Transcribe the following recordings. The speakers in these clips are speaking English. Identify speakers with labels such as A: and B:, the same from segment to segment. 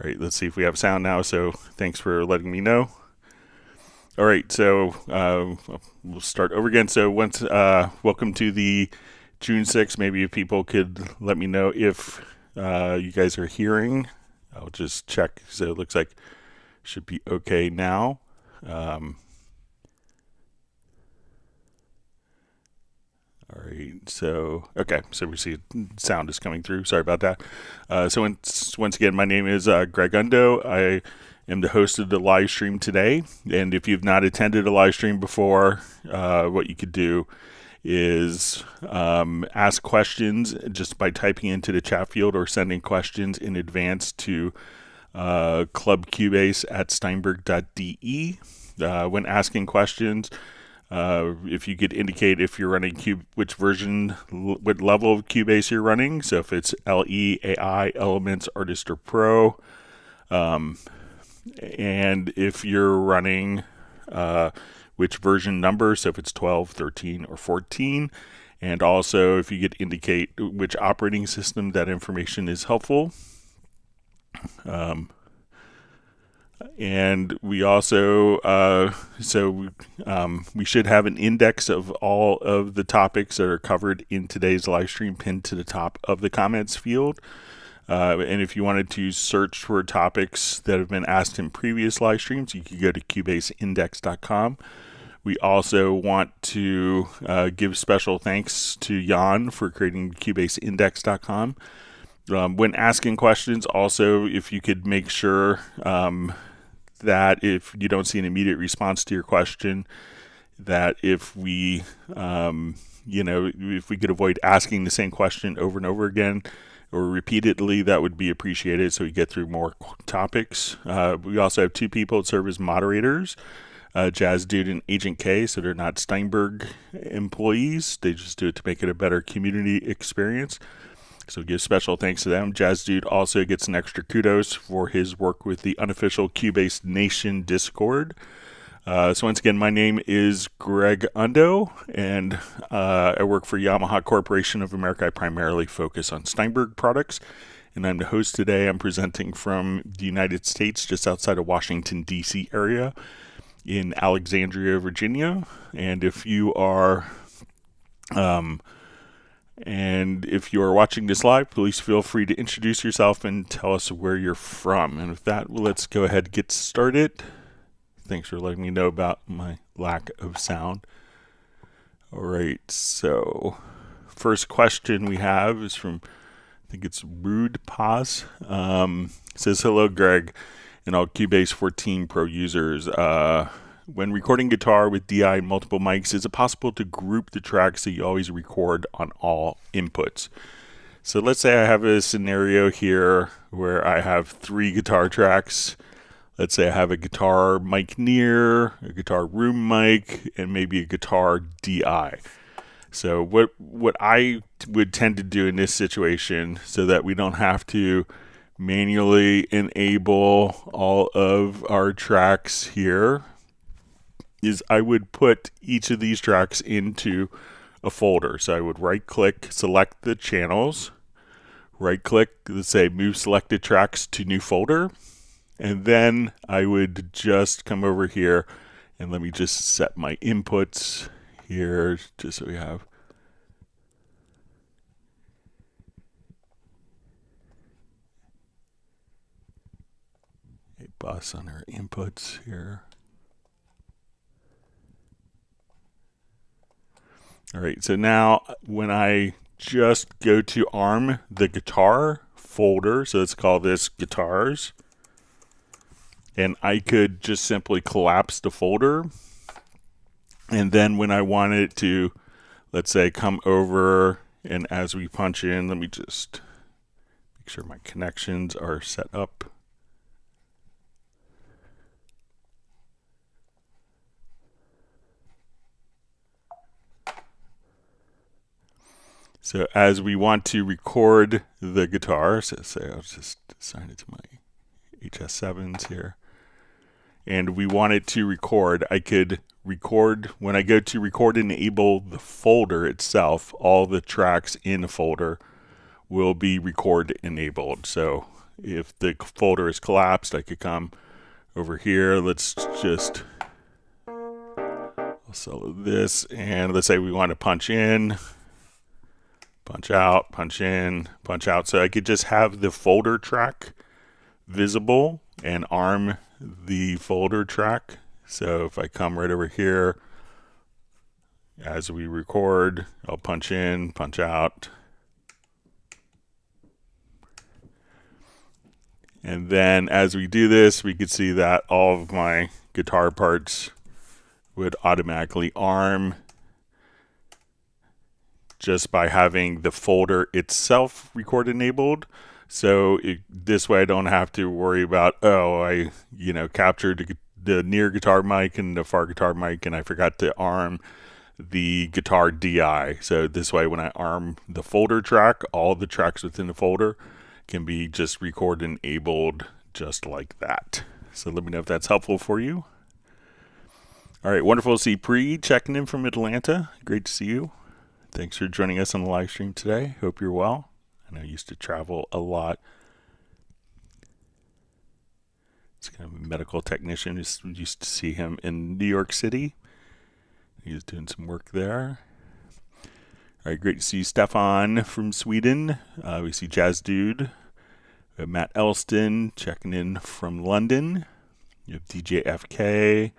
A: All right, let's see if we have sound now. So thanks for letting me know. All right, so we'll start over again. So welcome to the June 6th. Maybe if people could let me know if you guys are hearing. I'll just check. So it looks like it should be okay now. All right, so we see sound is coming through. Sorry about that. So once again, my name is Greg Undo. I am the host of the live stream today. And if you've not attended a live stream before, what you could do is ask questions just by typing into the chat field or sending questions in advance to clubcubase@steinberg.de. When asking questions, if you could indicate if you're running which version, what level of Cubase you're running. So if it's LE, AI, Elements, Artist, or Pro. And if you're running which version number, so if it's 12, 13, or 14. And also if you could indicate which operating system, that information is helpful. And we also, we should have an index of all of the topics that are covered in today's live stream pinned to the top of the comments field. And if you wanted to search for topics that have been asked in previous live streams, you could go to cubaseindex.com. We also want to give special thanks to Jan for creating cubaseindex.com. When asking questions, also, if you could make sure that if you don't see an immediate response to your question, that if we, if we could avoid asking the same question over and over again or repeatedly, that would be appreciated so we get through more topics. We also have two people that serve as moderators, Jazz Dude and Agent K, so they're not Steinberg employees. They just do it to make it a better community experience. So give special thanks to them. Jazz Dude also gets an extra kudos for his work with the unofficial Cubase Nation Discord. So once again, my name is Greg Undo, and I work for Yamaha Corporation of America. I primarily focus on Steinberg products, and I'm the host today. I'm presenting from the United States, just outside of Washington, D.C. area in Alexandria, Virginia. And if you are... if you are watching this live, please feel free to introduce yourself and tell us where you're from. And with that, let's go ahead and get started. Thanks for letting me know about my lack of sound. All right, so first question we have is from, I think it's Rude Paz. Says, hello, Greg, and all Cubase 14 Pro users. When recording guitar with DI and multiple mics, is it possible to group the tracks so you always record on all inputs? So let's say I have a scenario here where I have 3 guitar tracks. Let's say I have a guitar mic near, a guitar room mic, and maybe a guitar DI. So what I would tend to do in this situation, so that we don't have to manually enable all of our tracks here, is I would put each of these tracks into a folder. So I would right click, select the channels, right click, let's say move selected tracks to new folder, and then I would just come over here and let me just set my inputs here, just so we have a bus on our inputs here. All right, so now when I just go to arm the guitar folder, so let's call this guitars, and I could just simply collapse the folder. And then when I want it to, let's say, come over, and as we punch in, let me just make sure my connections are set up. So as we want to record the guitar, so say I'll just assign it to my HS7s here, and we want it to record, I could record, when I go to record and enable the folder itself, all the tracks in the folder will be record enabled. So if the folder is collapsed, I could come over here. Let's just solo this, and let's say we want to punch in, punch out, punch in, punch out. So I could just have the folder track visible and arm the folder track. So if I come right over here, as we record, I'll punch in, punch out. And then as we do this, we could see that all of my guitar parts would automatically arm just by having the folder itself record enabled. So this way I don't have to worry about, oh, I captured the near guitar mic and the far guitar mic and I forgot to arm the guitar DI. So this way when I arm the folder track, all the tracks within the folder can be just record enabled just like that. So let me know if that's helpful for you. All right, wonderful to see Pre checking in from Atlanta. Great to see you. Thanks for joining us on the live stream today. Hope you're well. I know I used to travel a lot. It's kind of a medical technician. Used to see him in New York City. He was doing some work there. All right, great to see Stefan from Sweden. We see Jazz Dude. We have Matt Elston checking in from London. You have DJ FK.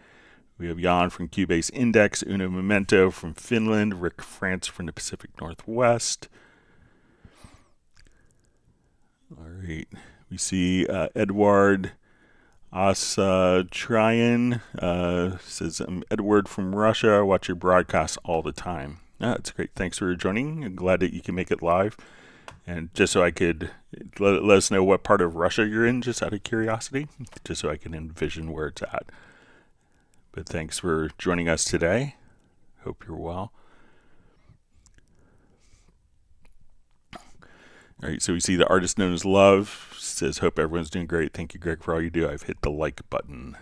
A: We have Jan from Cubase Index. Uno Memento from Finland. Rick France from the Pacific Northwest. All right, we see Edward Asatrian says, I'm Edward from Russia. I watch your broadcasts all the time. That's great. Thanks for joining. I'm glad that you can make it live. And just so I could let us know what part of Russia you're in, just out of curiosity, just so I can envision where it's at. But thanks for joining us today. Hope you're well. All right, so we see the artist known as Love says, hope everyone's doing great. Thank you, Greg, for all you do. I've hit the like button.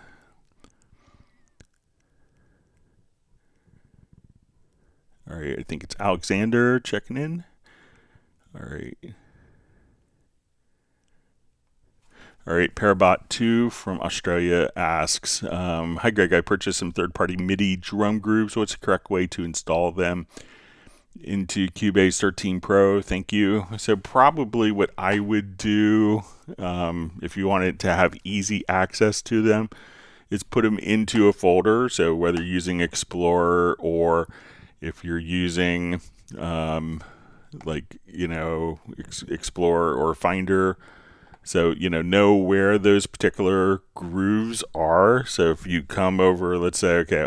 A: All right, I think it's Alexander checking in. All right. All right, Parabot2 from Australia asks, hi, Greg, I purchased some third-party MIDI drum grooves. What's the correct way to install them into Cubase 13 Pro? Thank you. So probably what I would do, if you wanted to have easy access to them, is put them into a folder. So whether you're using Explorer or if you're using Explorer or Finder, so know where those particular grooves are. So if you come over, let's say, okay,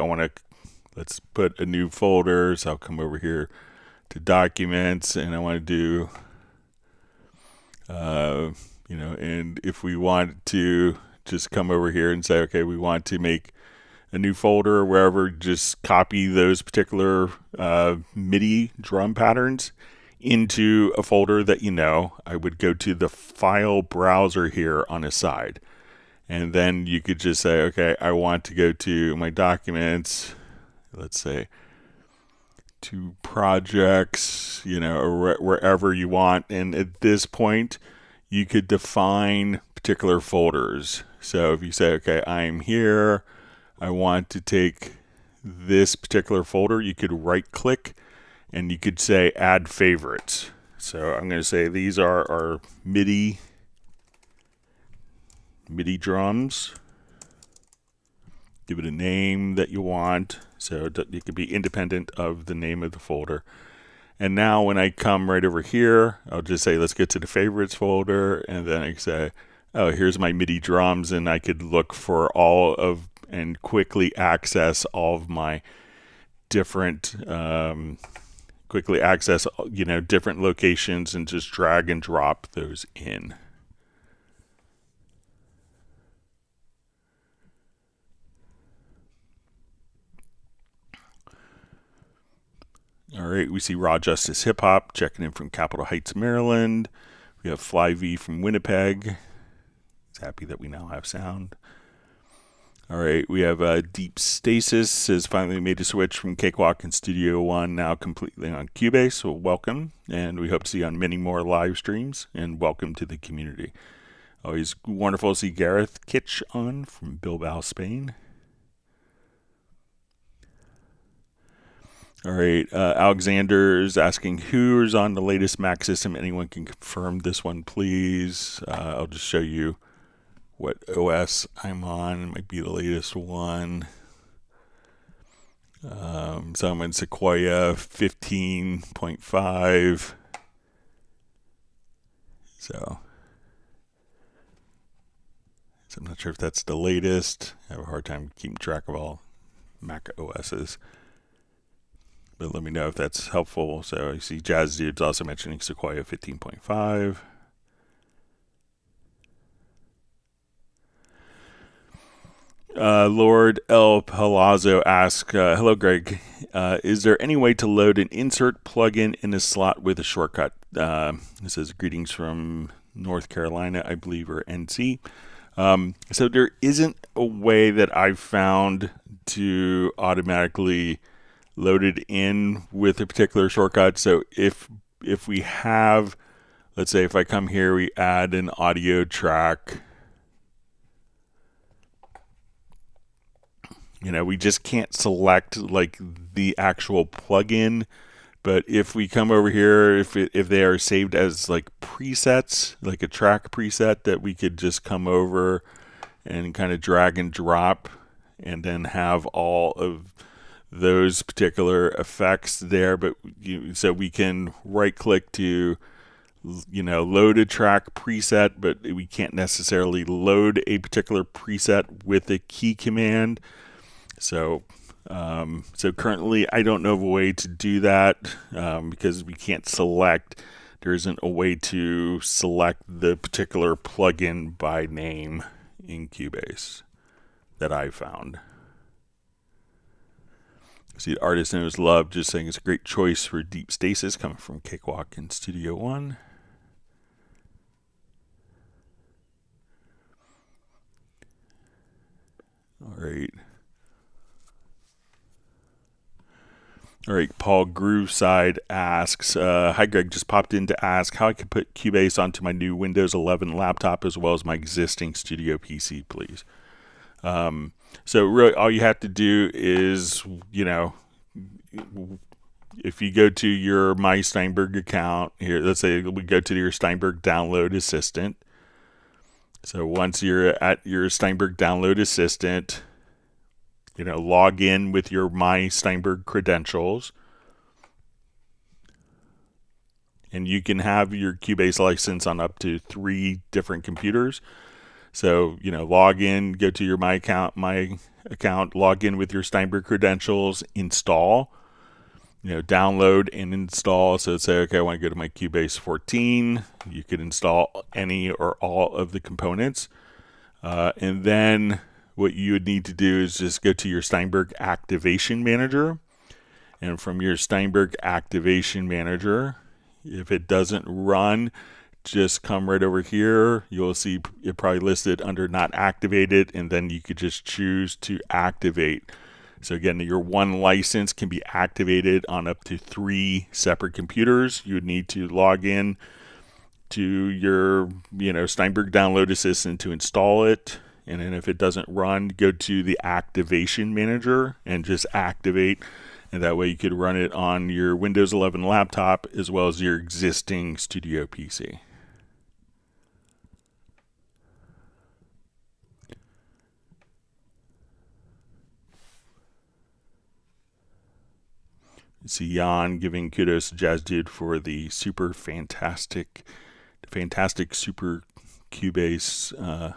A: let's put a new folder. So I'll come over here to Documents, and I want to do, and if we want to just come over here and say, okay, we want to make a new folder or wherever, just copy those particular MIDI drum patterns into a folder that I would go to the file browser here on the side. And then you could just say, okay, I want to go to my documents, let's say, to projects, or wherever you want. And at this point, you could define particular folders. So if you say, okay, I'm here, I want to take this particular folder, you could right click and you could say add favorites. So I'm going to say these are our MIDI drums. Give it a name that you want, so it could be independent of the name of the folder. And now when I come right over here, I'll just say, let's get to the favorites folder, and then I can say, oh, here's my MIDI drums, and I could look for all of and quickly access all of my different, different locations and just drag and drop those in. All right, we see Raw Justice Hip Hop checking in from Capitol Heights, Maryland. We have Fly V from Winnipeg. He's happy that we now have sound. All right, we have Deep Stasis has finally made a switch from Cakewalk and Studio One, now completely on Cubase. So welcome, and we hope to see you on many more live streams, and welcome to the community. Always wonderful to see Gareth Kitch on from Bilbao, Spain. All right, Alexander is asking who's on the latest Mac system. Anyone can confirm this one, please. I'll just show you what OS I'm on. It might be the latest one. So I'm in Sequoia 15.5. So I'm not sure if that's the latest. I have a hard time keeping track of all Mac OSs. But let me know if that's helpful. So you see Jazz Dude's also mentioning Sequoia 15.5. Lord El Palazzo asks, hello, Greg. Is there any way to load an insert plugin in a slot with a shortcut? It says, greetings from North Carolina, I believe, or NC. So there isn't a way that I've found to automatically load it in with a particular shortcut. So if we have, let's say if I come here, we add an audio track, we just can't select like the actual plugin. But if we come over here, if they are saved as like presets, like a track preset, that we could just come over and kind of drag and drop and then have all of those particular effects there. But so we can right click to load a track preset, but we can't necessarily load a particular preset with a key command. So currently I don't know of a way to do that because we can't select. There isn't a way to select the particular plugin by name in Cubase that I found. See, Artist Knows Love just saying it's a great choice for Deep Stasis coming from Cakewalk in Studio One. All right, Paul Grooveside asks, hi Greg, just popped in to ask how I can put Cubase onto my new Windows 11 laptop as well as my existing studio PC, please. So really all you have to do is, if you go to your My Steinberg account here, let's say we go to your Steinberg Download Assistant. So once you're at your Steinberg Download Assistant, log in with your My Steinberg credentials. And you can have your Cubase license on up to 3 different computers. So, log in, go to your My account, log in with your Steinberg credentials, install, download and install. So say, okay, I want to go to my Cubase 14. You could install any or all of the components. And then what you would need to do is just go to your Steinberg Activation Manager. And from your Steinberg Activation Manager, if it doesn't run, just come right over here. You'll see it probably listed under not activated, and then you could just choose to activate. So again, your one license can be activated on up to 3 separate computers. You would need to log in to your Steinberg Download Assistant to install it. And then if it doesn't run, go to the Activation Manager and just activate. And that way you could run it on your Windows 11 laptop as well as your existing studio PC. You see Jan giving kudos to Jazz Dude for the fantastic super Cubase,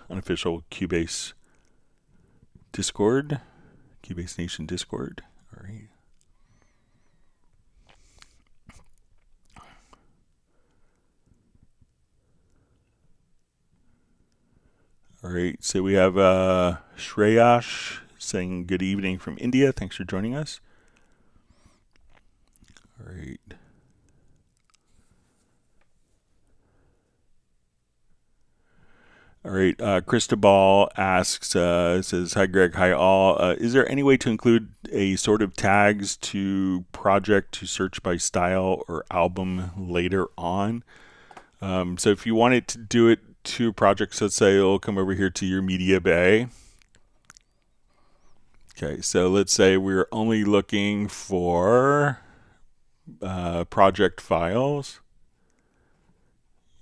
A: unofficial Cubase Discord, Cubase Nation Discord. All right. All right, so we have Shreyash saying good evening from India. Thanks for joining us. All right. All right, Cristobal asks, says, hi Greg, hi all. Is there any way to include a sort of tags to project to search by style or album later on? So if you wanted to do it to projects, let's say it'll come over here to your media bay. Okay, so let's say we're only looking for project files.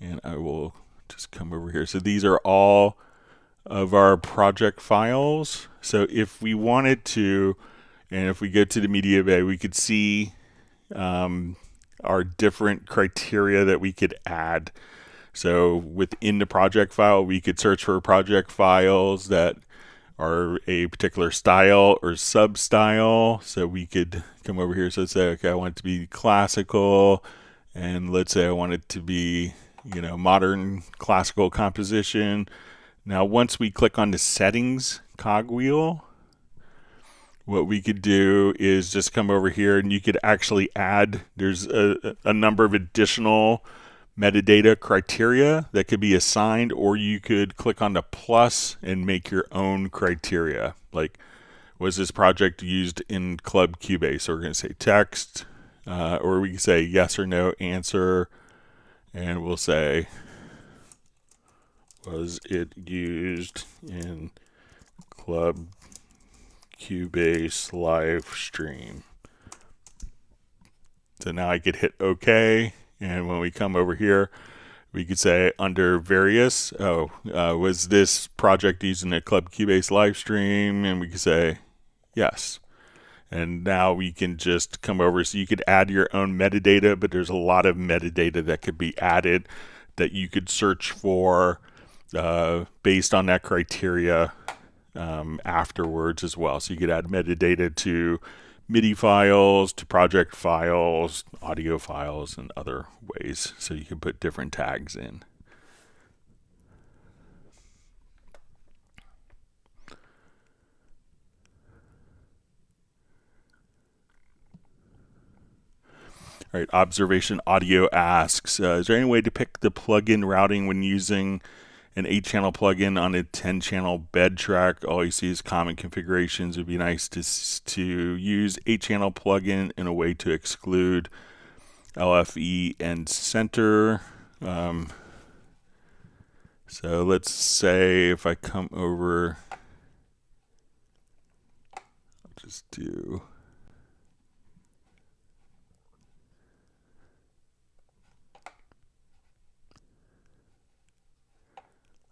A: And I will just come over here. So these are all of our project files. So if we wanted to, and if we go to the media bay, we could see our different criteria that we could add. So within the project file, we could search for project files that are a particular style or sub-style. So we could come over here. So let's say, okay, I want it to be classical, and let's say I want it to be, modern classical composition. Now, once we click on the settings cogwheel, what we could do is just come over here and you could actually add, there's a number of additional metadata criteria that could be assigned, or you could click on the plus and make your own criteria. Like, was this project used in Club Cubase? So we're going to say text, or we can say yes or no answer, and we'll say, was it used in Club Cubase live stream? So now I could hit OK, and when we come over here, we could say under various, was this project used in a Club Cubase live stream? And we could say yes. And now we can just come over, so you could add your own metadata, but there's a lot of metadata that could be added that you could search for based on that criteria afterwards as well. So you could add metadata to MIDI files, to project files, audio files, and other ways. So you can put different tags in. All right, Observation Audio asks, is there any way to pick the plugin routing when using an 8-channel plugin on a 10-channel bed track? All you see is common configurations. It would be nice to use 8-channel plugin in a way to exclude LFE and center. So let's say if I come over, I'll just do...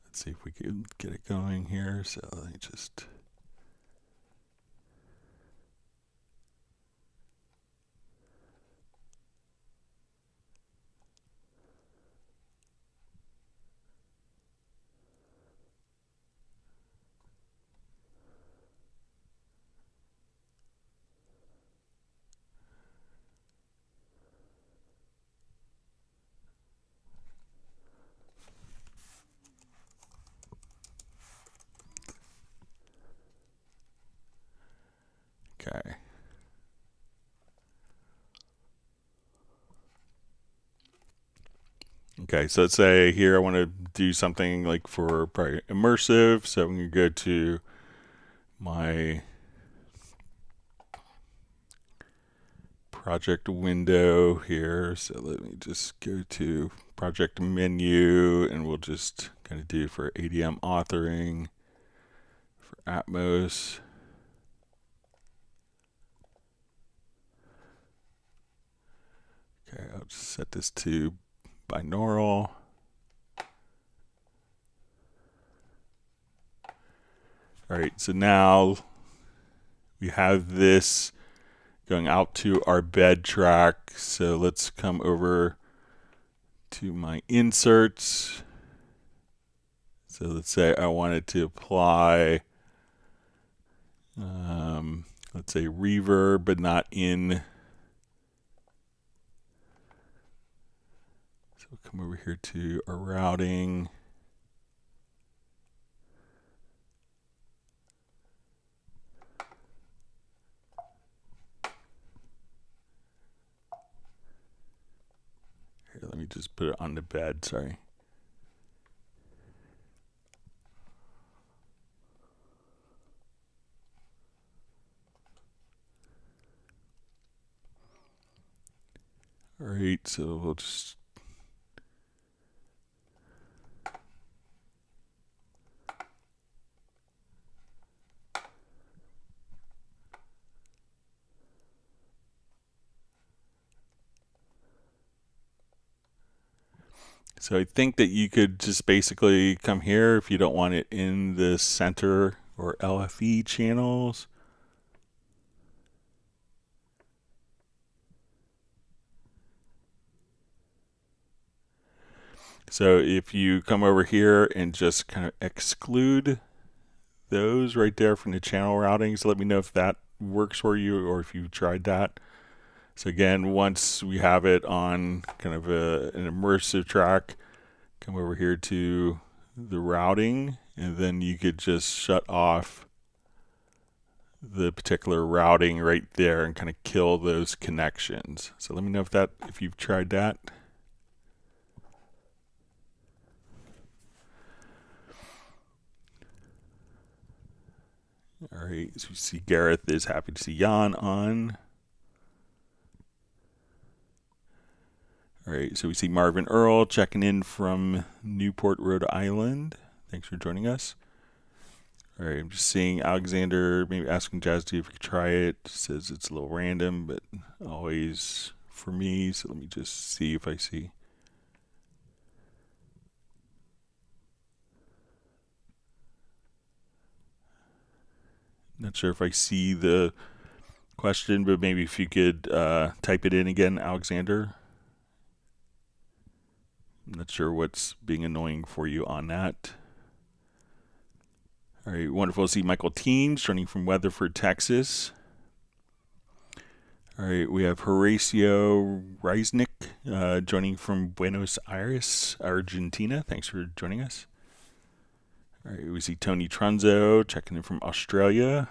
A: Let's see if we can get it going here. So let me just... Okay. Okay, so let's say here I want to do something like for probably immersive. So I'm going to go to my project window here. So let me just go to project menu, and we'll just kind of do for ADM authoring, for Atmos. Okay, I'll just set this to binaural. All right, so now we have this going out to our bed track. So let's come over to my inserts. So let's say I wanted to apply, let's say reverb, but not in. So we'll come over here to our routing. Here, let me just put it on the bed, sorry. All right, so we'll just So I think that you could just basically come here if you don't want it in the center or LFE channels. So if you come over here and just kind of exclude those right there from the channel routing, so let me know if that works for you or if you've tried that. So again, once we have it on kind of an immersive track, come over here to the routing, and then you could just shut off the particular routing right there and kind of kill those connections. So let me know if you've tried that. All right, so you see Gareth is happy to see Jan on. All right, so we see Marvin Earl checking in from Newport, Rhode Island. Thanks for joining us. All right, I'm just seeing Alexander maybe asking Jazz if we could try it. Says it's a little random, but always for me. So let me just see if I see. Not sure if I see the question, but maybe if you could type it in again, Alexander. I'm not sure what's being annoying for you on that. All right, wonderful to see Michael Teams joining from Weatherford, Texas. All right, we have Horacio Reisnick joining from Buenos Aires, Argentina. Thanks for joining us. All right, we see Tony Trunzo checking in from Australia.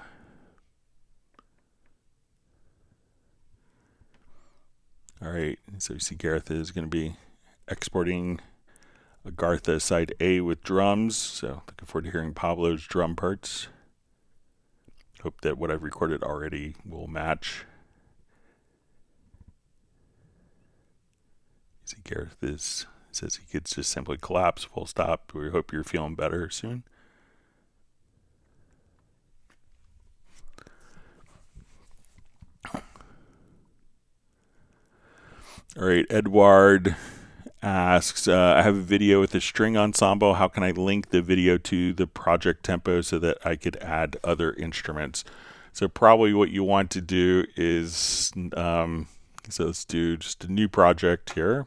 A: All right, so we see Gareth is going to be exporting Agartha side A with drums. So looking forward to hearing Pablo's drum parts. Hope that what I've recorded already will match. See, Gareth says he could just simply collapse, full stop. We hope you're feeling better soon. All right, Edward asks, I have a video with a string ensemble. How can I link the video to the project tempo so that I could add other instruments? So probably what you want to do is, so let's do just a new project here.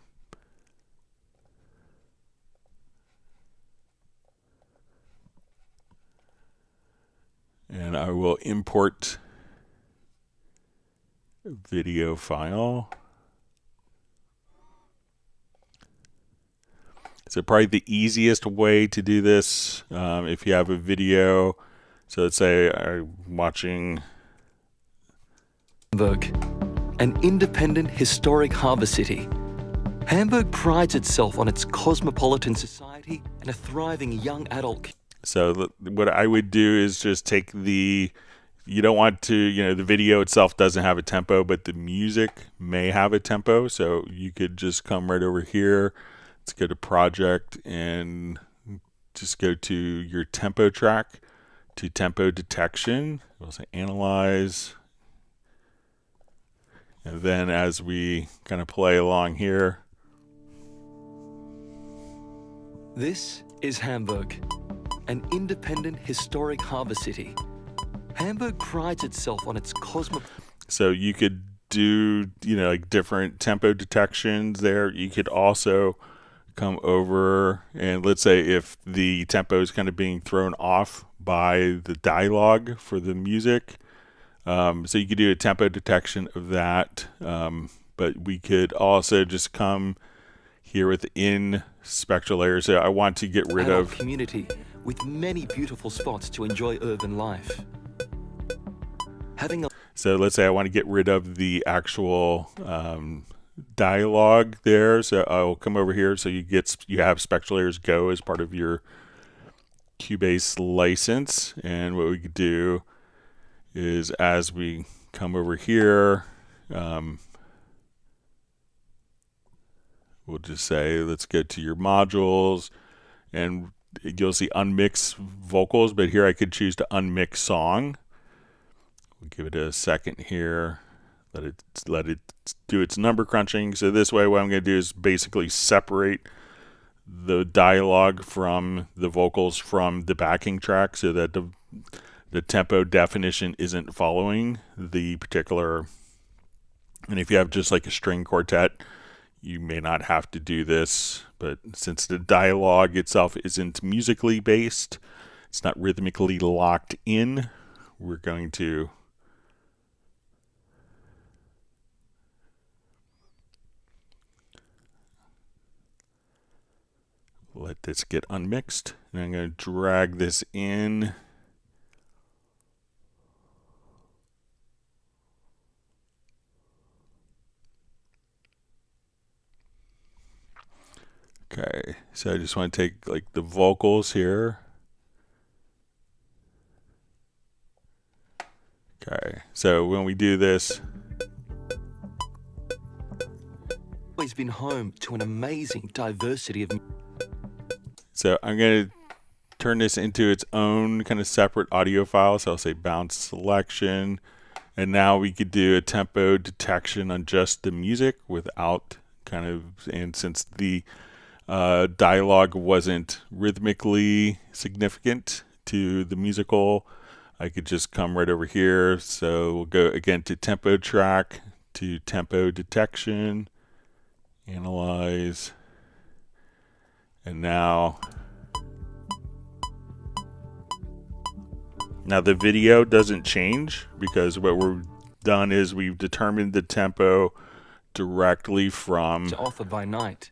A: And I will import a video file. So probably the easiest way to do this, if you have a video, so let's say I'm watching
B: Hamburg, an independent historic harbor city. Hamburg prides itself on its cosmopolitan society and a thriving young adult.
A: So what I would do is just take you don't want to, the video itself doesn't have a tempo, but the music may have a tempo. So you could just come right over here. Let's go to project and just go to your tempo track, to tempo detection. We'll say analyze. And then as we kind of play along here.
B: This is Hamburg, an independent historic harbor city. Hamburg prides itself on its
A: So you could do, like different tempo detections there. You could also come over and let's say if the tempo is kind of being thrown off by the dialogue for the music, so you could do a tempo detection of that, but we could also just come here within spectral layers. So I want to get rid of
B: community with many beautiful spots to enjoy urban life.
A: So let's say I want to get rid of the actual dialogue there. So I'll come over here. So you have spectral layers go as part of your Cubase license. And what we could do is as we come over here, we'll just say, let's go to your modules, and you'll see unmix vocals, but here I could choose to unmix song. We'll give it a second here. Let it do its number crunching. So this way, what I'm going to do is basically separate the dialogue from the vocals from the backing track so that the tempo definition isn't following the particular. And if you have just like a string quartet, you may not have to do this, but since the dialogue itself isn't musically based, it's not rhythmically locked in, we're going to let this get unmixed. And I'm going to drag this in. Okay, so I just want to take like the vocals here. Okay, so when we do this,
B: Always been home to an amazing diversity of.
A: so I'm going to turn this into its own kind of separate audio file. So I'll say bounce selection, and now we could do a tempo detection on just the music without kind of, and since the dialogue wasn't rhythmically significant to the musical, I could just come right over here. So we'll go again to tempo track, to tempo detection, analyze, and now the video doesn't change because what we've done is we've determined the tempo directly from
B: Author by night.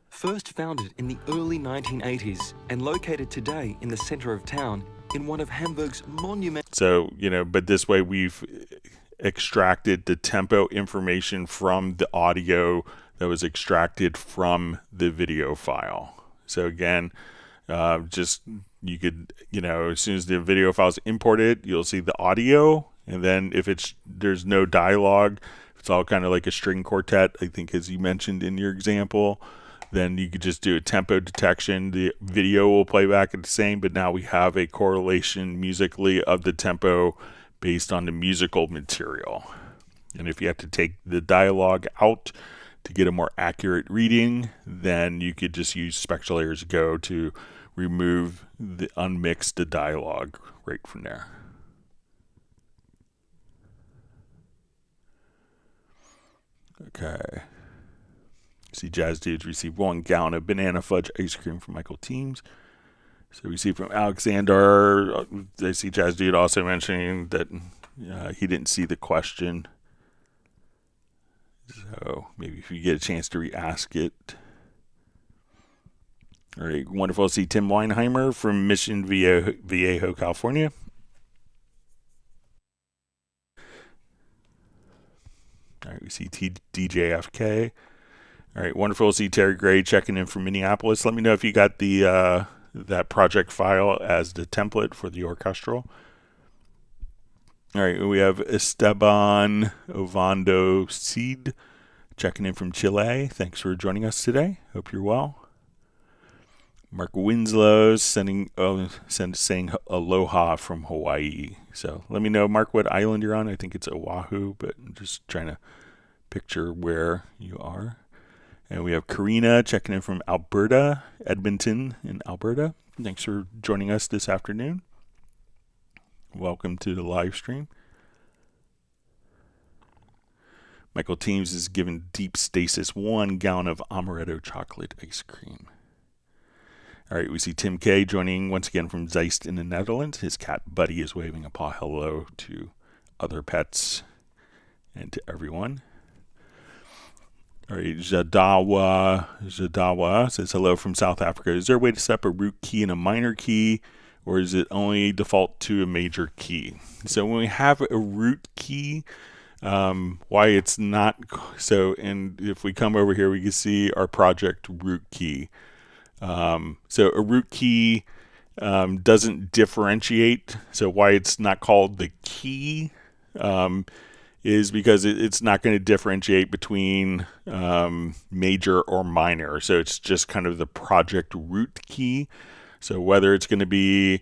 B: First founded in the early 1980s and located today in the center of town in one of Hamburg's monumental.
A: So, but this way we've extracted the tempo information from the audio that was extracted from the video file. So again, just you could, as soon as the video file is imported, you'll see the audio, and then if there's no dialogue, it's all kind of like a string quartet, I think, as you mentioned in your example, then you could just do a tempo detection. The video will play back at the same, but now we have a correlation musically of the tempo based on the musical material. And if you have to take the dialogue out to get a more accurate reading, then you could just use Spectral Layers Go to remove the unmixed dialogue right from there. Okay. See, Jazz Dudes received 1 gallon of banana fudge ice cream from Michael Teams. So we see from Alexander, I see Jazz Dude also mentioning that he didn't see the question. So maybe if you get a chance to re-ask it. All right, wonderful to see Tim Weinheimer from Mission Viejo, California. All right, we see DJFK. All right, wonderful to see Terry Gray checking in from Minneapolis. Let me know if you got the that project file as the template for the orchestral. All right, we have Esteban Ovando Cid checking in from Chile. Thanks for joining us today. Hope you're well. Mark Winslow saying aloha from Hawaii. So let me know, Mark, what island you're on. I think it's Oahu, but I'm just trying to picture where you are. And we have Karina checking in from Alberta, Edmonton in Alberta. Thanks for joining us this afternoon. Welcome to the live stream. Michael Teams is giving Deep Stasis 1 gallon of amaretto chocolate ice cream. All right, we see Tim K joining once again from Zeist in the Netherlands. His cat Buddy is waving a paw hello to other pets and to everyone. All right, Jadawa says hello from South Africa. Is there a way to set up a root key and a minor key, or is it only default to a major key? So when we have a root key, why it's not so, and if we come over here, we can see our project root key. So a root key doesn't differentiate. So why it's not called the key is because it's not going to differentiate between major or minor. So it's just kind of the project root key. So whether it's going to be,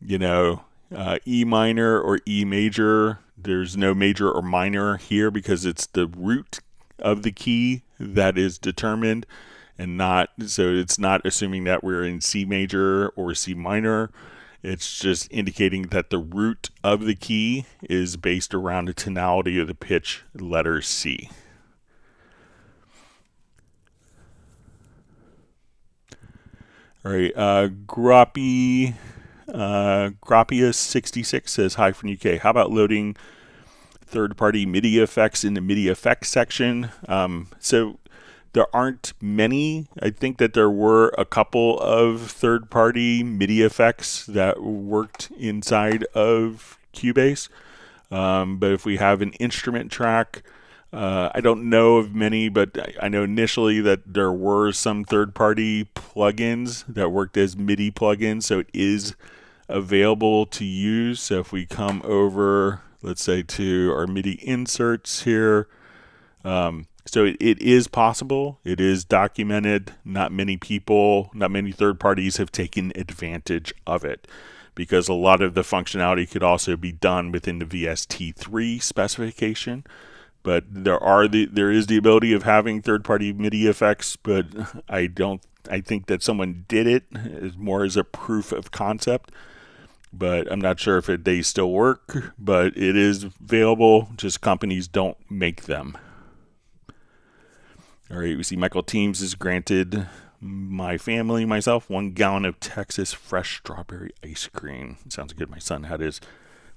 A: E minor or E major, there's no major or minor here because it's the root of the key that is determined. and so it's not assuming that we're in C major or C minor. It's just indicating that the root of the key is based around the tonality of the pitch letter C. All right, Grappia66 says, hi from UK. How about loading third-party MIDI effects in the MIDI effects section? So there aren't many. I think that there were a couple of third-party MIDI effects that worked inside of Cubase. But if we have an instrument track, I don't know of many, but I know initially that there were some third-party plugins that worked as MIDI plugins, so it is available to use. So if we come over, let's say, to our MIDI inserts here, so it is possible. It is documented. Not many third parties have taken advantage of it, because a lot of the functionality could also be done within the VST3 specification. But there is the ability of having third-party MIDI effects, but I think that someone did it more as a proof of concept. But I'm not sure if they still work, but it is available, just companies don't make them. All right, we see Michael Teams has granted my family, myself, 1 gallon of Texas fresh strawberry ice cream. Sounds good. My son had his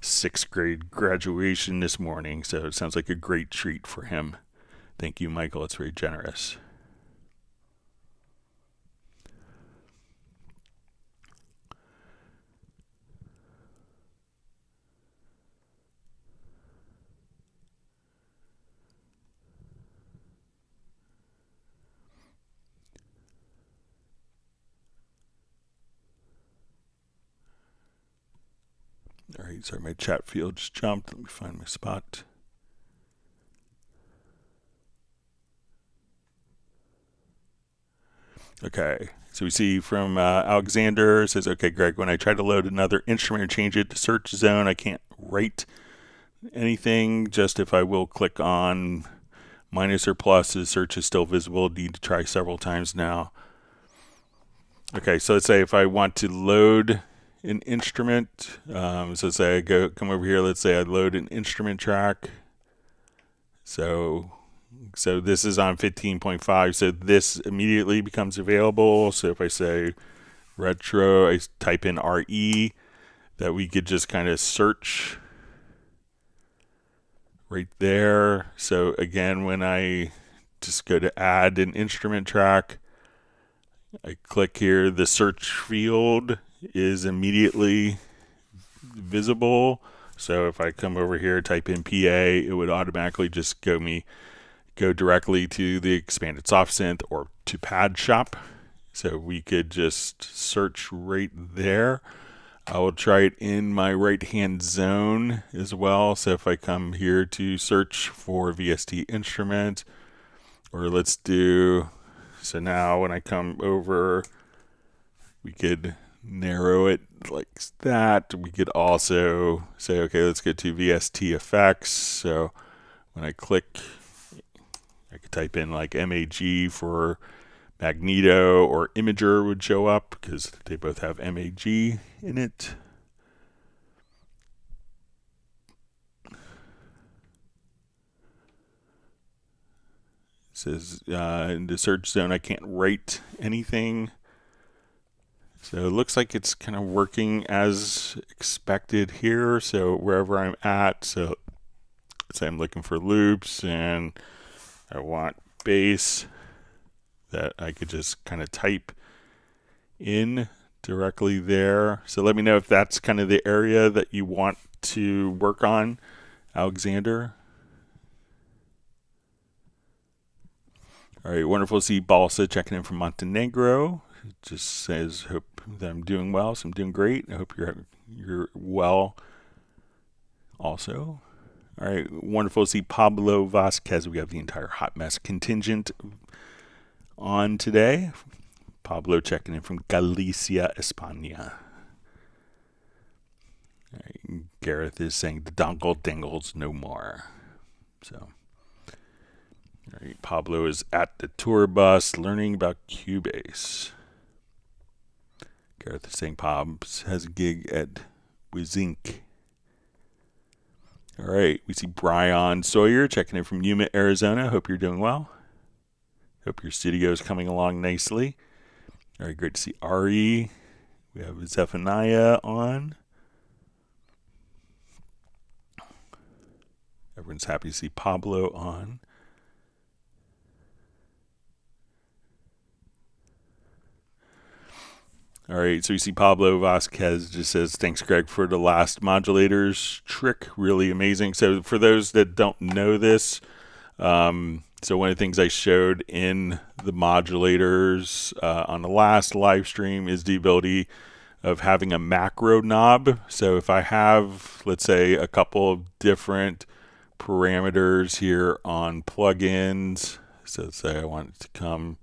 A: 6th grade graduation this morning, so it sounds like a great treat for him. Thank you, Michael. It's very generous. All right, sorry, my chat field just jumped. Let me find my spot. Okay, so we see from Alexander, says, okay, Greg, when I try to load another instrument or change it to search zone, I can't write anything. Just if I will click on minus or plus, the search is still visible. Need to try several times now. Okay, so let's say if I want to load an instrument, so let's say I come over here, let's say I load an instrument track. So this is on 15.5, so this immediately becomes available. So if I say retro, I type in RE, that we could just kind of search right there. So again, when I just go to add an instrument track, I click here, the search field is immediately visible. So if I come over here, type in PA, it would automatically just go directly to the expanded soft synth or to Pad Shop. So we could just search right there. I will try it in my right hand zone as well. So if I come here to search for VST instrument, or let's do, so now when I come over, we could narrow it like that. We could also say, okay, let's go to VST effects. So when I click, I could type in like MAG for Magneto, or Imager would show up because they both have MAG in it. It says in the search zone I can't write anything. So it looks like it's kind of working as expected here. So wherever I'm at, so let's say I'm looking for loops and I want bass, that I could just kind of type in directly there. So let me know if that's kind of the area that you want to work on, Alexander. All right, wonderful to see Balsa checking in from Montenegro. It just says, hope that I'm doing well. So I'm doing great. I hope you're well also. All right, wonderful to see Pablo Vasquez. We have the entire Hot Mess contingent on today. Pablo checking in from Galicia, España. All right, Gareth is saying the dongle dingles no more. So, all All right, Pablo is at the tour bus learning about Cubase. Gareth is saying Pobs has a gig at Wizink. All right, we see Brian Sawyer checking in from Yuma, Arizona. Hope you're doing well. Hope your studio is coming along nicely. All right, great to see Ari. We have Zephaniah on. Everyone's happy to see Pablo on. All right, so you see Pablo Vasquez just says, thanks, Greg, for the last modulators trick. Really amazing. So for those that don't know this, so one of the things I showed in the modulators on the last live stream is the ability of having a macro knob. So if I have, let's say, a couple of different parameters here on plugins, so let's say I want it to come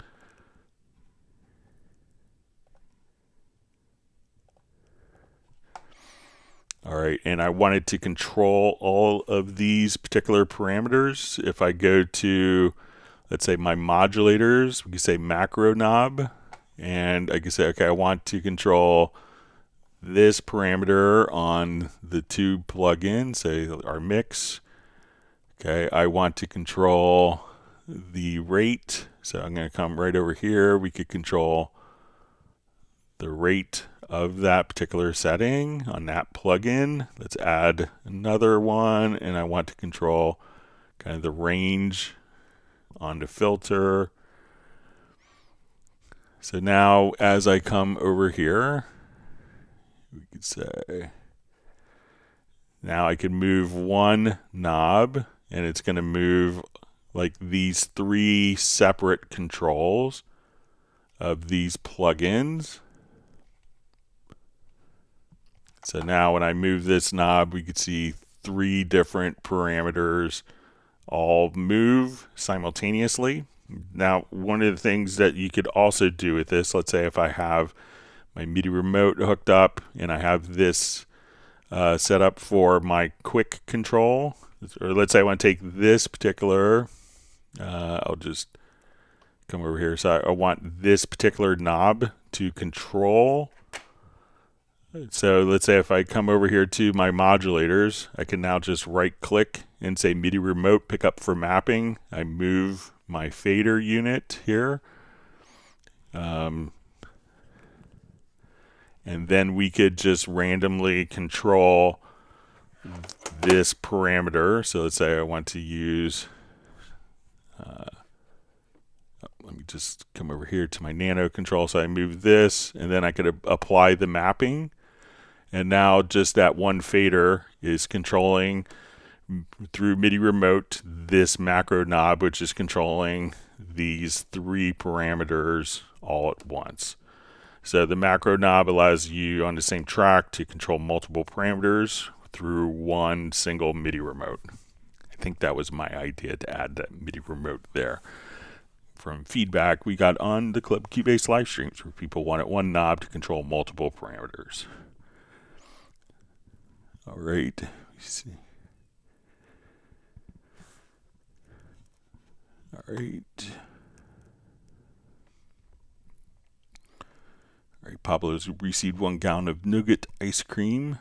A: all right, and I wanted to control all of these particular parameters. If I go to, let's say, my modulators, we can say macro knob, and I can say, okay, I want to control this parameter on the two plugins, say our mix. Okay, I want to control the rate, so I'm going to come right over here. We could control the rate of that particular setting on that plugin. Let's add another one, and I want to control kind of the range on the filter. So now as I come over here, we could say, now I can move one knob, and it's going to move like these three separate controls of these plugins. So now when I move this knob, we could see three different parameters all move simultaneously. Now, one of the things that you could also do with this, let's say if I have my MIDI remote hooked up and I have this set up for my quick control, or let's say I want to take this particular, I'll just come over here. So I want this particular knob to control. So let's say if I come over here to my modulators, I can now just right click and say MIDI remote pick up for mapping. I move my fader unit here. And then we could just randomly control this parameter. So let's say I want to use, let me just come over here to my nano control. So I move this, and then I could apply the mapping. And now just that one fader is controlling through MIDI remote this macro knob, which is controlling these three parameters all at once. So the macro knob allows you on the same track to control multiple parameters through one single MIDI remote. I think that was my idea, to add that MIDI remote there. From feedback we got on the Club Cubase live streams, where people wanted one knob to control multiple parameters. All right, let me see. All right. All right, Pablo's received 1 gallon of nougat ice cream.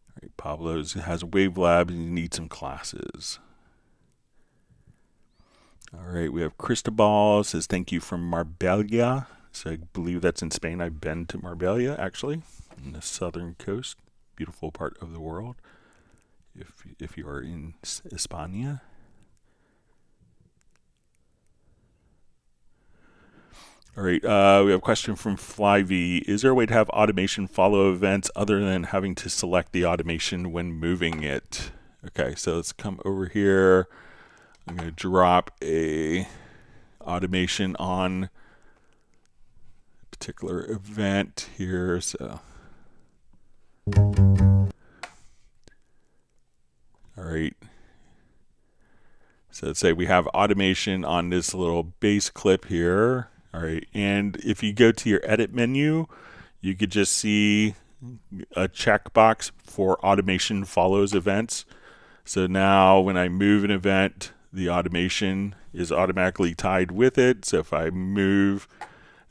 A: All right, Pablo's has a Wave Lab and he needs some classes. All right, we have Cristobal says thank you from Marbella. So I believe that's in Spain. I've been to Marbella, actually, on the southern coast. Beautiful part of the world, if you are in España. All right, we have a question from Flyvy. Is there a way to have automation follow events other than having to select the automation when moving it? Okay, so let's come over here. I'm going to drop a automation on a particular event here. So, all right. So let's say we have automation on this little bass clip here. All right, and if you go to your edit menu, you could just see a checkbox for automation follows events. So now when I move an event, the automation is automatically tied with it. So if I move,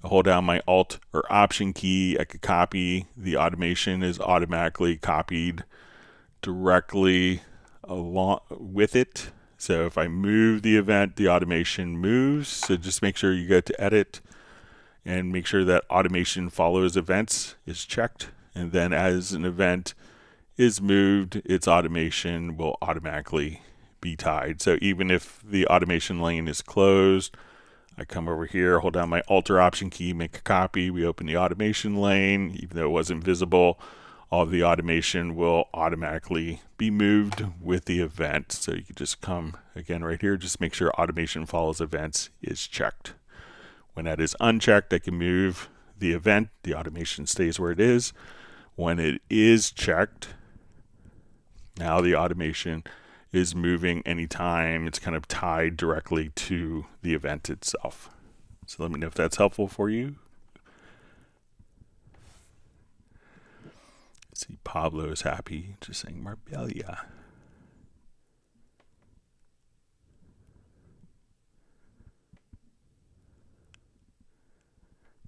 A: hold down my Alt or Option key, I could copy. The automation is automatically copied directly along with it. So if I move the event, the automation moves. So just make sure you go to Edit and make sure that automation follows events is checked. And then as an event is moved, its automation will automatically be tied. So even if the automation lane is closed, I come over here, hold down my Alt or Option key, make a copy. We open the automation lane. Even though it wasn't visible, all of the automation will automatically be moved with the event. So you can just come again right here, just make sure automation follows events is checked. When that is unchecked, I can move the event. The automation stays where it is. When it is checked, now the automation is moving anytime it's kind of tied directly to the event itself. So let me know if that's helpful for you. See, Pablo is happy, just saying Marbella.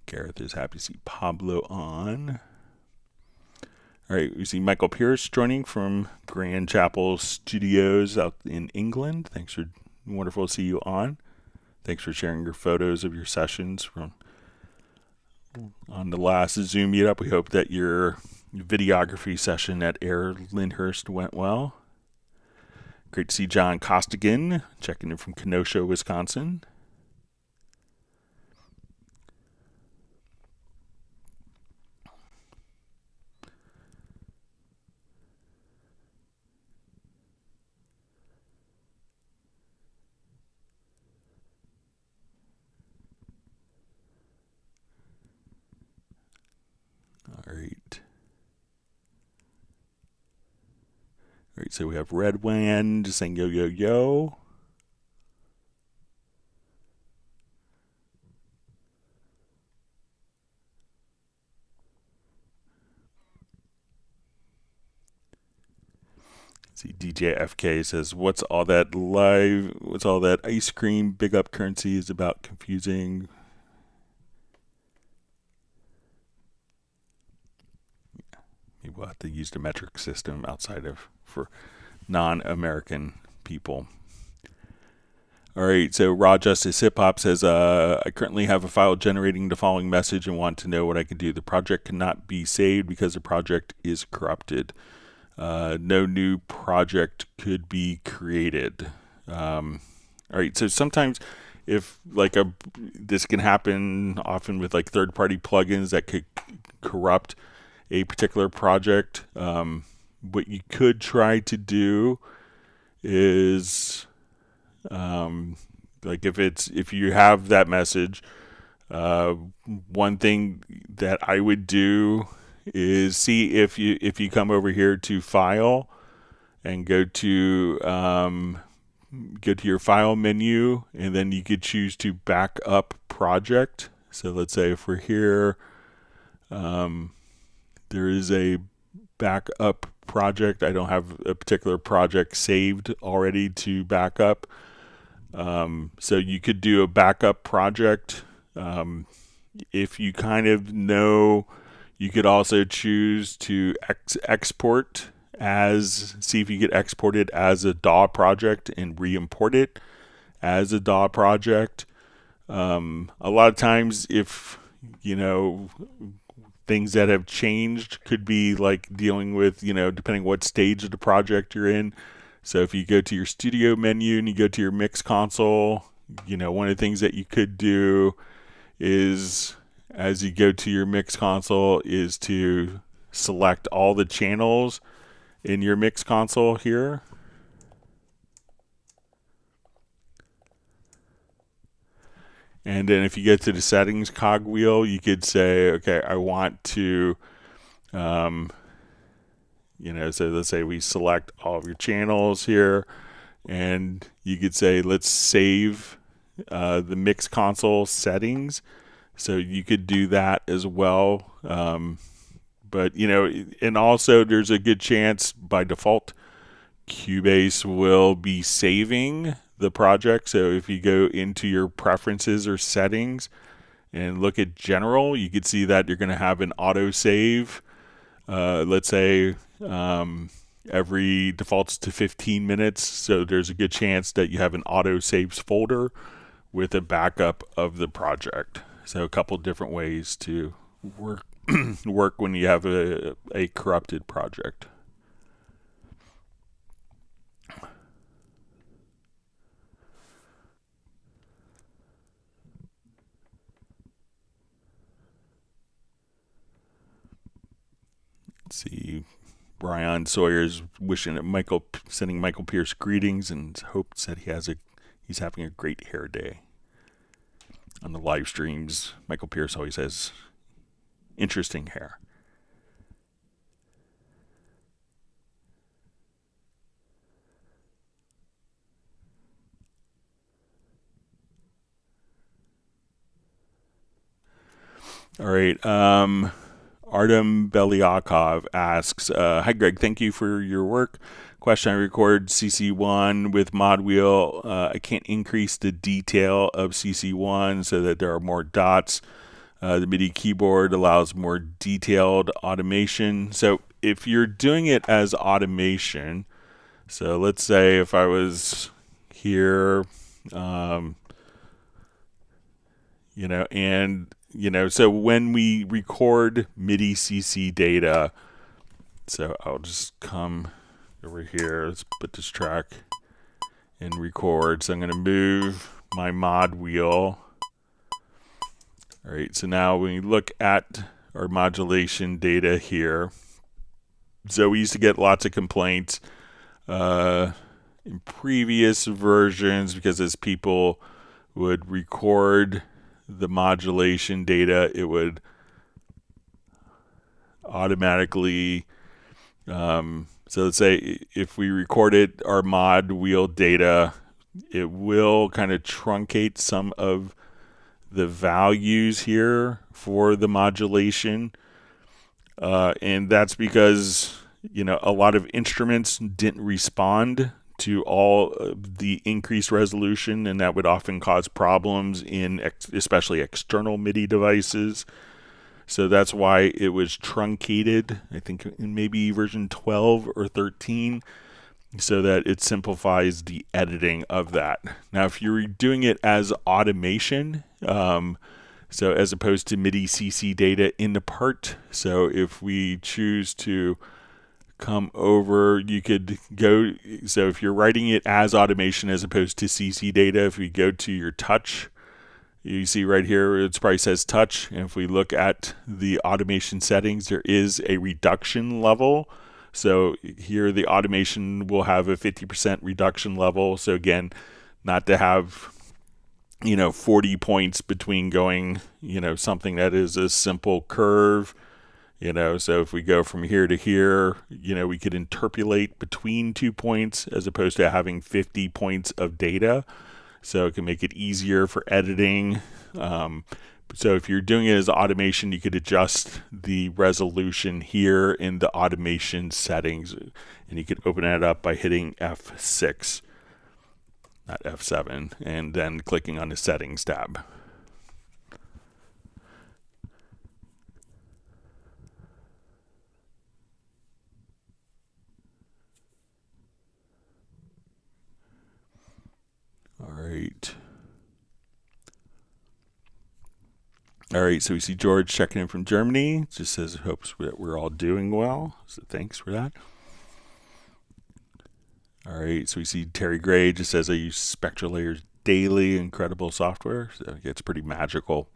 A: Gareth is happy to see Pablo on. All right, we see Michael Pierce joining from Grand Chapel Studios out in England. Thanks for, wonderful to see you on. Thanks for sharing your photos of your sessions from on the last Zoom meetup. We hope that your videography session at Air Lyndhurst went well. Great to see John Costigan checking in from Kenosha, Wisconsin. All right. All right, so we have Red Wind saying yo, yo, yo. See, DJ FK says, what's all that live, what's all that ice cream, big up currency is about confusing. Maybe we'll have to use the metric system outside of for non-American people. All right, so Raw Justice Hip Hop says, I currently have a file generating the following message and want to know what I can do. The project cannot be saved because the project is corrupted. No new project could be created. All right, so sometimes if like this can happen often with like third-party plugins that could corrupt a particular project. What you could try to do is like if you have that message, one thing that I would do is see if you come over here to File and go to your File menu, and then you could choose to back up project. So let's say if we're here, there is a backup project. I don't have a particular project saved already to back up. So you could do a backup project. If you kind of know, you could also choose to export as, see if you get exported as a DAW project and re-import it as a DAW project. A lot of times if, you know, things that have changed could be like dealing with, you know, depending what stage of the project you're in. So if you go to your studio menu and you go to your mix console, you know, one of the things that you could do is, as you go to your mix console, is to select all the channels in your mix console here. And then if you get to the settings cogwheel, you could say, okay, I want to, you know, so let's say we select all of your channels here, and you could say, let's save the mix console settings. So you could do that as well. But, you know, and also there's a good chance by default Cubase will be saving the project. So if you go into your preferences or settings and look at general, you can see that you're going to have an auto save. Let's say every defaults to 15 minutes. So there's a good chance that you have an auto saves folder with a backup of the project. So a couple different ways to work work when you have a corrupted project. Let's see, Brian Sawyer's wishing that sending Michael Pierce greetings and hopes that he's having a great hair day. On the live streams, Michael Pierce always has interesting hair. All right. Artem Belyakov asks, hi Greg, thank you for your work. Question, I record CC1 with mod wheel. I can't increase the detail of CC1 so that there are more dots. The MIDI keyboard allows more detailed automation. So if you're doing it as automation, so let's say if I was here, so when we record MIDI CC data, so I'll just come over here, let's put this track and record. So I'm going to move my mod wheel. All right, so now when we look at our modulation data here, so we used to get lots of complaints in previous versions because as people would record the modulation data, it would automatically, so let's say if we recorded our mod wheel data, it will kind of truncate some of the values here for the modulation. And that's because, a lot of instruments didn't respond to all of the increased resolution, and that would often cause problems in especially external MIDI devices. So that's why it was truncated, I think in maybe version 12 or 13, so that it simplifies the editing of that. Now, if you're doing it as automation, so as opposed to MIDI CC data in the part, so if we choose to come over, you could go, so if you're writing it as automation as opposed to CC data, if we go to your touch, you see right here, it probably says touch. And if we look at the automation settings, there is a reduction level. So here the automation will have a 50% reduction level. So again, not to have, 40 points between going, something that is a simple curve, so if we go from here to here, we could interpolate between 2 points as opposed to having 50 points of data. So it can make it easier for editing. So if you're doing it as automation, you could adjust the resolution here in the automation settings, and you could open it up by hitting F6, not F7, and then clicking on the settings tab. All right, so we see George checking in from Germany. Just says hopes that we're all doing well. So thanks for that. All right, so we see Terry Gray just says I use spectral layers daily. Incredible software. So it's pretty magical.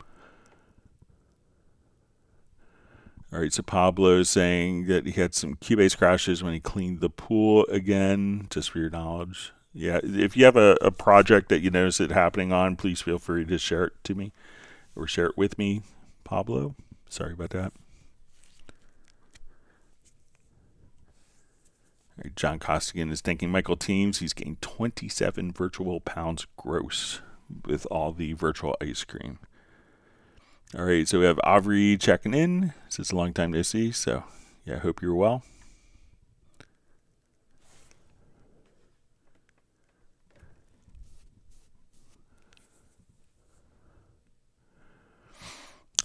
A: All right, so Pablo is saying that he had some Cubase crashes when he cleaned the pool again, just for your knowledge. Yeah, if you have a project that you notice it happening on, please feel free to share it to me or share it with me, Pablo. Sorry about that. All right, John Costigan is thanking Michael Teams. He's gained 27 virtual pounds gross with all the virtual ice cream. All right, so we have Avri checking in. It's a long time no see, so yeah, I hope you're well.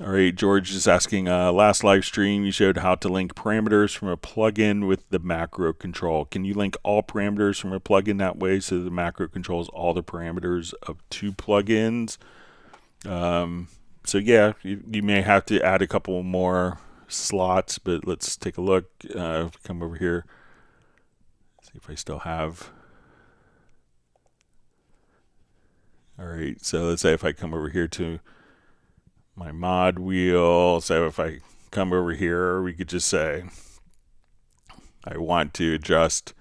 A: All right, George is asking, last live stream you showed how to link parameters from a plugin with the macro control. Can you link all parameters from a plugin that way so the macro controls all the parameters of two plugins? So yeah, you may have to add a couple more slots, but let's take a look. Come over here, see if I still have. All right, so let's say if I come over here to my mod wheel, so if I come over here, we could just say I want to adjust,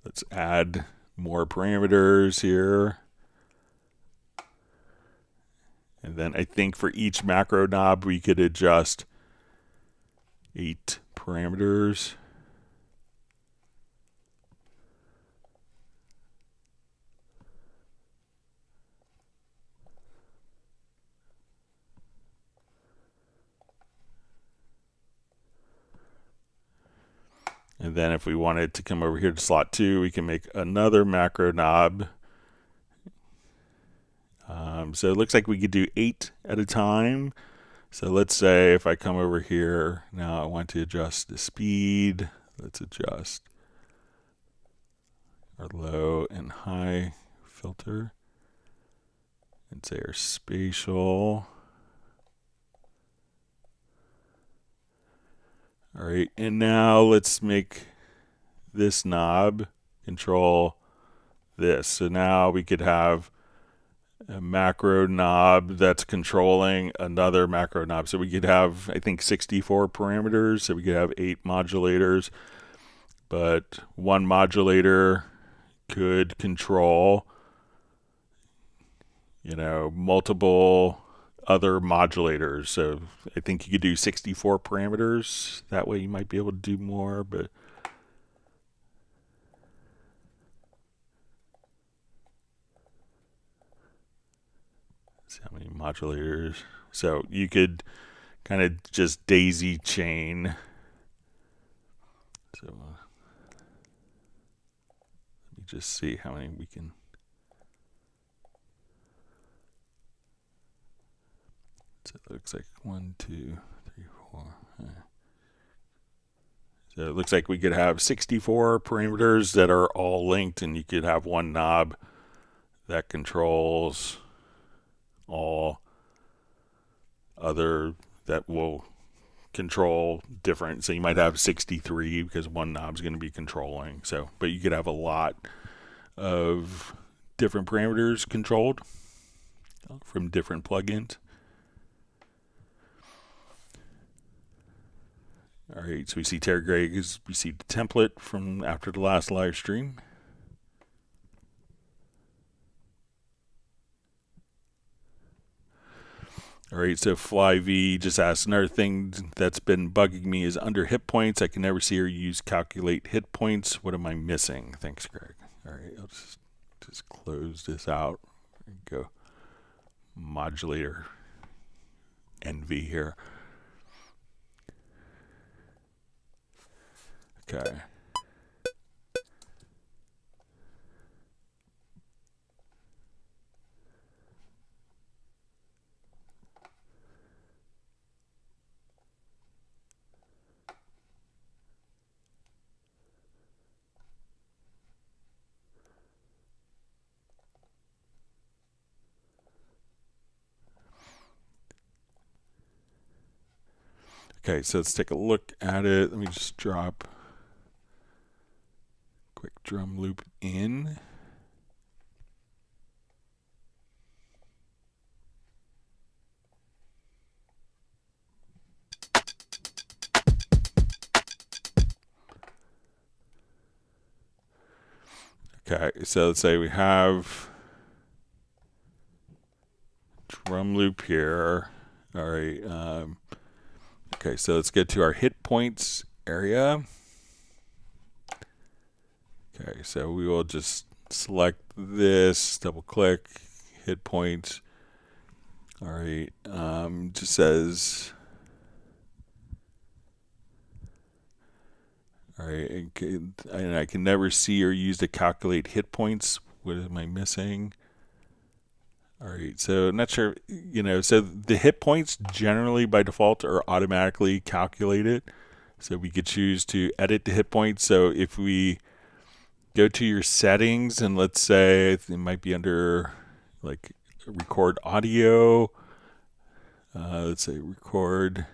A: let's add more parameters here. And then I think for each macro knob we could adjust 8 parameters. And then if we wanted to come over here to slot 2, we can make another macro knob. So it looks like we could do 8 at a time. So let's say if I come over here, now I want to adjust the speed. Let's adjust our low and high filter. And say our spatial. All right, and now let's make this knob control this. So now we could have a macro knob that's controlling another macro knob. So we could have, I think, 64 parameters. So we could have 8 modulators, but one modulator could control, multiple other modulators. So I think you could do 64 parameters. That way you might be able to do more, but let's see how many modulators. So you could kind of just daisy chain. So let me just see how many we can. So it looks like 1, 2, 3, 4. So it looks like we could have 64 parameters that are all linked, and you could have one knob that controls all other that will control different. So you might have 63 because one knob's going to be controlling. So, but you could have a lot of different parameters controlled from different plugins. All right, so we see Terry Gregg has received a template from after the last live stream. All right, so FlyV just asked, another thing that's been bugging me is under hit points. I can never see or use calculate hit points. What am I missing? Thanks, Greg. All right, I'll just close this out and go modulator NV here. Okay. Okay, so let's take a look at it. Let me just drop quick drum loop in. Okay, so let's say we have drum loop here. All right. Okay, so let's get to our hit points area. Okay, so we will just select this, double click, hit points. All right, just says, all right, and I can never see or use to calculate hit points. What am I missing? All right, so not sure, so the hit points generally by default are automatically calculated. So we could choose to edit the hit points. So if we go to your settings, and let's say it might be under like record audio. Let's say record.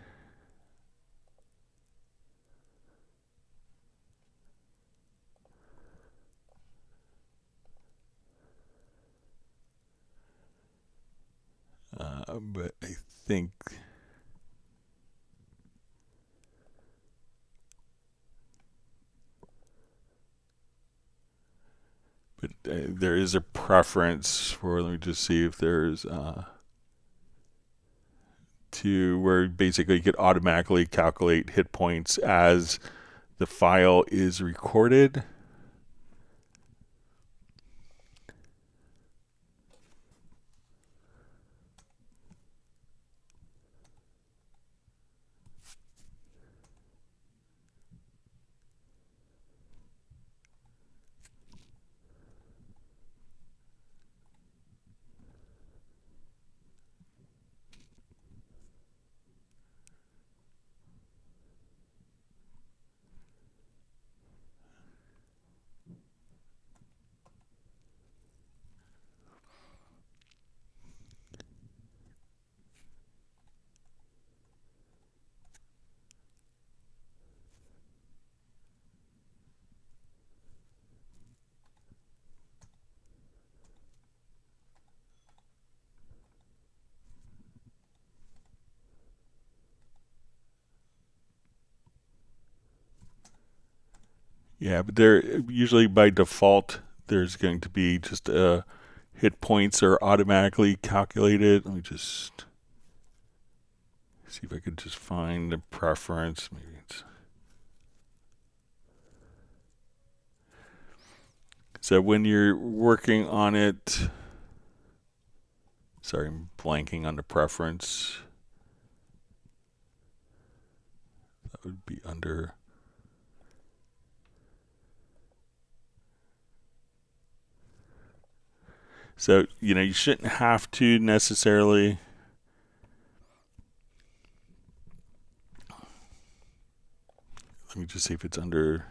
A: But I think there is a preference for, let me just see if there's to where basically you could automatically calculate hit points as the file is recorded. Yeah, but there usually by default there's going to be just hit points are automatically calculated. Let me just see if I could just find the preference. Maybe it's so when you're working on it. Sorry, I'm blanking on the preference. That would be under. So, you shouldn't have to necessarily. Let me just see if it's under.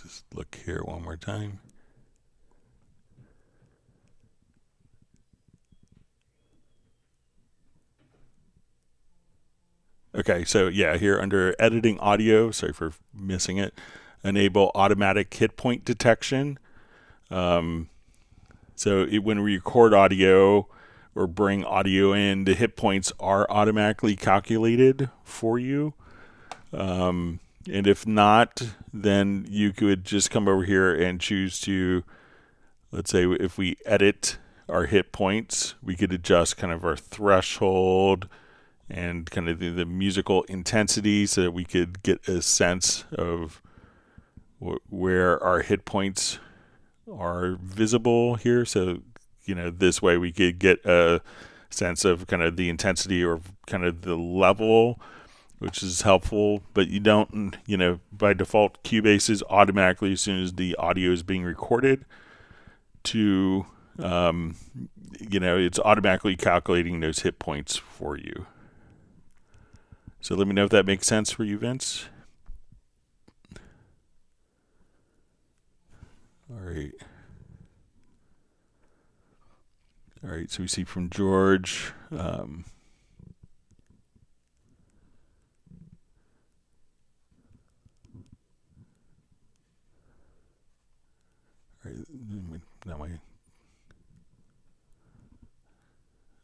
A: Just look here one more time. Okay, so yeah, here under editing audio, sorry for missing it, enable automatic hit point detection. So when we record audio or bring audio in, the hit points are automatically calculated for you. And if not, then you could just come over here and choose to, let's say if we edit our hit points, we could adjust kind of our threshold and kind of the musical intensity so that we could get a sense of where our hit points are visible here. So, this way we could get a sense of kind of the intensity or kind of the level, which is helpful. But you don't, by default, Cubase is automatically, as soon as the audio is being recorded, to, it's automatically calculating those hit points for you. So let me know if that makes sense for you, Vince. All right. All right, so we see from George. All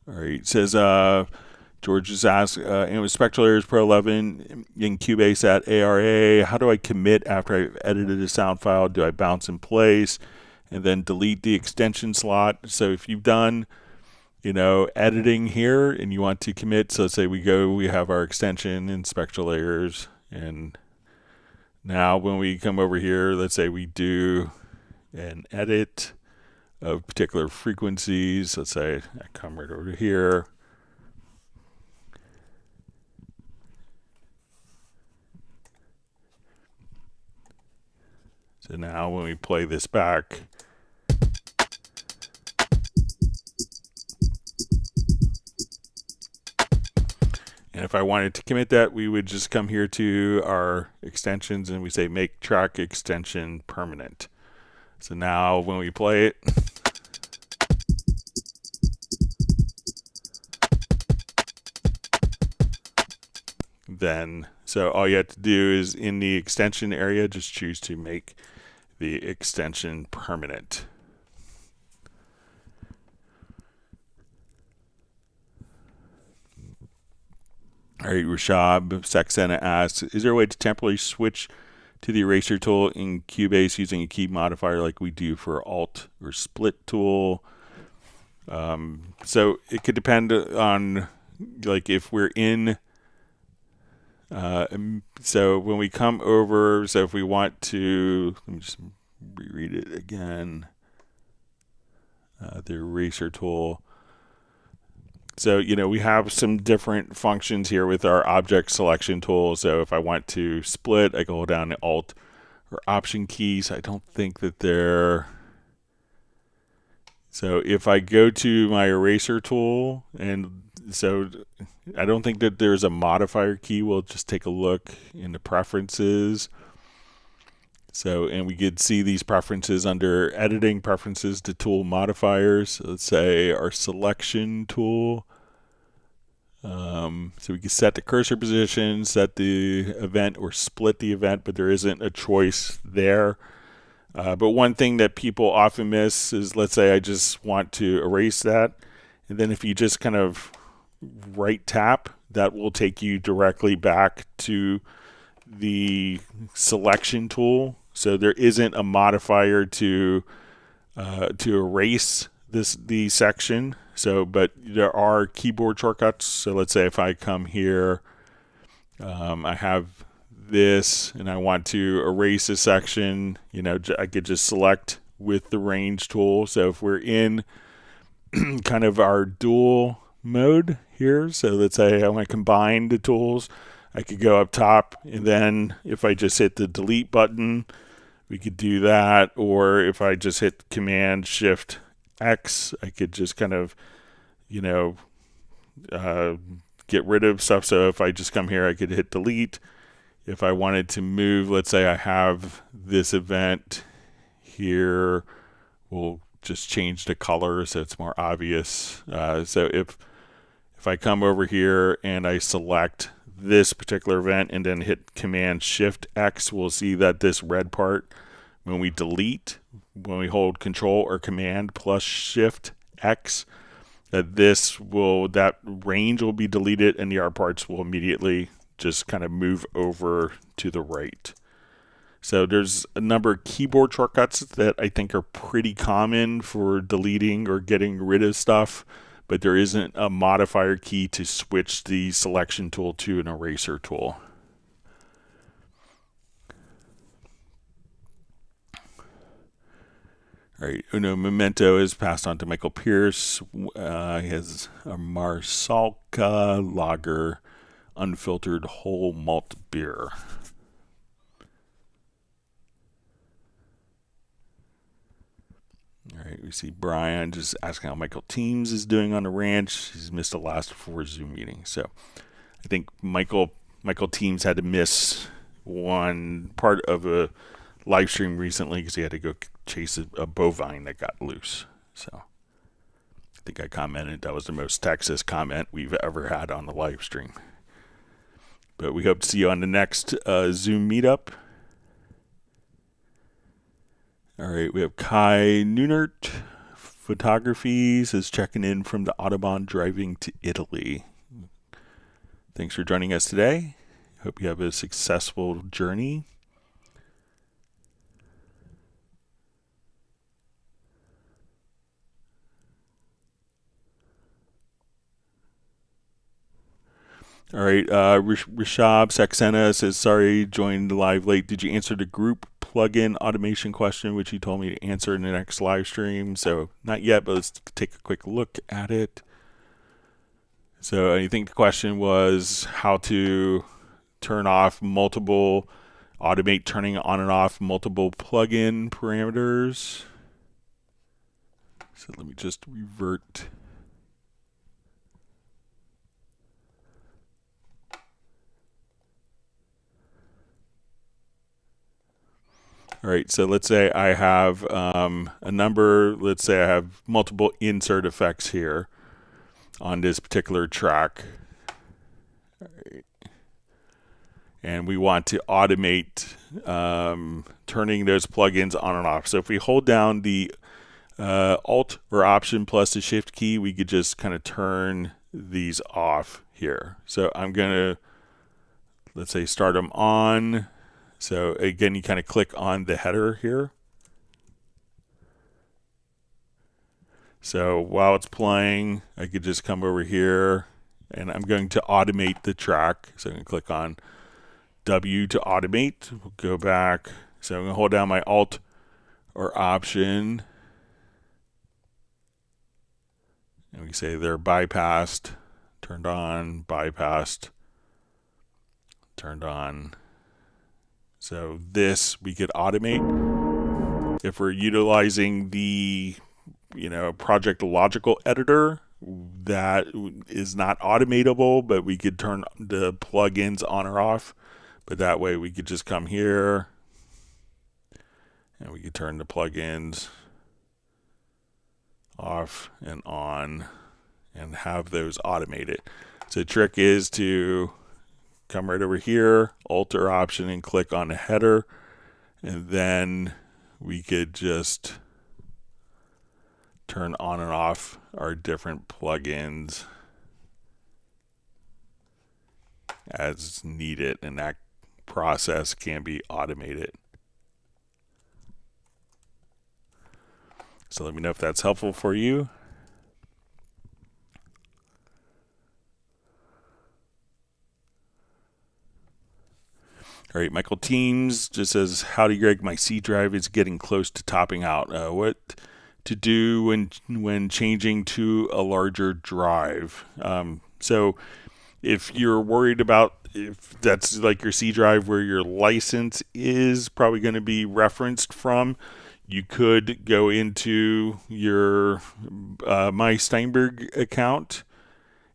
A: right, it says George just asked, with Spectral Layers Pro 11 in Cubase at ARA, how do I commit after I've edited a sound file? Do I bounce in place and then delete the extension slot? So if you've done, editing here and you want to commit, so let's say we have our extension in Spectral Layers, and now when we come over here, let's say we do an edit, of particular frequencies. Let's say I come right over here. So now when we play this back, and if I wanted to commit that, we would just come here to our extensions and we say make track extension permanent. So now when we play it, then, so all you have to do is in the extension area, just choose to make the extension permanent. All right, Rashab Saxena asks, is there a way to temporarily switch to the eraser tool in Cubase using a key modifier like we do for Alt or Split tool? So it could depend on, like, if we're in, so when we come over, so if we want to, let me just reread it again, the eraser tool. So, we have some different functions here with our object selection tool. So if I want to split, I go down to Alt or Option keys. I don't think that they're... So if I go to my eraser tool, and so I don't think that there's a modifier key. We'll just take a look in the preferences. So, and we could see these preferences under editing preferences to tool modifiers. So let's say our selection tool. So we can set the cursor position, set the event, or split the event, but there isn't a choice there. But one thing that people often miss is, let's say I just want to erase that. And then if you just kind of right tap, that will take you directly back to the selection tool. So there isn't a modifier to erase the section. So, but there are keyboard shortcuts. So let's say if I come here, I have this, and I want to erase a section. I could just select with the range tool. So if we're in kind of our dual mode here, so let's say I want to combine the tools, I could go up top, and then if I just hit the delete button, we could do that. Or if I just hit Command Shift X, I could just kind of, get rid of stuff. So if I just come here, I could hit delete. If I wanted to move, let's say I have this event here, we'll just change the color so it's more obvious. So if I come over here and I select this particular event and then hit Command Shift X, we'll see that this red part, when we delete, when we hold Control or Command plus Shift X, that range will be deleted and the R parts will immediately just kind of move over to the right. So there's a number of keyboard shortcuts that I think are pretty common for deleting or getting rid of stuff, but there isn't a modifier key to switch the selection tool to an eraser tool. All right, Uno Memento is passed on to Michael Pierce. He has a Marsalka Lager unfiltered whole malt beer. All right, we see Brian just asking how Michael Teams is doing on the ranch. He's missed the last 4 Zoom meetings. So I think Michael Teams had to miss one part of a live stream recently because he had to go chase a bovine that got loose. So I think I commented that was the most Texas comment we've ever had on the live stream. But we hope to see you on the next Zoom meetup. All right, we have Kai Nunert Photographies is checking in from the Autobahn driving to Italy. Thanks for joining us today. Hope you have a successful journey. All right, Rishab Saxena says, sorry, joined live late. Did you answer the group plugin automation question, which he told me to answer in the next live stream. So not yet, but let's take a quick look at it. So I think the question was how to automate turning on and off multiple plugin parameters. So let me just revert. All right, so let's say I have a number, let's say I have multiple insert effects here on this particular track. All right. And we want to automate turning those plugins on and off. So if we hold down the Alt or Option plus the Shift key, we could just kind of turn these off here. So I'm going to, let's say, start them on. So again, you kind of click on the header here. So while it's playing, I could just come over here and I'm going to automate the track. So I'm going to click on W to automate. We'll go back. So I'm going to hold down my Alt or Option. And we say they're bypassed, turned on, bypassed, turned on. So this we could automate. If we're utilizing the Project Logical editor, that is not automatable, but we could turn the plugins on or off. But that way we could just come here and we could turn the plugins off and on and have those automated. So the trick is to come right over here, Alt or Option, and click on the header, and then we could just turn on and off our different plugins as needed, and that process can be automated. So let me know if that's helpful for you. All right, Michael Teams just says, howdy Greg, my C drive is getting close to topping out. What to do when changing to a larger drive? So if you're worried about if that's like your C drive where your license is probably going to be referenced from, you could go into your My Steinberg account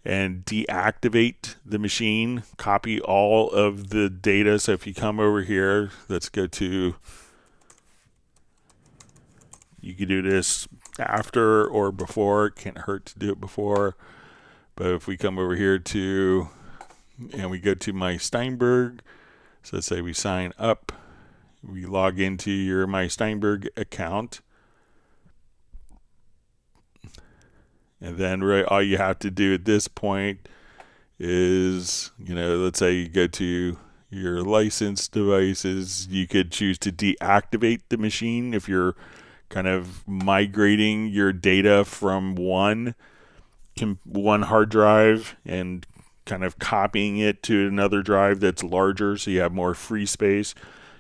A: and deactivate the machine, copy all of the data. So if you come over here, let's go to, you could do this after or before, it can't hurt to do it before. But if we come over here and we go to My Steinberg, so let's say we sign up, we log into your My Steinberg account. And then all you have to do at this point is, let's say you go to your licensed devices, you could choose to deactivate the machine if you're kind of migrating your data from one hard drive and kind of copying it to another drive that's larger so you have more free space.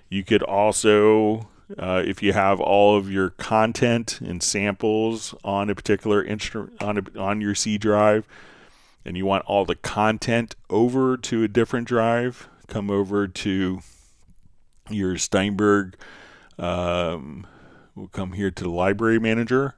A: You could also, if you have all of your content and samples on a particular instrument on your C drive, and you want all the content over to a different drive, come over to your Steinberg. We'll come here to the Library Manager.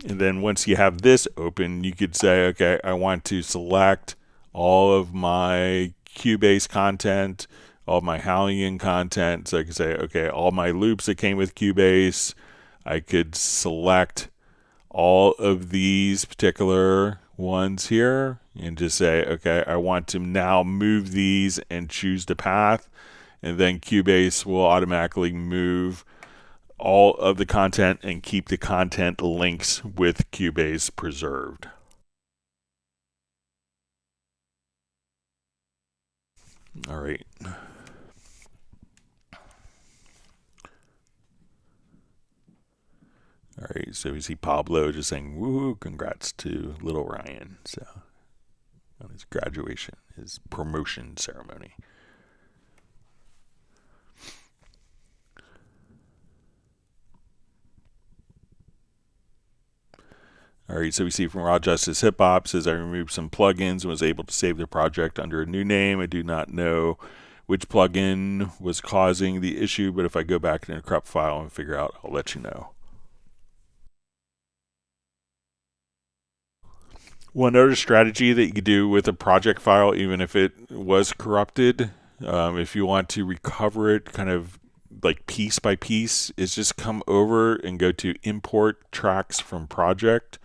A: And then once you have this open, you could say, okay, I want to select all of my Cubase content, all of my Hallian content. So I could say, okay, all my loops that came with Cubase, I could select all of these particular ones here and just say, okay, I want to now move these and choose the path. And then Cubase will automatically move all of the content and keep the content links with Cubase preserved. All right. All right, so we see Pablo just saying, woo, congrats to little Ryan. So on his graduation, his promotion ceremony. All right, so we see from Raw Justice Hip Hop says I removed some plugins and was able to save the project under a new name. I do not know which plugin was causing the issue, but if I go back in a corrupt file and figure out, I'll let you know. One other strategy that you could do with a project file, even if it was corrupted, if you want to recover it kind of like piece by piece, is just come over and go to import tracks from project.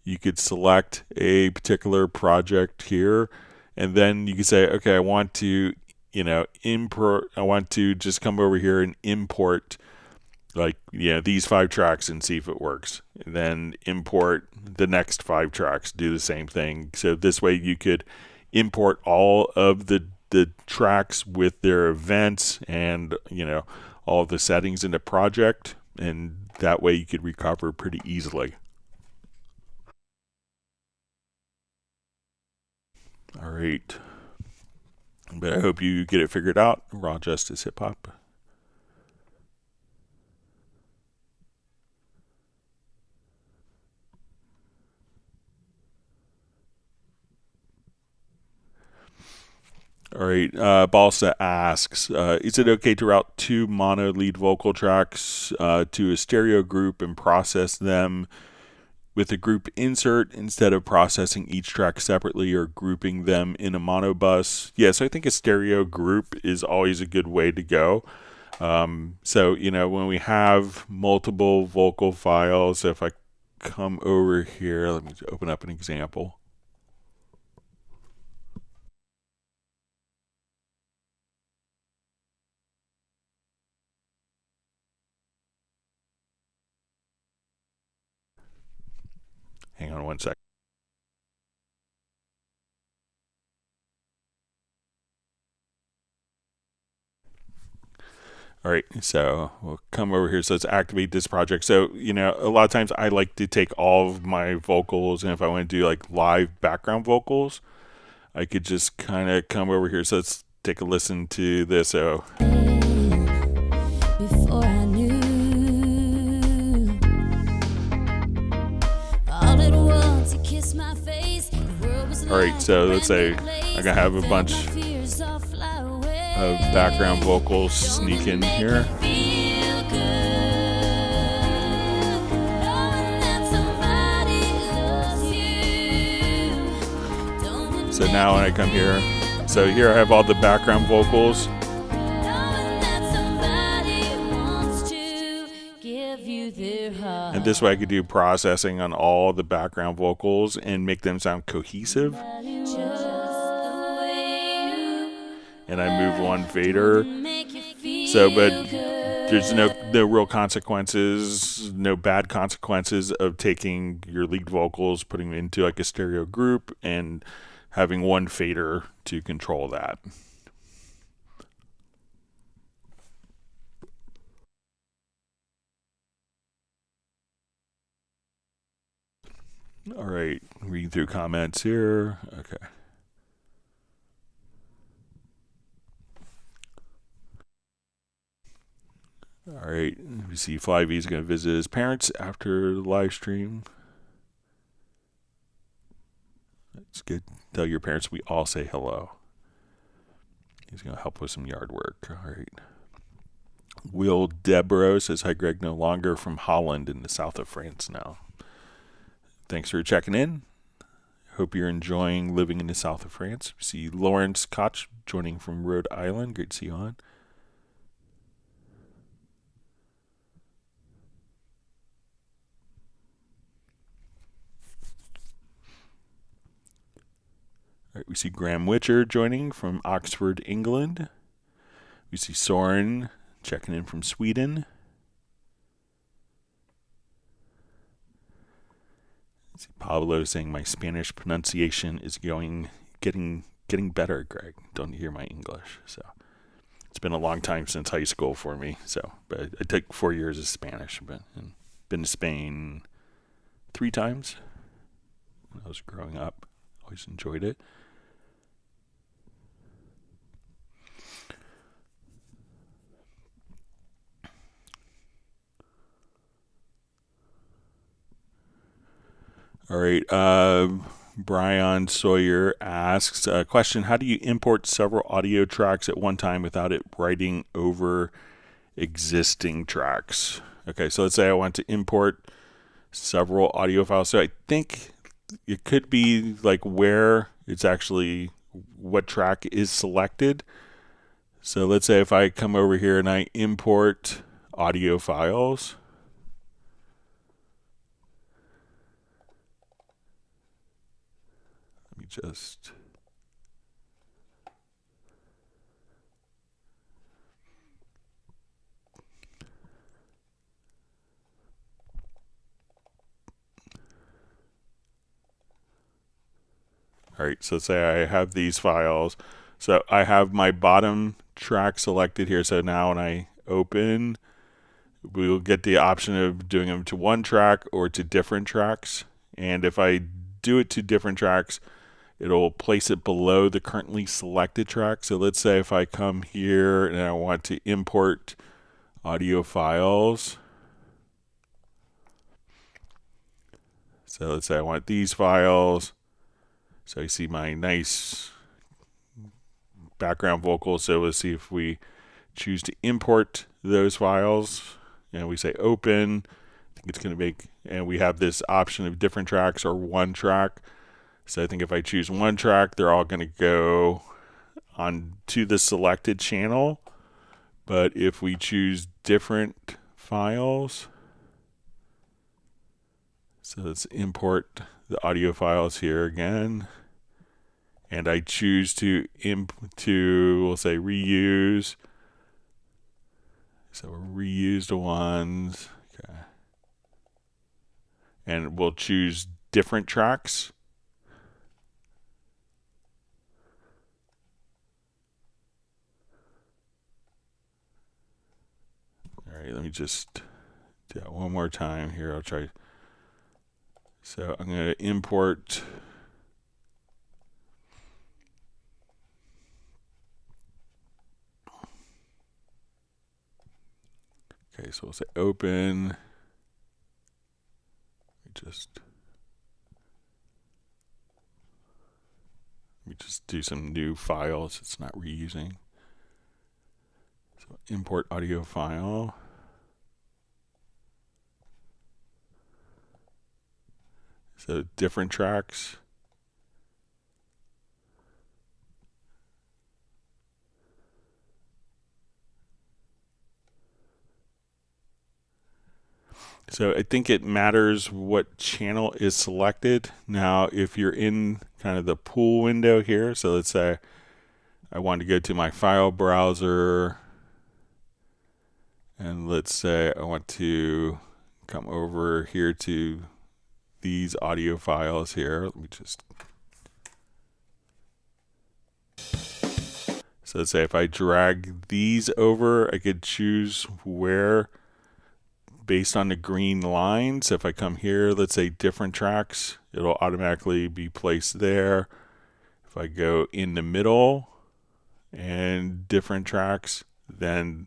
A: You could select a particular project here, and then you can say, okay, I want to, I want to just come over here and import these 5 tracks and see if it works. And then import the next 5 tracks, do the same thing. So this way you could import all of the tracks with their events and, all of the settings in the project, and that way you could recover pretty easily. All right. But I hope you get it figured out. Raw Justice Hip Hop. All right, Balsa asks, is it okay to route 2 mono lead vocal tracks to a stereo group and process them with a group insert instead of processing each track separately or grouping them in a mono bus? Yes, I think a stereo group is always a good way to go. So, when we have multiple vocal files, if I come over here, let me open up an example. Hang on one sec. All right, so we'll come over here. So let's activate this project. So, a lot of times I like to take all of my vocals, and if I want to do like live background vocals, I could just kind of come over here. So let's take a listen to this. So, before I knew all it was to kiss my face. All right, so let's say I'm gonna have a bunch of background vocals sneak in here. So now when I come here, so here I have all the background vocals. And this way I could do processing on all the background vocals and make them sound cohesive. And I move one fader. So, but there's no real consequences, no bad consequences of taking your lead vocals, putting them into like a stereo group, and having one fader to control that. All right, reading through comments here. Okay. All right, we see Fly V is going to visit his parents after the live stream. That's good. Tell your parents we all say hello. He's going to help with some yard work. All right. Will Deborah says, hi, Greg, no longer from Holland in the south of France now. Thanks for checking in. Hope you're enjoying living in the south of France. We see Lawrence Koch joining from Rhode Island. Great to see you on. All right, we see Graham Witcher joining from Oxford, England. We see Soren checking in from Sweden. We see Pablo saying my Spanish pronunciation is getting better, Greg. Don't hear my English. So it's been a long time since high school for me. So, but I took 4 years of Spanish, but and been to Spain 3 times when I was growing up. Always enjoyed it. All right. Brian Sawyer asks a question: how do you import several audio tracks at one time without it writing over existing tracks? Okay, so let's say I want to import several audio files. So I think it could be like where it's actually what track is selected. So let's say if I come over here and I import audio files. Let me just... All right, so say I have these files. So I have my bottom track selected here. So now when I open, we'll get the option of doing them to one track or to different tracks. And if I do it to different tracks, it'll place it below the currently selected track. So let's say if I come here and I want to import audio files. So let's say I want these files. So you see my nice background vocals. So let's see if we choose to import those files and we say open. I think it's going to make, and we have this option of different tracks or one track. So I think if I choose one track, they're all going to go on to the selected channel. But if we choose different files, so let's import the audio files here again. And I choose to we'll say reuse. So we'll reuse the ones. Okay. And we'll choose different tracks. All right, let me just do that one more time here. I'll try. So I'm going to import. Okay, so we'll say open. Let me just do some new files. It's not reusing. So import audio file. So different tracks. So I think it matters what channel is selected. Now, if you're in kind of the pool window here, so let's say I want to go to my file browser, and let's say I want to come over here to these audio files here. Let me just... So let's say if I drag these over, I could choose where based on the green line. So if I come here, let's say different tracks, it'll automatically be placed there. If I go in the middle and different tracks, then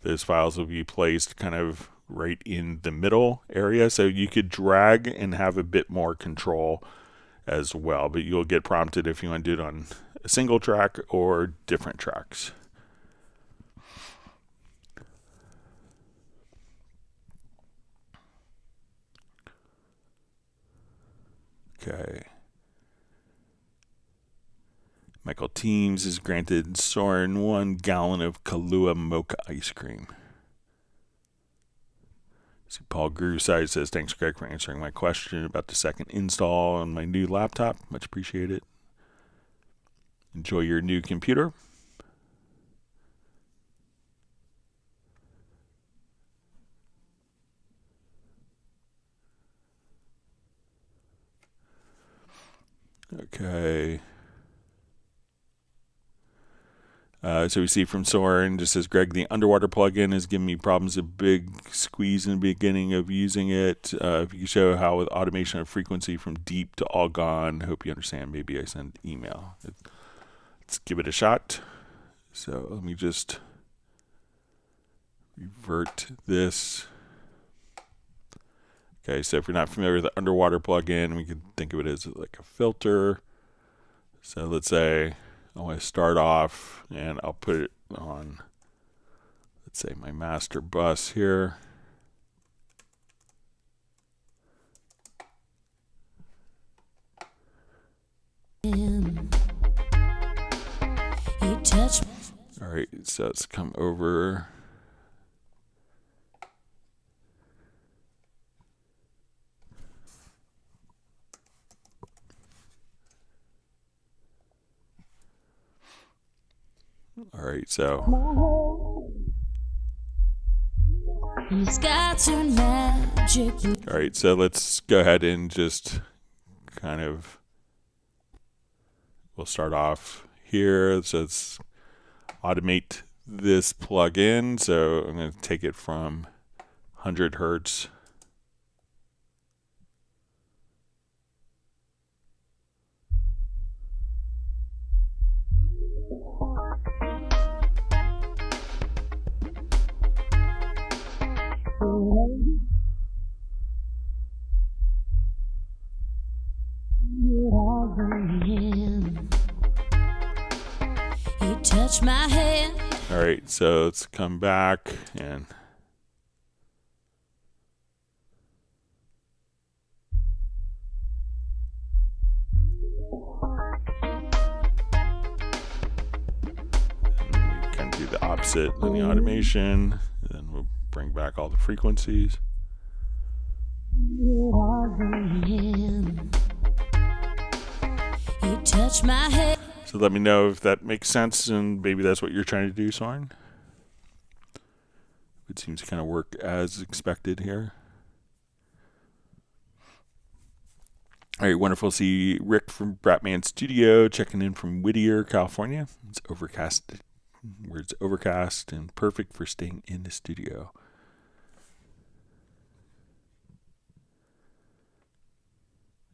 A: those files will be placed kind of right in the middle area. So you could drag and have a bit more control as well, but you'll get prompted if you want to do it on a single track or different tracks. Okay. Michael Teams is granted Soren 1 gallon of Kahlua mocha ice cream. See, Paul Gruside says, thanks, Greg, for answering my question about the second install on my new laptop. Much appreciated. Enjoy your new computer. Okay. So we see from Soren, just says, Greg, the underwater plugin is giving me problems, a big squeeze in the beginning of using it. If you could show how with automation of frequency from deep to all gone, hope you understand. Maybe I send email. Let's give it a shot. So let me just revert this. Okay, so if you're not familiar with the underwater plugin, we can think of it as like a filter. So let's say I want to start off and I'll put it on, let's say, my master bus here. All right, so let's come over. All right, so. He's got some magic. All right, so let's go ahead and just kind of, we'll start off here. So let's automate this plugin. So I'm going to take it from 100 hertz. He touched my hand. All right, so let's come back and we can do the opposite in the automation, and then we'll bring back all the frequencies. He touched my head. So let me know if that makes sense, and maybe that's what you're trying to do, Soren. It seems to kind of work as expected here. All right, wonderful to see Rick from Bratman Studio checking in from Whittier, California. It's overcast, where it's overcast and perfect for staying in the studio.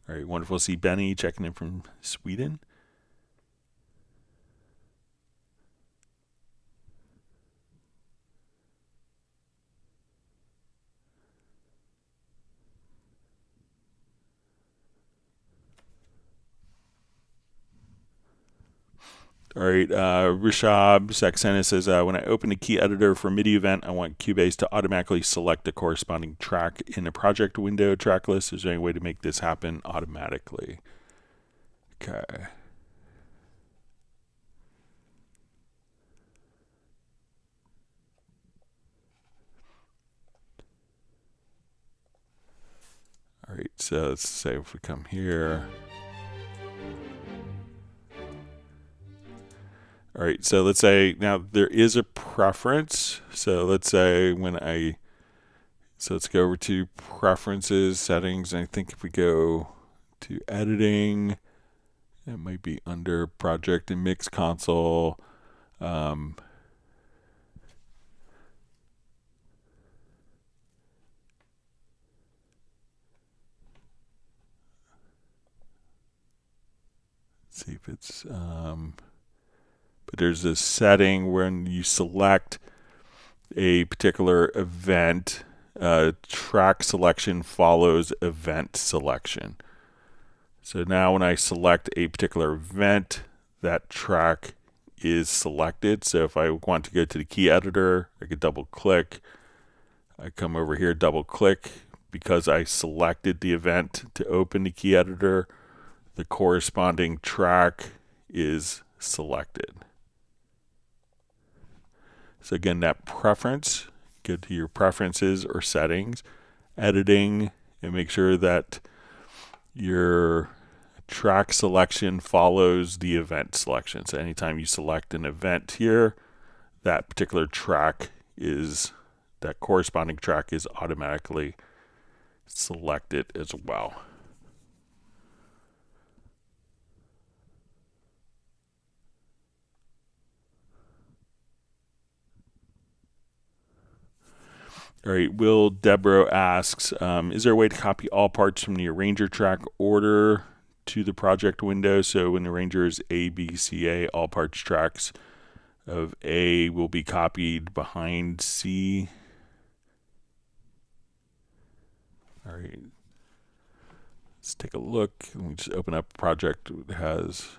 A: All right, wonderful to see Benny checking in from Sweden. All right, Rishab Saxena says, when I open a key editor for MIDI event, I want Cubase to automatically select the corresponding track in the project window track list. Is there any way to make this happen automatically? Okay. All right, so let's say if we come here. All right, so let's say now there is a preference. So let's say so let's go over to preferences, settings, and I think if we go to editing, it might be under project and mix console. Let's see if it's, but there's a setting when you select a particular event, track selection follows event selection. So now when I select a particular event, that track is selected. So if I want to go to the key editor, I could double click. I come over here, double click. Because I selected the event to open the key editor, the corresponding track is selected. So again, that preference, go to your preferences or settings, editing, and make sure that your track selection follows the event selection. So anytime you select an event here, that particular track is, that corresponding track is automatically selected as well. All right, Will Debro asks, is there a way to copy all parts from the arranger track order to the project window? So when the arranger is A, B, C, A, all parts tracks of A will be copied behind C. All right. Let's take a look. Let me just open up a project that has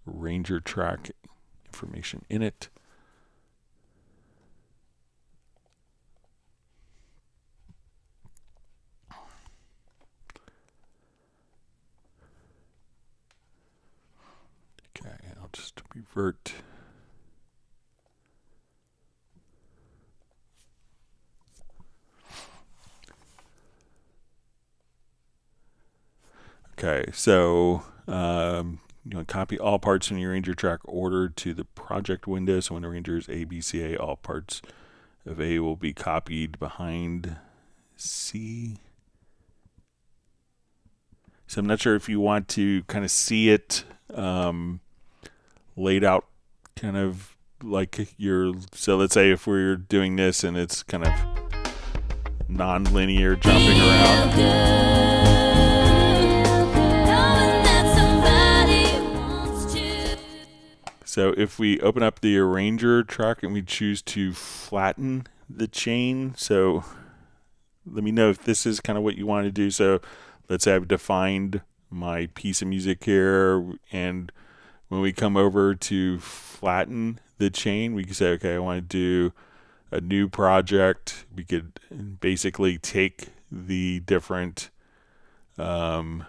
A: Ranger track information in it. Okay, I'll just revert. Okay, so you want to copy all parts in your Ranger track order to the project window. So when Arranger is A, B, C, A, all parts of A will be copied behind C. So I'm not sure if you want to kind of see it laid out kind of like so let's say if we're doing this and it's kind of non-linear jumping around. So if we open up the Arranger track and we choose to flatten the chain, so let me know if this is kind of what you want to do. So let's say I've defined my piece of music here, and when we come over to flatten the chain, we can say, okay, I want to do a new project. We could basically take the different, so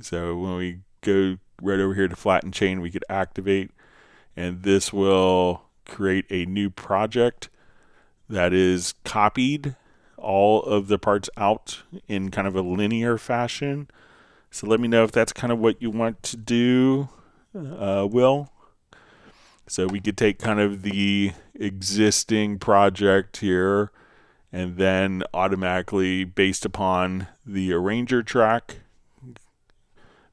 A: when we go right over here to flatten chain, we could activate, and this will create a new project that is copied all of the parts out in kind of a linear fashion. So let me know if that's kind of what you want to do, Will. So we could take kind of the existing project here and then automatically, based upon the Arranger track,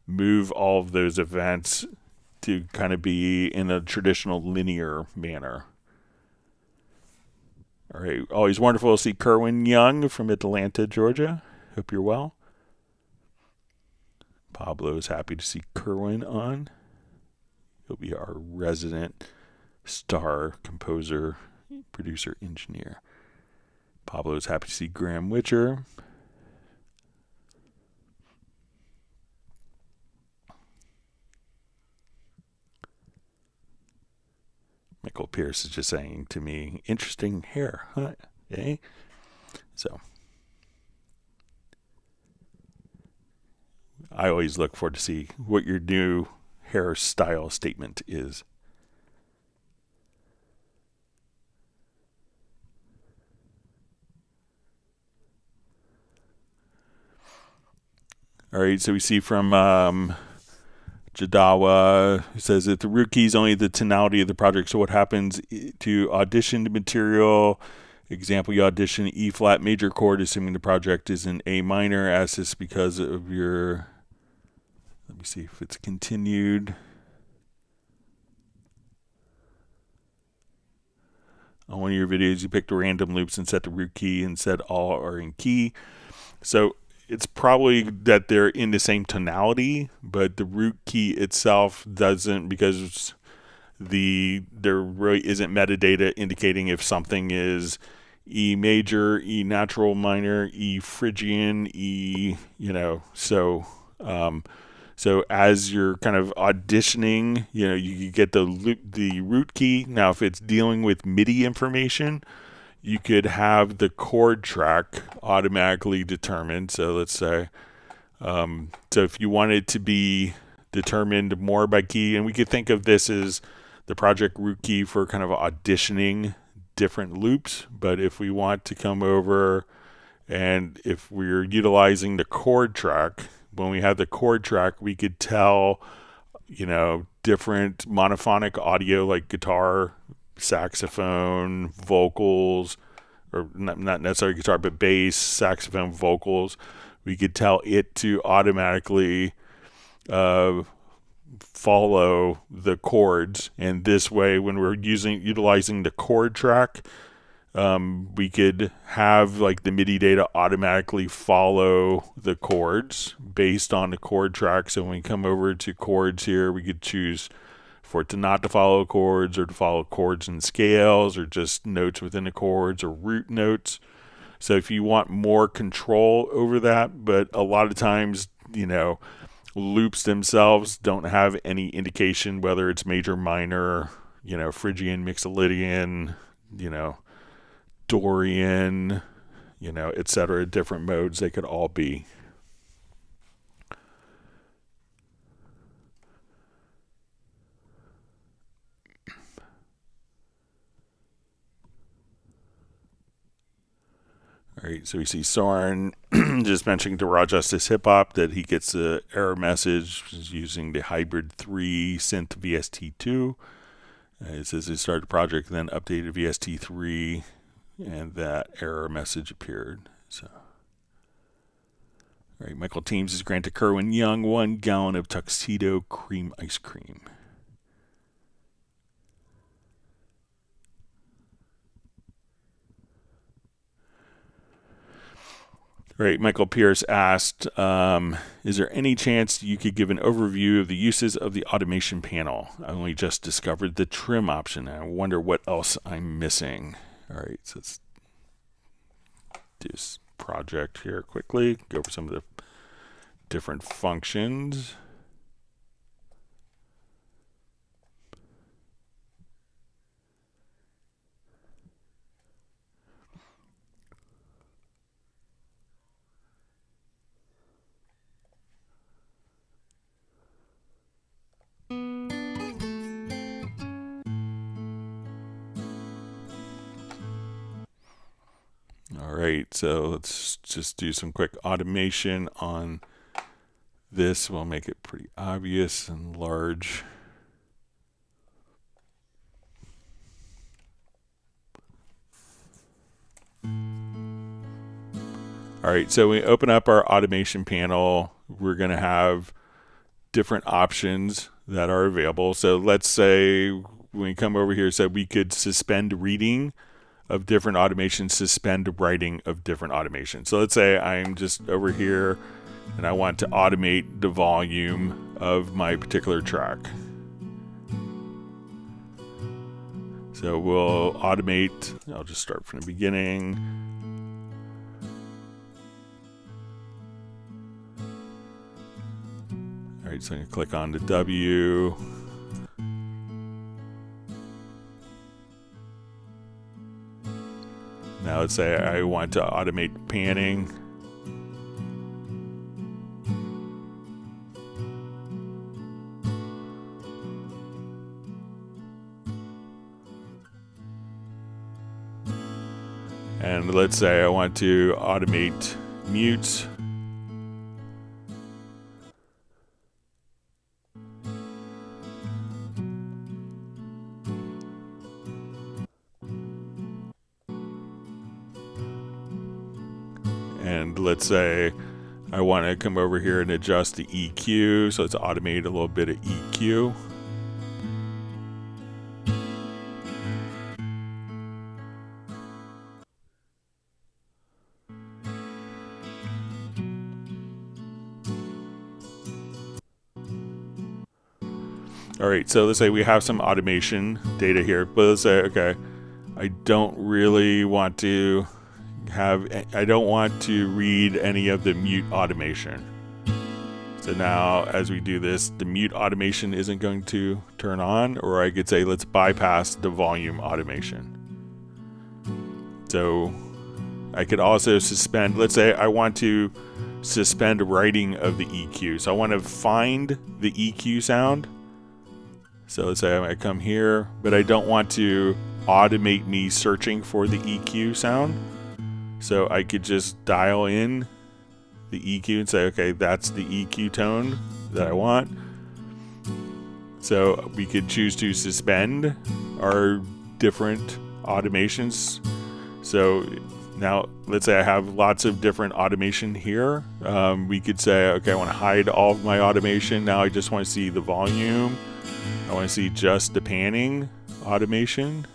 A: move all of those events to kind of be in a traditional linear manner. All right, always wonderful to see Kerwin Young from Atlanta, Georgia. Hope you're well. Pablo is happy to see Kerwin on. He'll be our resident star composer, producer, engineer. Pablo is happy to see Graham Witcher. Michael Pierce is just saying to me, interesting hair, huh? Eh? So I always look forward to see what your new hairstyle statement is. All right, so we see from Jadawa, who says that the root key is only the tonality of the project. So what happens to auditioned material? Example, you audition E flat major chord, assuming the project is in A minor. Ask this because of your, let me see if it's continued. On one of your videos, you picked random loops and set the root key and said all are in key. So it's probably that they're in the same tonality, but the root key itself doesn't, because there really isn't metadata indicating if something is E major, E natural minor, E Phrygian, E, so as you're kind of auditioning, you get the root key. Now, if it's dealing with MIDI information, you could have the chord track automatically determined. So let's say, so if you wanted to be determined more by key, and we could think of this as the project root key for kind of auditioning different loops. But if we want to come over, and if we're utilizing the chord track, when we have the chord track, we could tell, different monophonic audio like guitar, saxophone, vocals, or not necessarily guitar, but bass, saxophone, vocals. We could tell it to automatically follow the chords, and this way, when we're utilizing the chord track, we could have like the MIDI data automatically follow the chords based on the chord track. So when we come over to chords here, we could choose for it to not to follow chords, or to follow chords and scales, or just notes within the chords, or root notes. So if you want more control over that, but a lot of times, loops themselves don't have any indication whether it's major, minor, Phrygian, Mixolydian, Dorian, etc. Different modes they could all be. All right, so we see Soren just mentioning to Raw Justice Hip Hop that he gets an error message using the Hybrid 3 synth VST2. It says he started the project, then updated VST3, and that error message appeared. So, all right, Michael Teams is granted Kerwin Young 1 gallon of Tuxedo Cream Ice Cream. Right, Michael Pierce asked, is there any chance you could give an overview of the uses of the automation panel? I only just discovered the trim option. I wonder what else I'm missing. All right, so let's do this project here quickly. Go over some of the different functions. All right, so let's just do some quick automation on this. We'll make it pretty obvious and large. All right, so we open up our automation panel. We're going to have different options that are available. So let's say when we come over here, so we could suspend reading of different automations, suspend writing of different automations. So let's say I'm just over here and I want to automate the volume of my particular track. So we'll automate, I'll just start from the beginning. All right, so I'm gonna click on the W. Now let's say I want to automate panning. And let's say I want to automate mutes. And let's say I want to come over here and adjust the EQ. So let's automate a little bit of EQ. All right, so let's say we have some automation data here, but let's say, okay, I don't really want to I don't want to read any of the mute automation. So now as we do this, the mute automation isn't going to turn on, or I could say let's bypass the volume automation. So I could also suspend, let's say I want to suspend writing of the EQ. So I want to find the EQ sound. So let's say I come here, but I don't want to automate me searching for the EQ sound. So I could just dial in the EQ and say, okay, that's the EQ tone that I want. So we could choose to suspend our different automations. So now let's say I have lots of different automation here. We could say, okay, I want to hide all of my automation. Now I just want to see the volume. I want to see just the panning automation.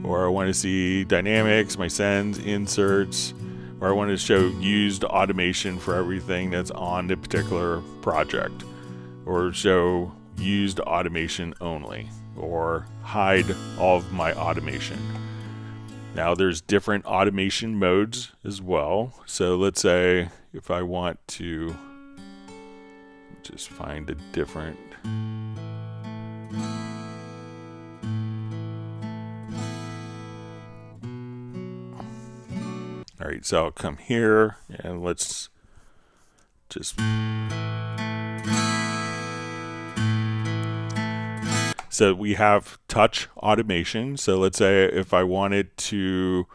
A: Or I want to see dynamics, my sends, inserts, or I want to show used automation for everything that's on the particular project, or show used automation only, or hide all of my automation. Now there's different automation modes as well. So let's say if I want to just find a different. All right, so I'll come here and let's just. So we have touch automation. So let's say if I wanted to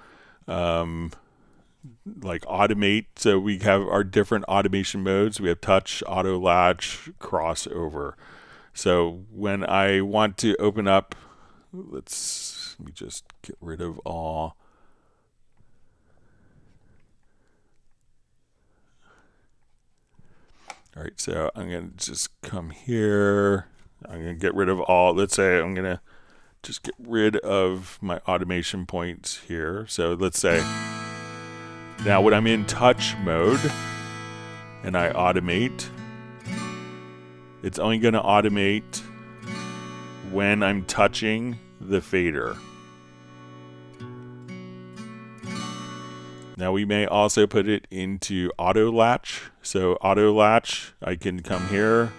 A: like automate, so we have our different automation modes. We have touch, auto latch, crossover. So when I want to open up, let me just get rid of all. All right, so I'm going to just come here. I'm going to get rid of all. Let's say I'm going to just get rid of my automation points here. So let's say now when I'm in touch mode and I automate, it's only going to automate when I'm touching the fader. Now we may also put it into auto latch. So auto latch, I can come here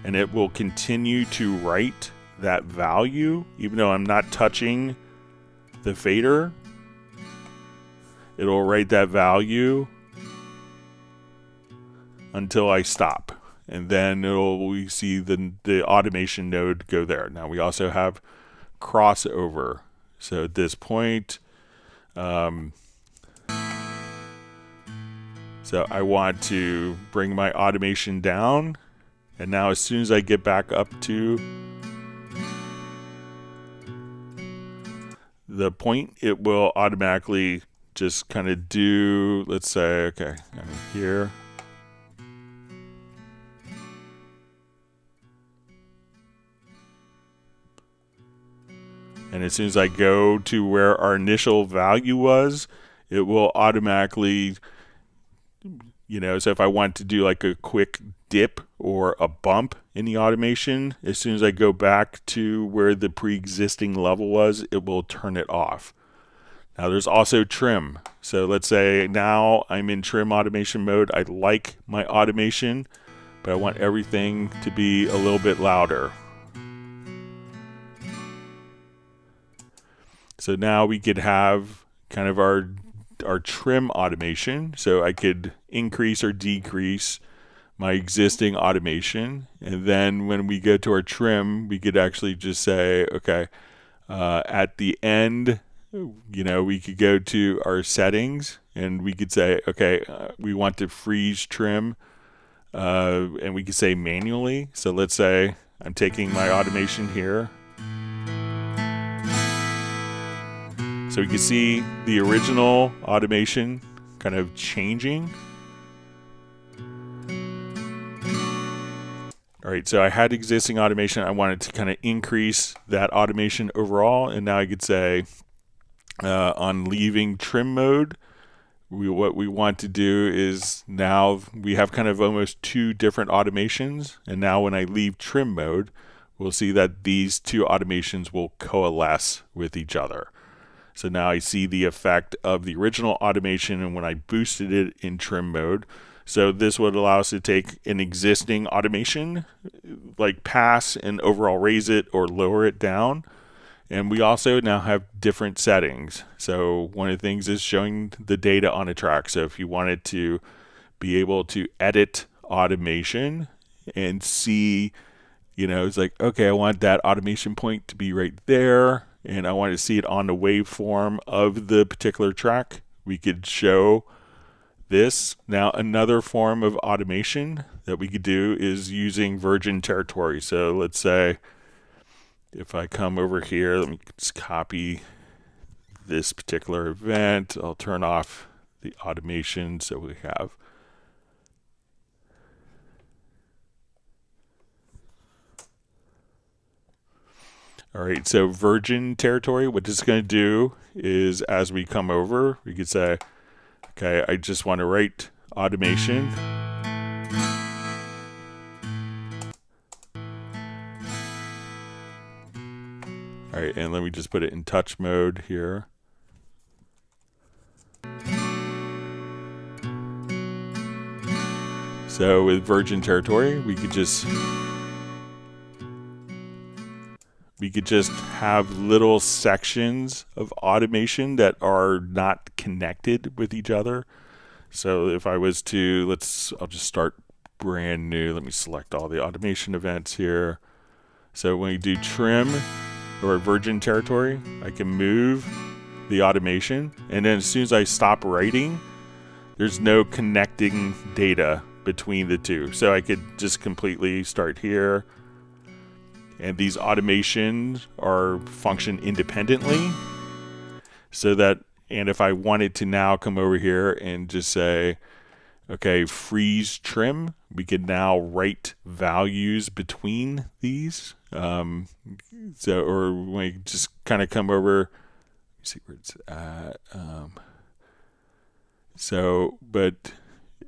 A: and it will continue to write that value even though I'm not touching the fader. It'll write that value until I stop. And then we see the automation node go there. Now we also have crossover. So at this point, so I want to bring my automation down. And now as soon as I get back up to the point, it will automatically just kind of do, let's say, okay, I'm here. And as soon as I go to where our initial value was, it will automatically, so if I want to do like a quick dip or a bump in the automation, as soon as I go back to where the pre-existing level was, it will turn it off. Now there's also trim. So let's say now I'm in trim automation mode. I like my automation, but I want everything to be a little bit louder. So now we could have kind of our trim automation. So I could increase or decrease my existing automation. And then when we go to our trim, we could actually just say, okay, at the end, we could go to our settings and we could say, okay, we want to freeze trim. And we could say manually. So let's say I'm taking my automation here. So we can see the original automation kind of changing. All right, so I had existing automation. I wanted to kind of increase that automation overall. And now I could say on leaving trim mode, what we want to do is now we have kind of almost two different automations. And now when I leave trim mode, we'll see that these two automations will coalesce with each other. So now I see the effect of the original automation and when I boosted it in trim mode. So this would allow us to take an existing automation, like pass and overall raise it or lower it down. And we also now have different settings. So one of the things is showing the data on a track. So if you wanted to be able to edit automation and see, it's like, okay, I want that automation point to be right there. And I want to see it on the waveform of the particular track. We could show this. Now, another form of automation that we could do is using virgin territory. So let's say if I come over here, let me just copy this particular event. I'll turn off the automation so we have. All right, so virgin territory, what this is going to do is as we come over, we could say, okay, I just want to write automation. All right, and let me just put it in touch mode here. So with virgin territory, we could just have little sections of automation that are not connected with each other. So if I was to, I'll just start brand new. Let me select all the automation events here. So when we do trim or virgin territory, I can move the automation, and then as soon as I stop writing, there's no connecting data between the two. So I could just completely start here, and these automations function independently, so that, and if I wanted to now come over here and just say, okay, freeze trim, we can now write values between these. Or when we just kind of come over, see where it's at. But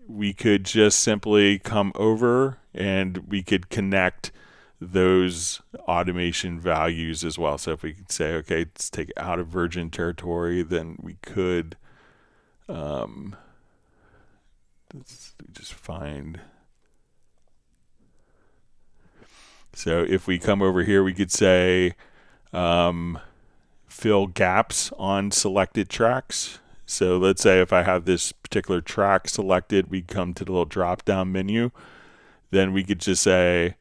A: we could just simply come over and we could connect those automation values as well. So if we could say, okay, let's take it out of virgin territory, then we could let's just find. So if we come over here, we could say fill gaps on selected tracks. So let's say if I have this particular track selected, we come to the little drop down menu. Then we could just say,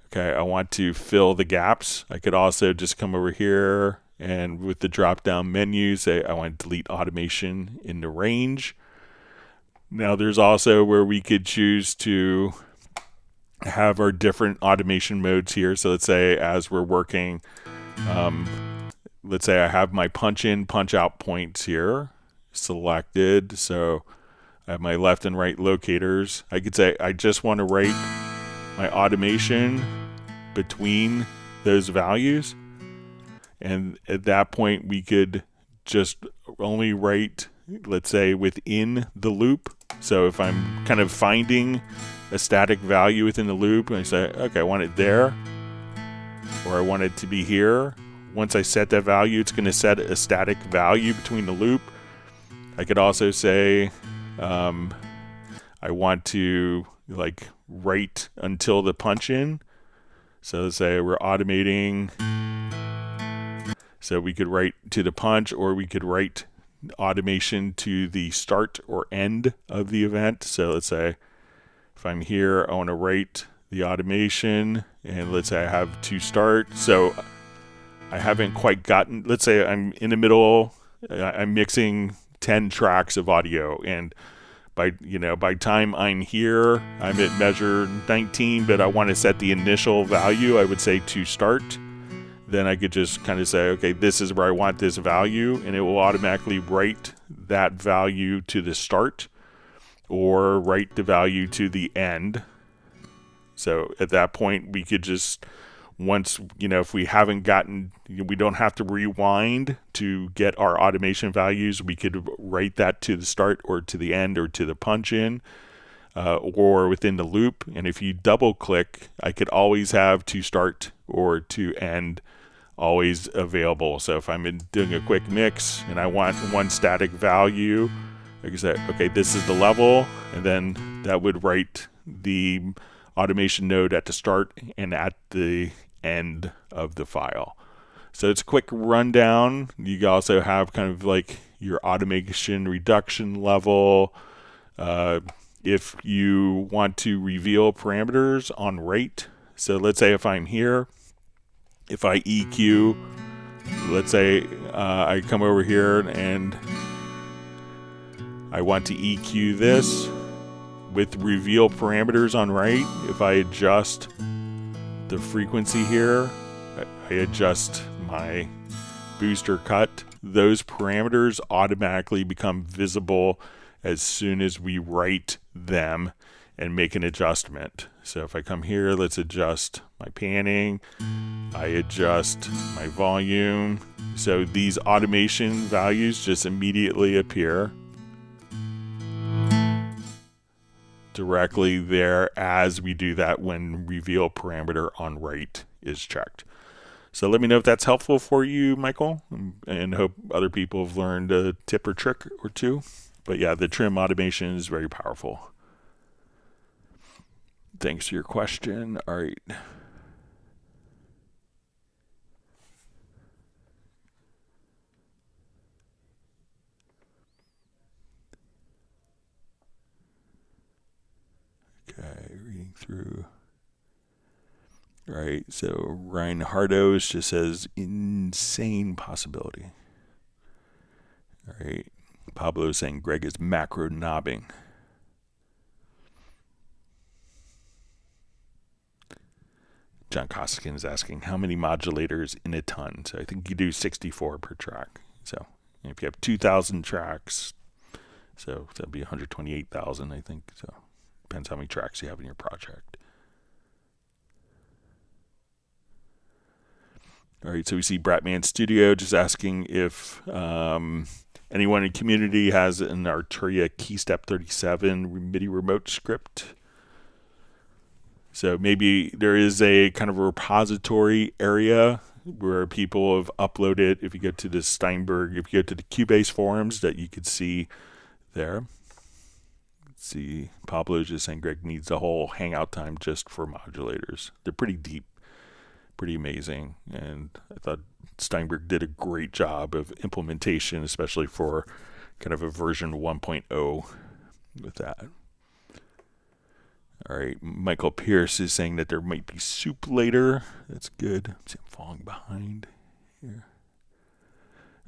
A: okay, I want to fill the gaps. I could also just come over here and with the drop down menu say I want to delete automation in the range. Now there's also where we could choose to have our different automation modes here. So let's say as we're working, let's say I have my punch in, punch out points here selected. So I have my left and right locators. I could say I just want to write my automation between those values. And at that point, we could just only write, let's say, within the loop. So if I'm kind of finding a static value within the loop, and I say, okay, I want it there, or I want it to be here. Once I set that value, it's going to set a static value between the loop. I could also say I want to write until the punch in. So let's say we're automating. So we could write to the punch, or we could write automation to the start or end of the event. So let's say if I'm here, I want to write the automation, and let's say I have to start. So I haven't quite gotten, let's say I'm in the middle, I'm mixing 10 tracks of audio, and by time I'm here, I'm at measure 19, but I want to set the initial value, I would say to start. Then I could just kind of say, okay, this is where I want this value, and it will automatically write that value to the start or write the value to the end. So at that point, we could just, once, if we haven't gotten, we don't have to rewind to get our automation values. We could write that to the start or to the end or to the punch in or within the loop. And if you double click, I could always have to start or to end always available. So if I'm doing a quick mix and I want one static value, I can say, okay, this is the level, and then that would write the automation node at the start and at the end of the file. So it's a quick rundown. You also have kind of like your automation reduction level. If you want to reveal parameters on rate, so let's say if I'm here, if I EQ, let's say I come over here and I want to EQ this with reveal parameters on rate. If I adjust the frequency here, I adjust my booster cut, those parameters automatically become visible as soon as we write them and make an adjustment. So if I come here, let's adjust my panning, I adjust my volume. So these automation values just immediately appear directly there as we do that when reveal parameter on rate is checked. So let me know if that's helpful for you, Michael, and hope other people have learned a tip or trick or two. But yeah, the trim automation is very powerful. thanks for your question. All right. Okay, reading through. All right, so Ryan Hardos just says insane possibility. All right, Pablo is saying Greg is macro knobbing. John Costigan is asking how many modulators in a ton. So I think you do 64 per track. So if you have 2,000 tracks, so that'd be 128,000, I think. So depends how many tracks you have in your project. All right, so we see Bratman Studio just asking if anyone in the community has an Arturia Keystep 37 MIDI remote script. So maybe there is a kind of a repository area where people have uploaded, if you go to the Steinberg, if you go to the Cubase forums, that you could see there. Let's see, Pablo's just saying Greg needs a whole hangout time just for modulators. They're pretty deep, pretty amazing. And I thought Steinberg did a great job of implementation, especially for kind of a version 1.0 with that. All right, Michael Pierce is saying that there might be soup later. That's good. See, I'm falling behind here.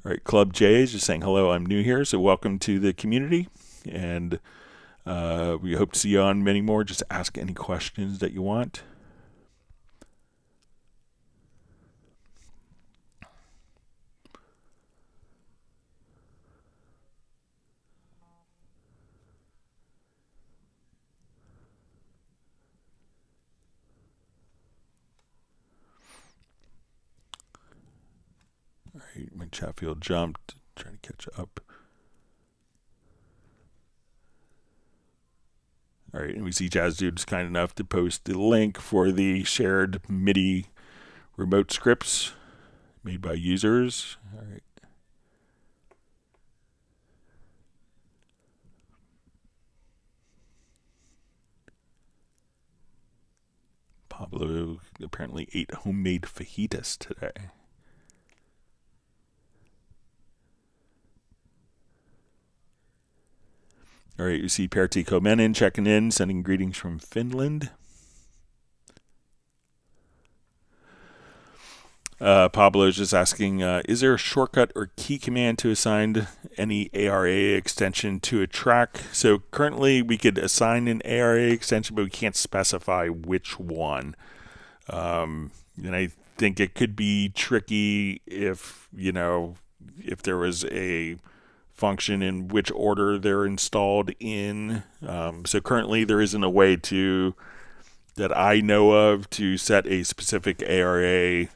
A: All right, Club J is just saying, hello, I'm new here, so welcome to the community. And we hope to see you on many more. Just ask any questions that you want. All right, my chat field jumped, trying to catch up. All right, and we see Jazz Dude's kind enough to post the link for the shared MIDI remote scripts made by users. All right. Pablo apparently ate homemade fajitas today. All right, you see Pertti Komenen checking in, sending greetings from Finland. Pablo is just asking, is there a shortcut or key command to assign any ARA extension to a track? So currently we could assign an ARA extension, but we can't specify which one. And I think it could be tricky if there was a function in which order they're installed in. So currently there isn't a way that I know of to set a specific ARA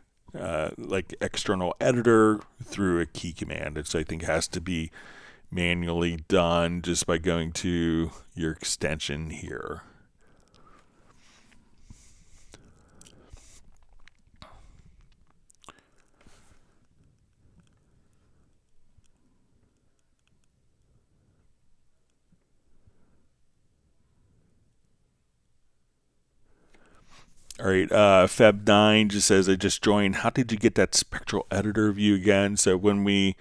A: like external editor through a key command. So I think it has to be manually done just by going to your extension here. All right, Feb9 just says, I just joined. How did you get that spectral editor view again? So when we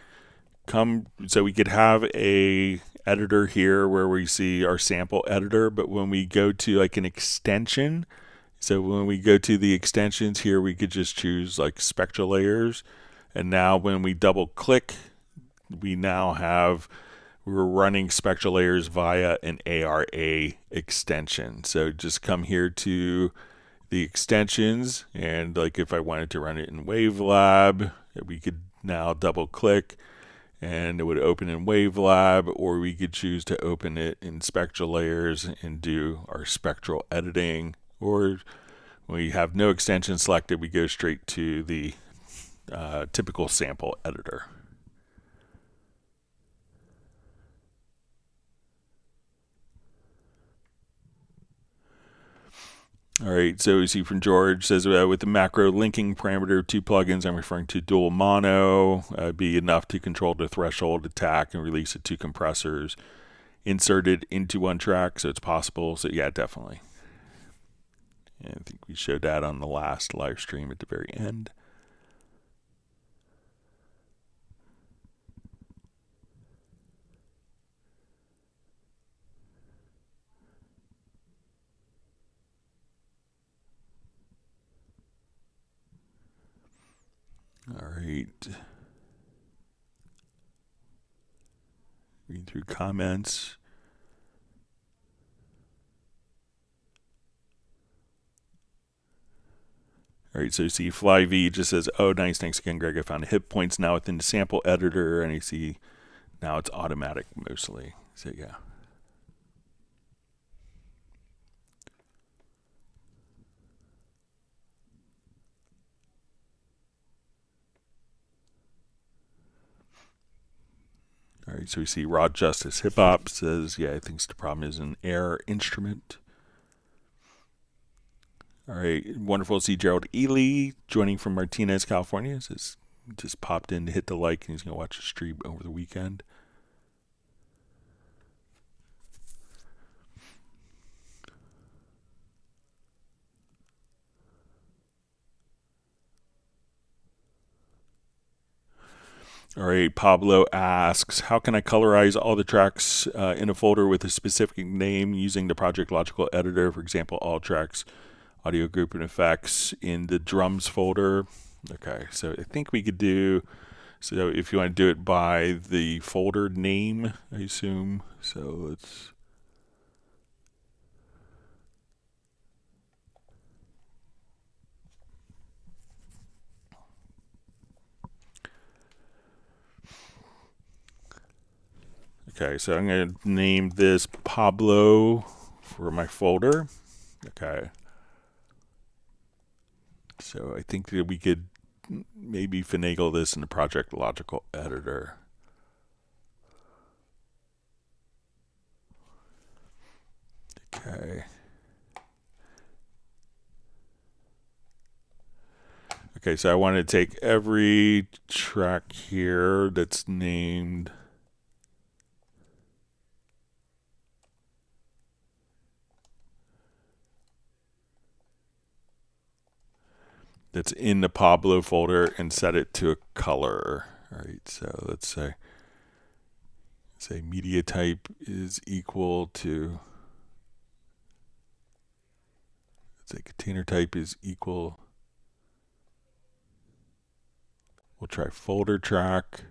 A: we could have a editor here where we see our sample editor, but when we go to like an extension, so when we go to the extensions here, we could just choose like spectral layers. And now when we double click, we're running spectral layers via an ARA extension. So just come here to the extensions, and like if I wanted to run it in Wavelab, we could now double click and it would open in Wavelab, or we could choose to open it in spectral layers and do our spectral editing. Or when we have no extension selected, we go straight to the typical sample editor. All right, so we see from George, says with the macro linking parameter of two plugins, I'm referring to dual mono, be enough to control the threshold, attack, and release of two compressors inserted into one track, so it's possible. So yeah, definitely. And I think we showed that on the last live stream at the very end. All right. Read through comments. All right, so you see FlyV just says, oh, nice, thanks again, Greg. I found hit points now within the sample editor, and you see now it's automatic mostly. So, yeah. All right, so we see Rod Justice Hip Hop says, yeah, I think the problem is an air instrument. All right, wonderful to see Gerald Ely joining from Martinez, California. Says, just popped in to hit the like, and he's going to watch the stream over the weekend. All right, Pablo asks, how can I colorize all the tracks in a folder with a specific name using the Project Logical editor? For example, all tracks, audio group and effects in the drums folder. Okay, so I think we could do, so if you want to do it by the folder name, I assume. So let's, okay, so I'm going to name this Pablo for my folder. Okay. So I think that we could maybe finagle this in the Project Logical editor. Okay. Okay, so I want to take every track here that's named that's in the Pablo folder and set it to a color. All right, so let's say media type is equal to, let's say container type is equal, we'll try folder track.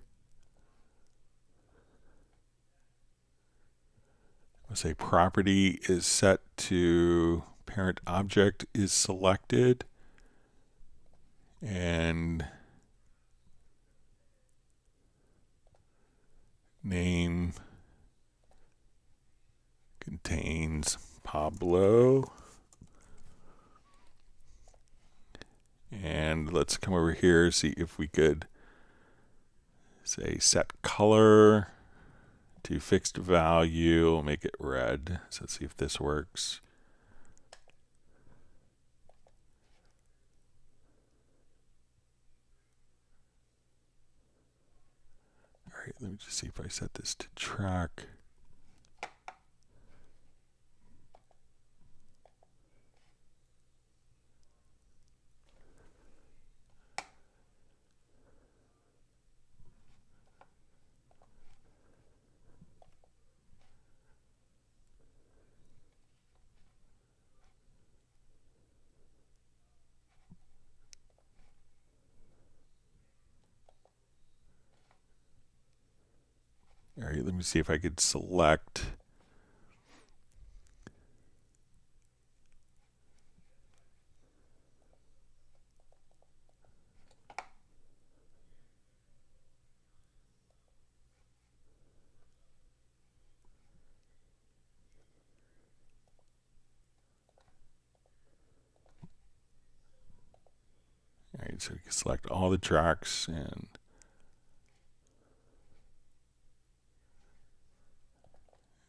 A: We'll say property is set to parent object is selected, and name contains Pablo. And let's come over here, see if we could say set color to fixed value. We'll make it red. So let's see if this works. All right, let me just see if I set this to track. All right, let me see if I could select. All right, so we can select all the tracks, and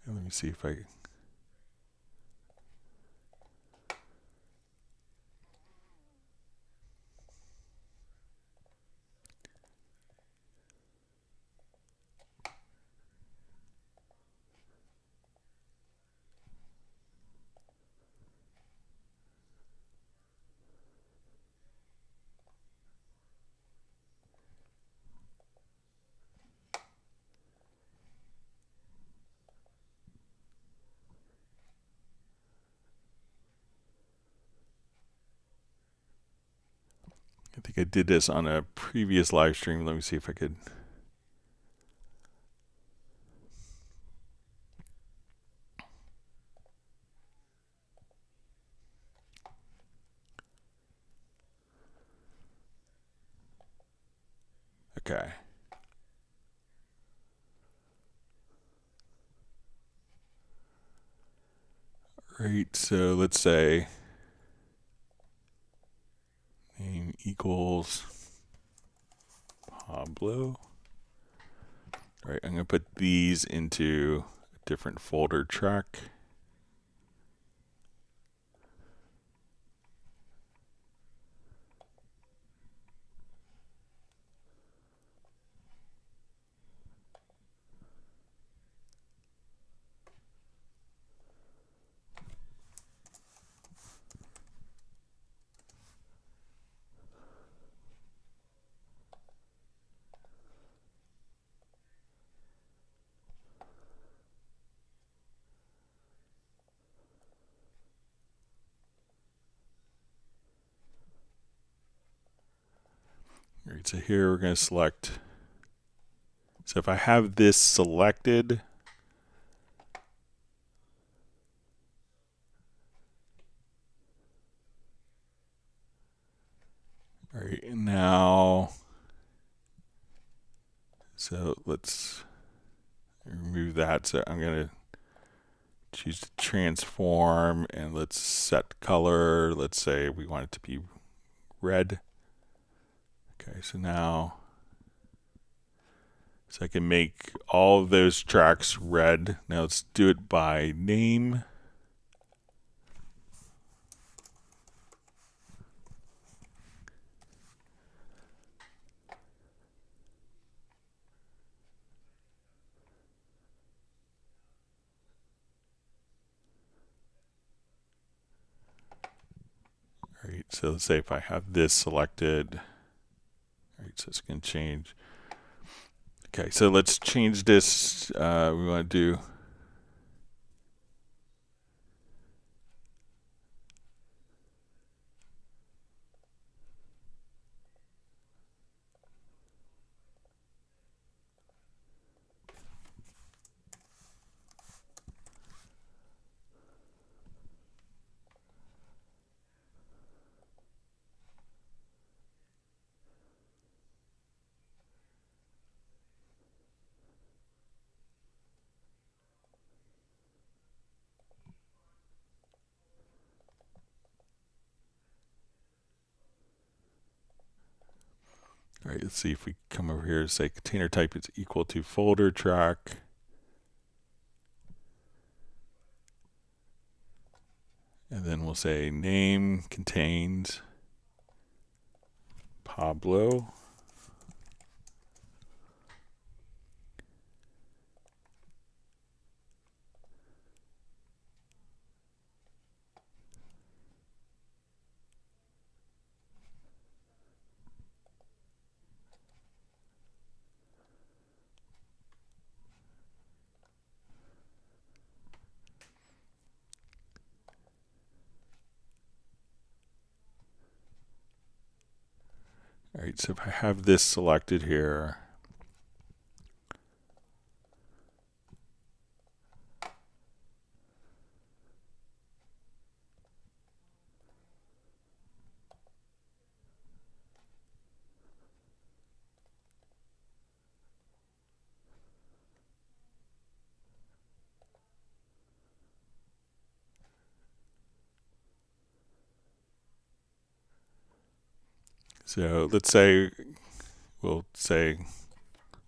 A: let me see if I. I think I did this on a previous live stream. Let me see if I could. Okay. Right, so let's say name equals Pablo. All right, I'm going to put these into a different folder track. All right, so here we're going to select. So if I have this selected, all right, and now, so let's remove that. So I'm going to choose to transform, and let's set color. Let's say we want it to be red. Okay, so now, so I can make all of those tracks red. Now let's do it by name. All right, so let's say if I have this selected, all right, so it's going to change. Okay, so let's change this. We want to do all right, let's see if we come over here and say container type is equal to folder track. And then we'll say name contains Pablo. All right, so if I have this selected here, so let's say we'll say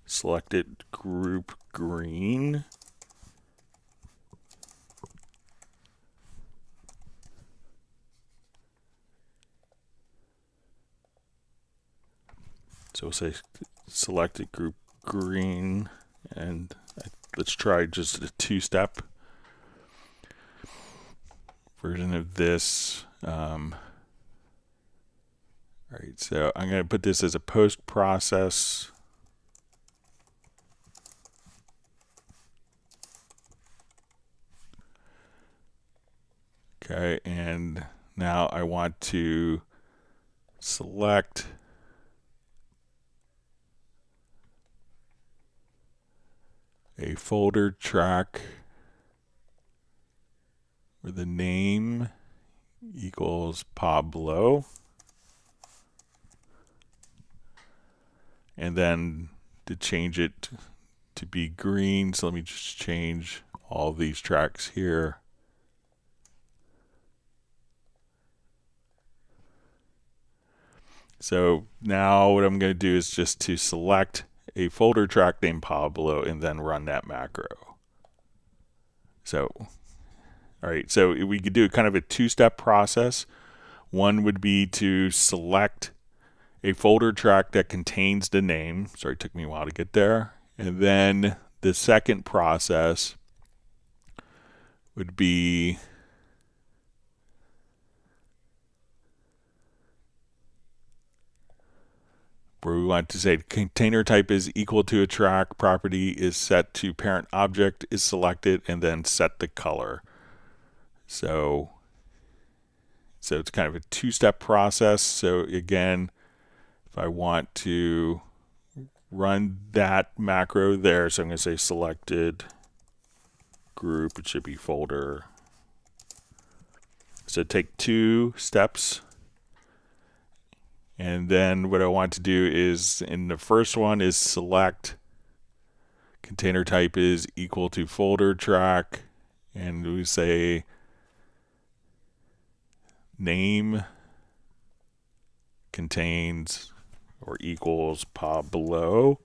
A: selected group green. So we'll say selected group green, and let's try just a two-step version of this. All right, so I'm going to put this as a post process. Okay, and now I want to select a folder track where the name equals Pablo. And then to change it to be green, so let me just change all these tracks here. So now what I'm going to do is just to select a folder track named Pablo and then run that macro. So, all right, so we could do kind of a two-step process. One would be to select a folder track that contains the name. Sorry, it took me a while to get there. And then the second process would be where we want to say container type is equal to a track, property is set to parent object is selected, and then set the color. So it's kind of a two-step process. So again, if I want to run that macro there, so I'm going to say selected group, it should be folder. So take 2 steps. And then what I want to do is, in the first one, is select container type is equal to folder track, and we say name contains or equals Pablo.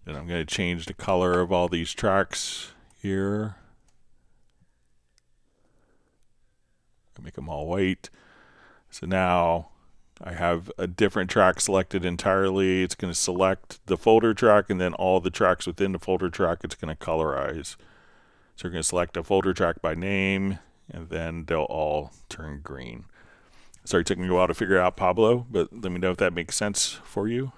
A: And I'm going to change the color of all these tracks here. Make them all white. So now I have a different track selected entirely. It's going to select the folder track, and then all the tracks within the folder track it's going to colorize. So we're going to select a folder track by name, and then they'll all turn green. Sorry, it took me a while to figure out Pablo, but let me know if that makes sense for you.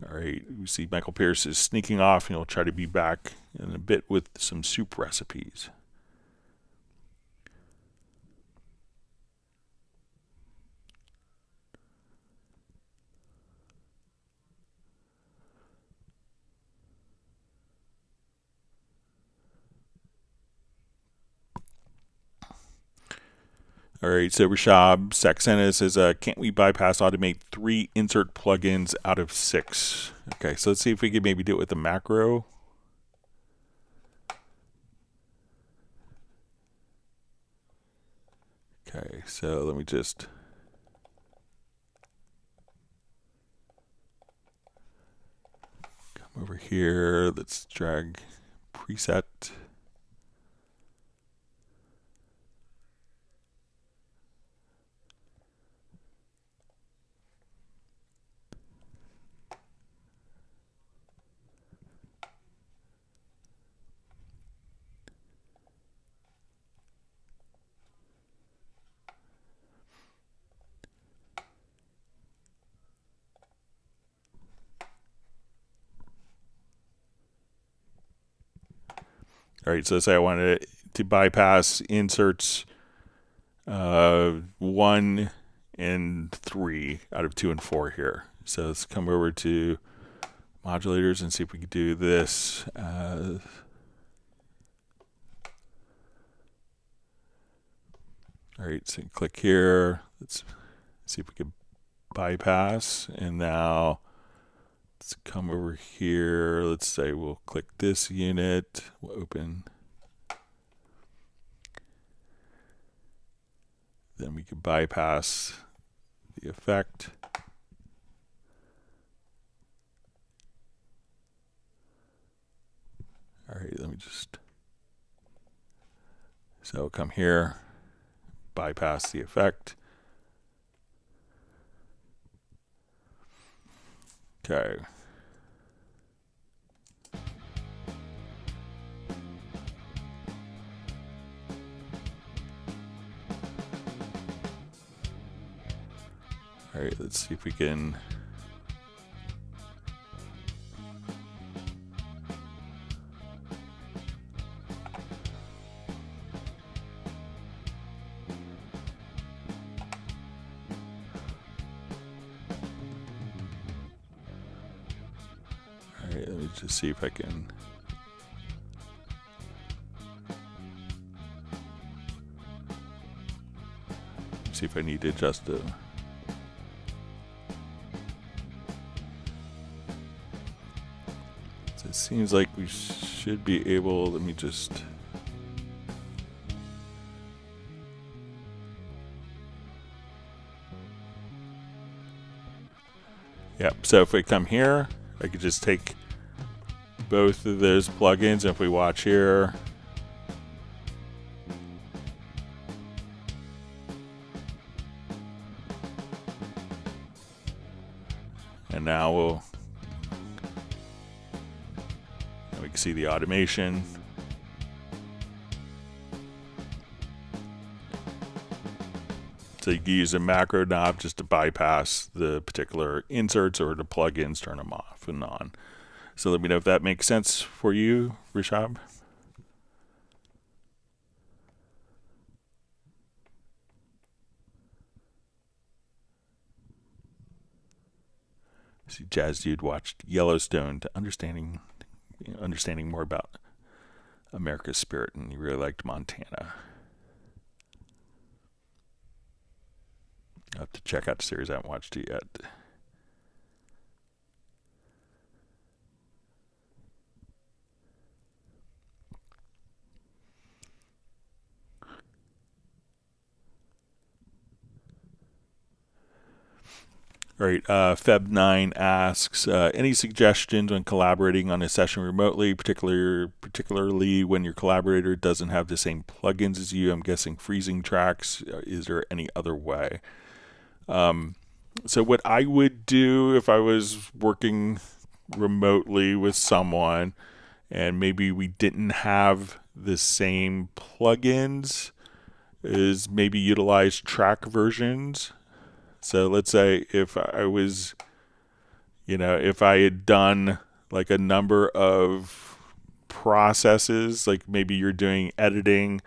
A: All right, we see Michael Pierce is sneaking off, and he'll try to be back in a bit with some soup recipes. All right, so Rashab Saxena says, can't we bypass automate 3 insert plugins out of 6? Okay, so let's see if we can maybe do it with the macro. Okay, so let me just come over here. Let's drag preset. All right, so let's say I wanted to bypass inserts 1 and 3 out of 2 and 4 here. So let's come over to modulators and see if we can do this. All right, so click here. Let's see if we can bypass. And now let's come over here. Let's say we'll click this unit. We'll open. Then we can bypass the effect. All right, let me just. So come here, bypass the effect. Okay. All right, let's see if we can. right, let me just see if I can. See if I need to adjust it. So it seems like we should be able, let me just. Yep, so if we come here, I could just take both of those plugins. If we watch here, and now we can see the automation. So you can use a macro knob just to bypass the particular inserts, or the plugins, turn them off and on. So let me know if that makes sense for you, Rishab. See, Jazz Dude watched Yellowstone to understanding more about America's spirit, and he really liked Montana. I'll have to check out the series. I haven't watched it yet. All right, Feb9 asks, any suggestions when collaborating on a session remotely, particularly when your collaborator doesn't have the same plugins as you? I'm guessing freezing tracks. Is there any other way? So what I would do if I was working remotely with someone and maybe we didn't have the same plugins is maybe utilize track versions. So let's say if I was, if I had done like a number of processes, like maybe you're doing editing,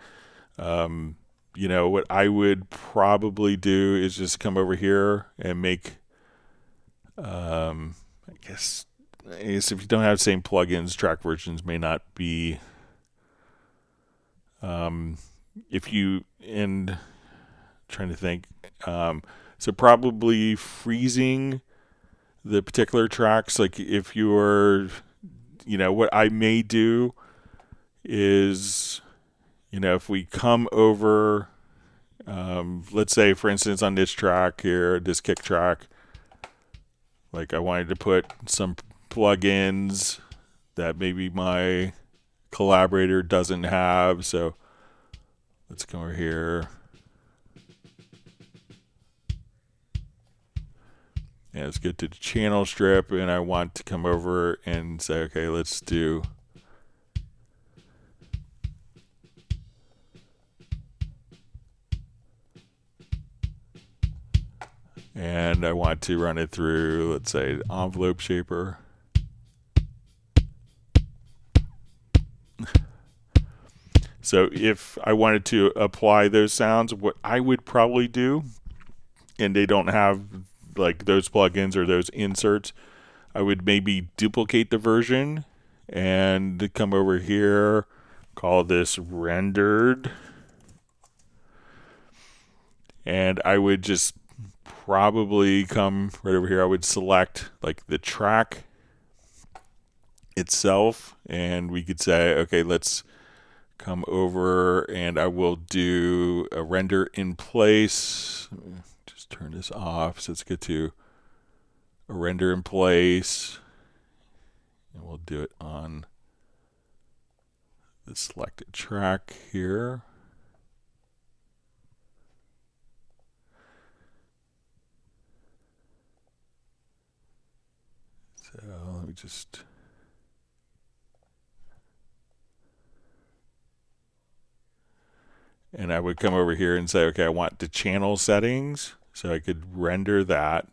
A: what I would probably do is just come over here and make, I guess if you don't have the same plugins, track versions may not be, trying to think, so probably freezing the particular tracks. Like if you're, what I may do is, if we come over, let's say for instance on this track here, this kick track, like I wanted to put some plugins that maybe my collaborator doesn't have. So let's come over here. And let's get to the channel strip, and I want to come over and say, okay, let's do and I want to run it through, let's say, the envelope shaper. So if I wanted to apply those sounds, what I would probably do, and they don't have like those plugins or those inserts, I would maybe duplicate the version and come over here, call this rendered, and I would just probably come right over here. I would select like the track itself, and we could say, okay, let's come over and I will do a render in place. Just turn this off. So let's get to a render in place, and we'll do it on the selected track here. So let me just and I would come over here and say, okay, I want the channel settings, so I could render that.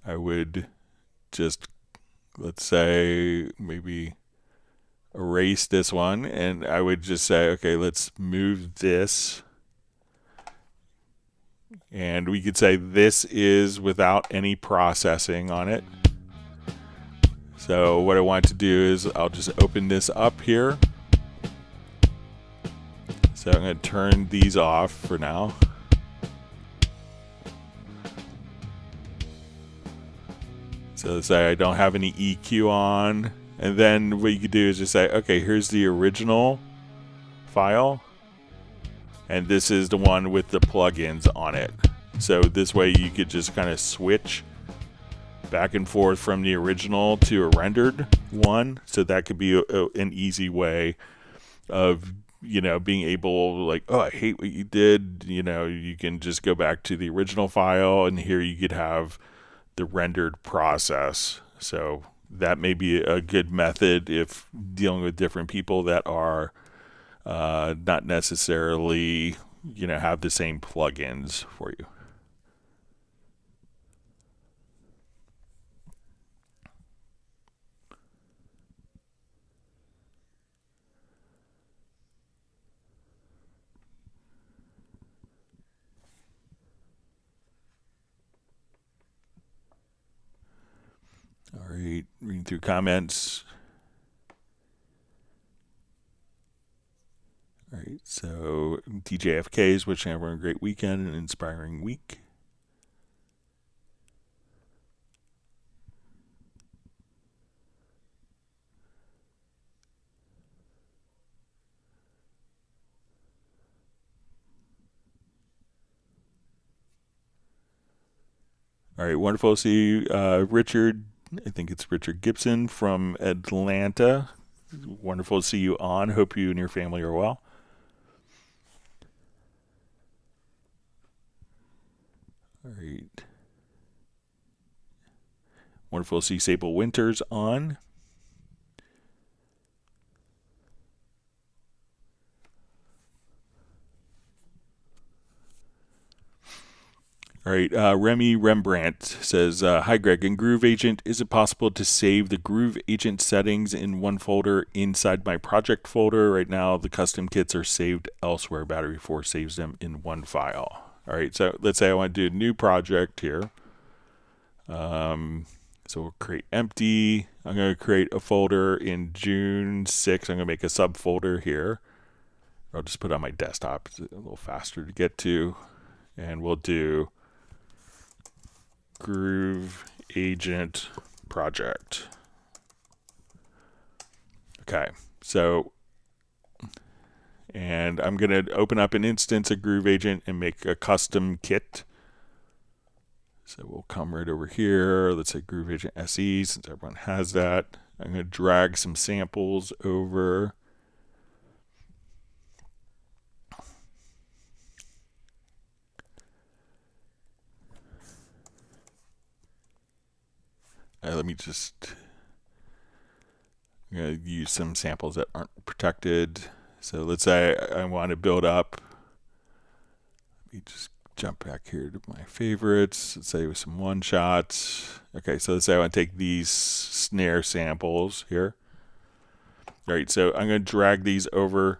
A: I would just, let's say, maybe erase this one, and I would just say, okay, let's move this And we could say this is without any processing on it. So what I want to do is I'll just open this up here. So I'm going to turn these off for now. So let's say I don't have any EQ on. And then what you could do is just say, okay, here's the original file. And this is the one with the plugins on it. So this way you could just kind of switch back and forth from the original to a rendered one. So that could be an easy way of, you know, being able, like, oh, I hate what you did. You know, you can just go back to the original file, and here you could have the rendered process. So that may be a good method if dealing with different people that are not necessarily, you know, have the same plugins for you. All right, reading through comments. All right, so TJFK is wishing everyone a great weekend and an inspiring week. All right, wonderful to see you, Richard. I think it's Richard Gibson from Atlanta. Wonderful to see you on. Hope you and your family are well. All right. Wonderful to see Sable Winters on. All right, Remy Rembrandt says, hi, Greg. In Groove Agent, is it possible to save the Groove Agent settings in one folder inside my project folder? Right now, the custom kits are saved elsewhere. Battery 4 saves them in one file. All right, so let's say I want to do a new project here. So we'll create empty. I'm going to create a folder in June 6. I'm going to make a subfolder here. I'll just put it on my desktop. It's a little faster to get to. And we'll do Groove Agent project. Okay, so, and I'm going to open up an instance of Groove Agent and make a custom kit. So we'll come right over here. Let's say Groove Agent SE, since everyone has that. I'm going to drag some samples over. Let me just, I'm going to use some samples that aren't protected. So let's say I want to build up. Let me just jump back here to my favorites. Let's say with some one shots. Okay, so let's say I want to take these snare samples here. All right, so I'm going to drag these over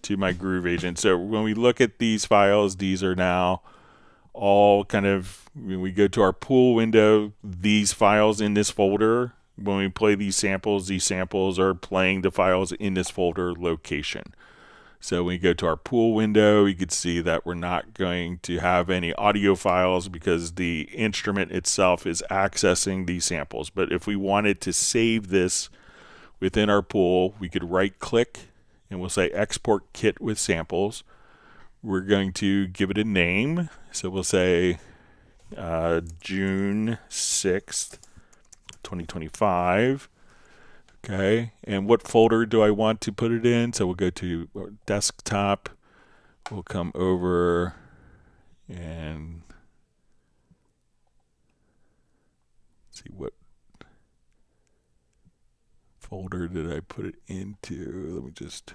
A: to my Groove Agent. So when we look at these files, these are now all kind of, when we go to our pool window, these files in this folder, when we play these samples are playing the files in this folder location. So when we go to our pool window, you can see that we're not going to have any audio files because the instrument itself is accessing these samples. But if we wanted to save this within our pool, we could right click and we'll say export kit with samples. We're going to give it a name. So we'll say June 6th, 2025. Okay, and what folder do I want to put it in? So we'll go to desktop. We'll come over and see what folder did I put it into. Let me just...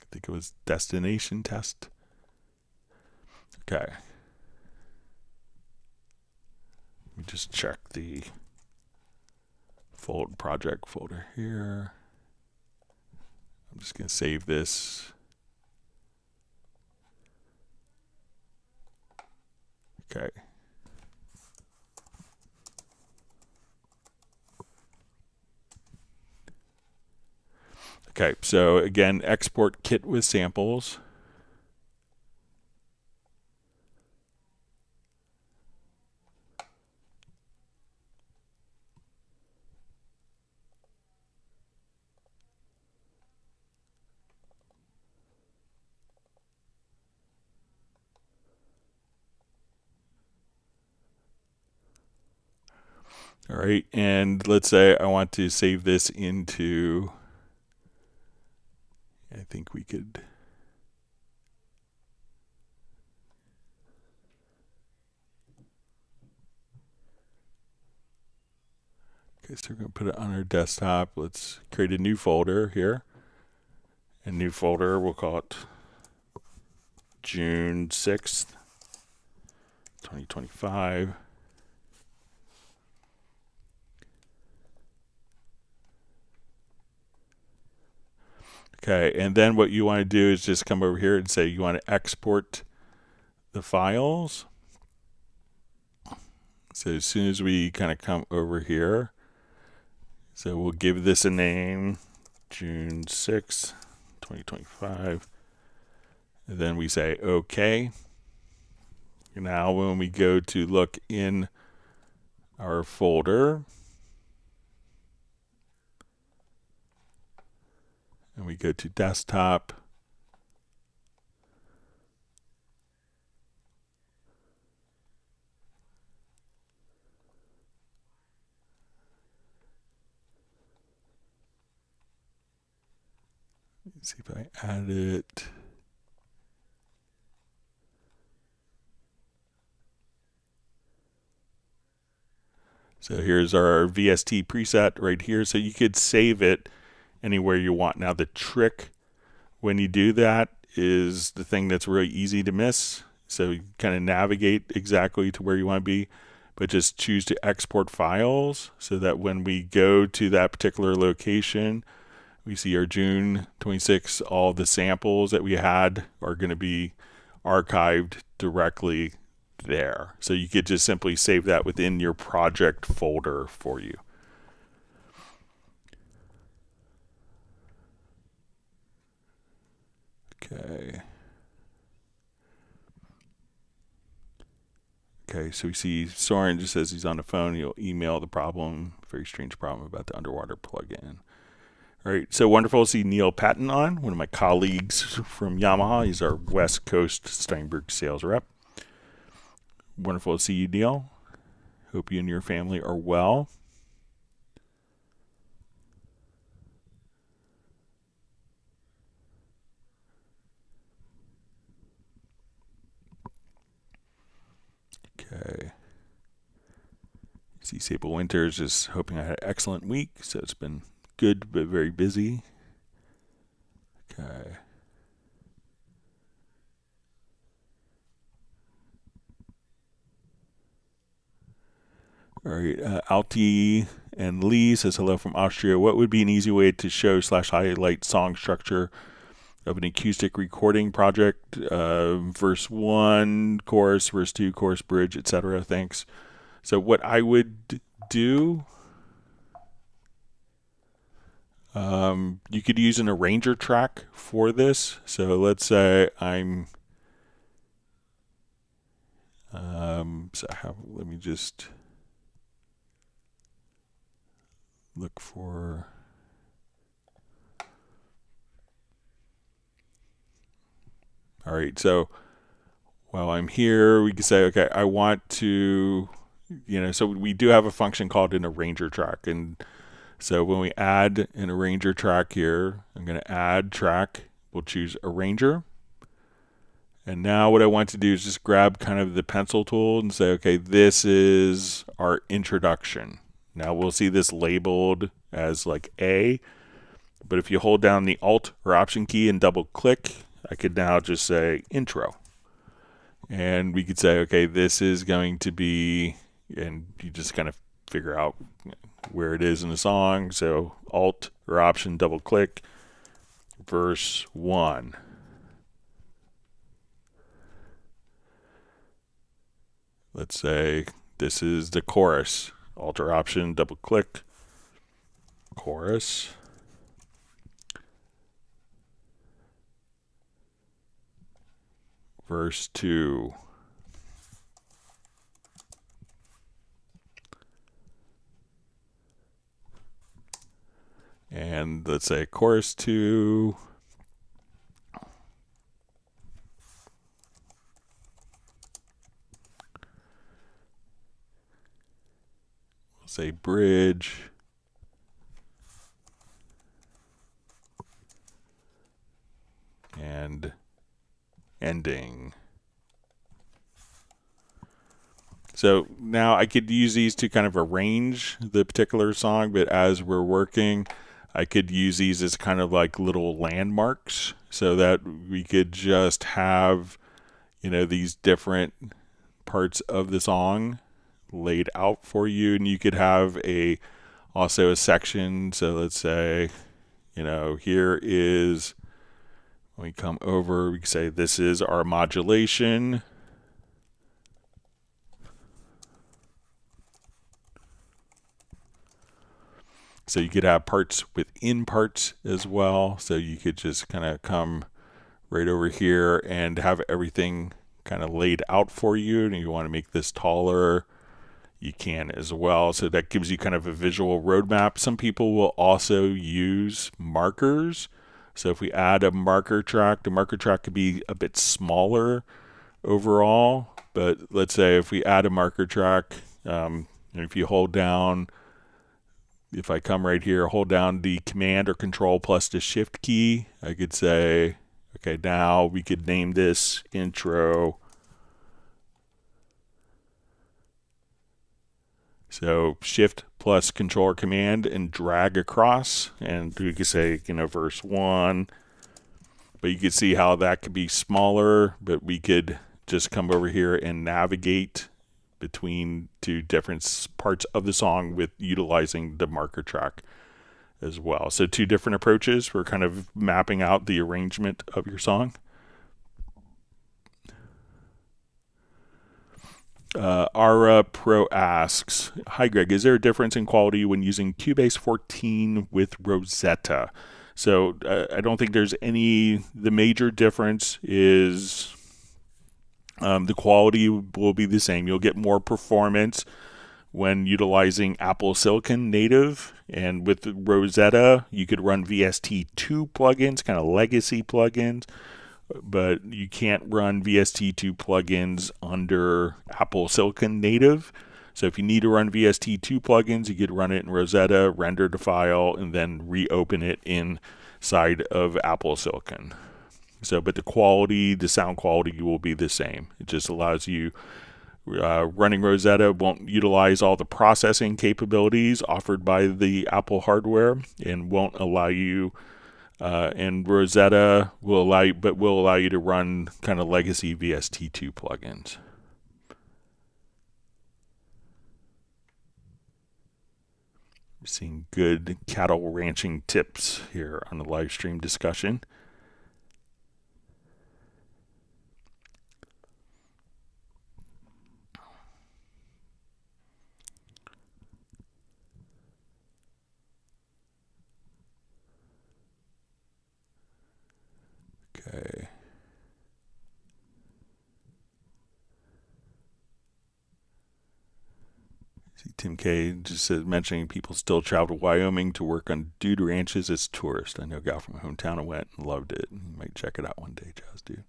A: I think it was destination test. Okay. Let me just check the project folder here. I'm just going to save this. Okay. Okay, so again, export kit with samples. All right, and let's say I want to save this into, I think we could, okay, so we're going to put it on our desktop. Let's create a new folder here. A new folder, we'll call it June 6th, 2025. Okay, and then what you want to do is just come over here and say you want to export the files. So as soon as we kind of come over here, so we'll give this a name, June 6th, 2025. And then we say OK. Now when we go to look in our folder, and we go to desktop, let's see if I add it. So here's our VST preset right here. So you could save it anywhere you want. Now the trick when you do that is the thing that's really easy to miss. So you kind of navigate exactly to where you want to be, but just choose to export files so that when we go to that particular location, we see our June 26, all the samples that we had are going to be archived directly there. So you could just simply save that within your project folder for you. Okay. Okay, so we see Soren just says he's on the phone. He'll email the problem. Very strange problem about the underwater plugin. All right, so wonderful to see Neil Patton on, one of my colleagues from Yamaha. He's our West Coast Steinberg sales rep. Wonderful to see you, Neil. Hope you and your family are well. Okay. See Sable Winters is hoping I had an excellent week, so it's been good but very busy. Okay. All right, Alti and Lee says hello from Austria. What would be an easy way to show / highlight song structure of an acoustic recording project? Verse 1, chorus, verse 2, chorus, bridge, etc. Thanks. So what I would do, you could use an arranger track for this. So let's say I'm, let me just look for, all right, so while I'm here, we can say, okay, I want to, so we do have a function called an arranger track. And so when we add an arranger track here, I'm going to add track. We'll choose arranger. And now what I want to do is just grab kind of the pencil tool and say, okay, this is our introduction. Now we'll see this labeled as like A, but if you hold down the Alt or Option key and double click, I could now just say intro. And we could say, okay, this is going to be, and you just kind of figure out where it is in the song. So Alt or Option, double click, verse 1. Let's say this is the chorus. Alt or Option, double click, chorus. Verse 2. And let's say chorus 2. We'll say bridge. And ending. So now I could use these to kind of arrange the particular song, but as we're working, I could use these as kind of like little landmarks so that we could just have, these different parts of the song laid out for you. And you could have also a section. So let's say, here is, when we come over, we can say this is our modulation. So you could have parts within parts as well. So you could just kind of come right over here and have everything kind of laid out for you. And you want to make this taller, you can as well. So that gives you kind of a visual roadmap. Some people will also use markers. So if we add a marker track, the marker track could be a bit smaller overall. But let's say if we add a marker track, and if you hold down, if I come right here, hold down the Command or Control plus the Shift key, I could say, okay, now we could name this intro. So Shift plus Control or Command and drag across, and we could say, verse 1. But you can see how that could be smaller, but we could just come over here and navigate between two different parts of the song with utilizing the marker track as well. So two different approaches for kind of mapping out the arrangement of your song. Ara Pro asks, hi Greg, is there a difference in quality when using Cubase 14 with Rosetta? So I don't think there's the major difference is the quality will be the same. You'll get more performance when utilizing Apple Silicon native, and with Rosetta, you could run VST2 plugins, kind of legacy plugins, but you can't run VST2 plugins under Apple Silicon native. So if you need to run VST2 plugins, you could run it in Rosetta, render the file, and then reopen it inside of Apple Silicon. So, but the sound quality will be the same. It just allows you, running Rosetta won't utilize all the processing capabilities offered by the Apple hardware, and won't allow you, and Rosetta will allow you to run kind of legacy VST2 plugins. We're seeing good cattle ranching tips here on the live stream discussion. Okay. See, Tim K just says, mentioning people still travel to Wyoming to work on dude ranches as tourists. I know a guy from my hometown who went and loved it. You might check it out one day, Jazz Dude.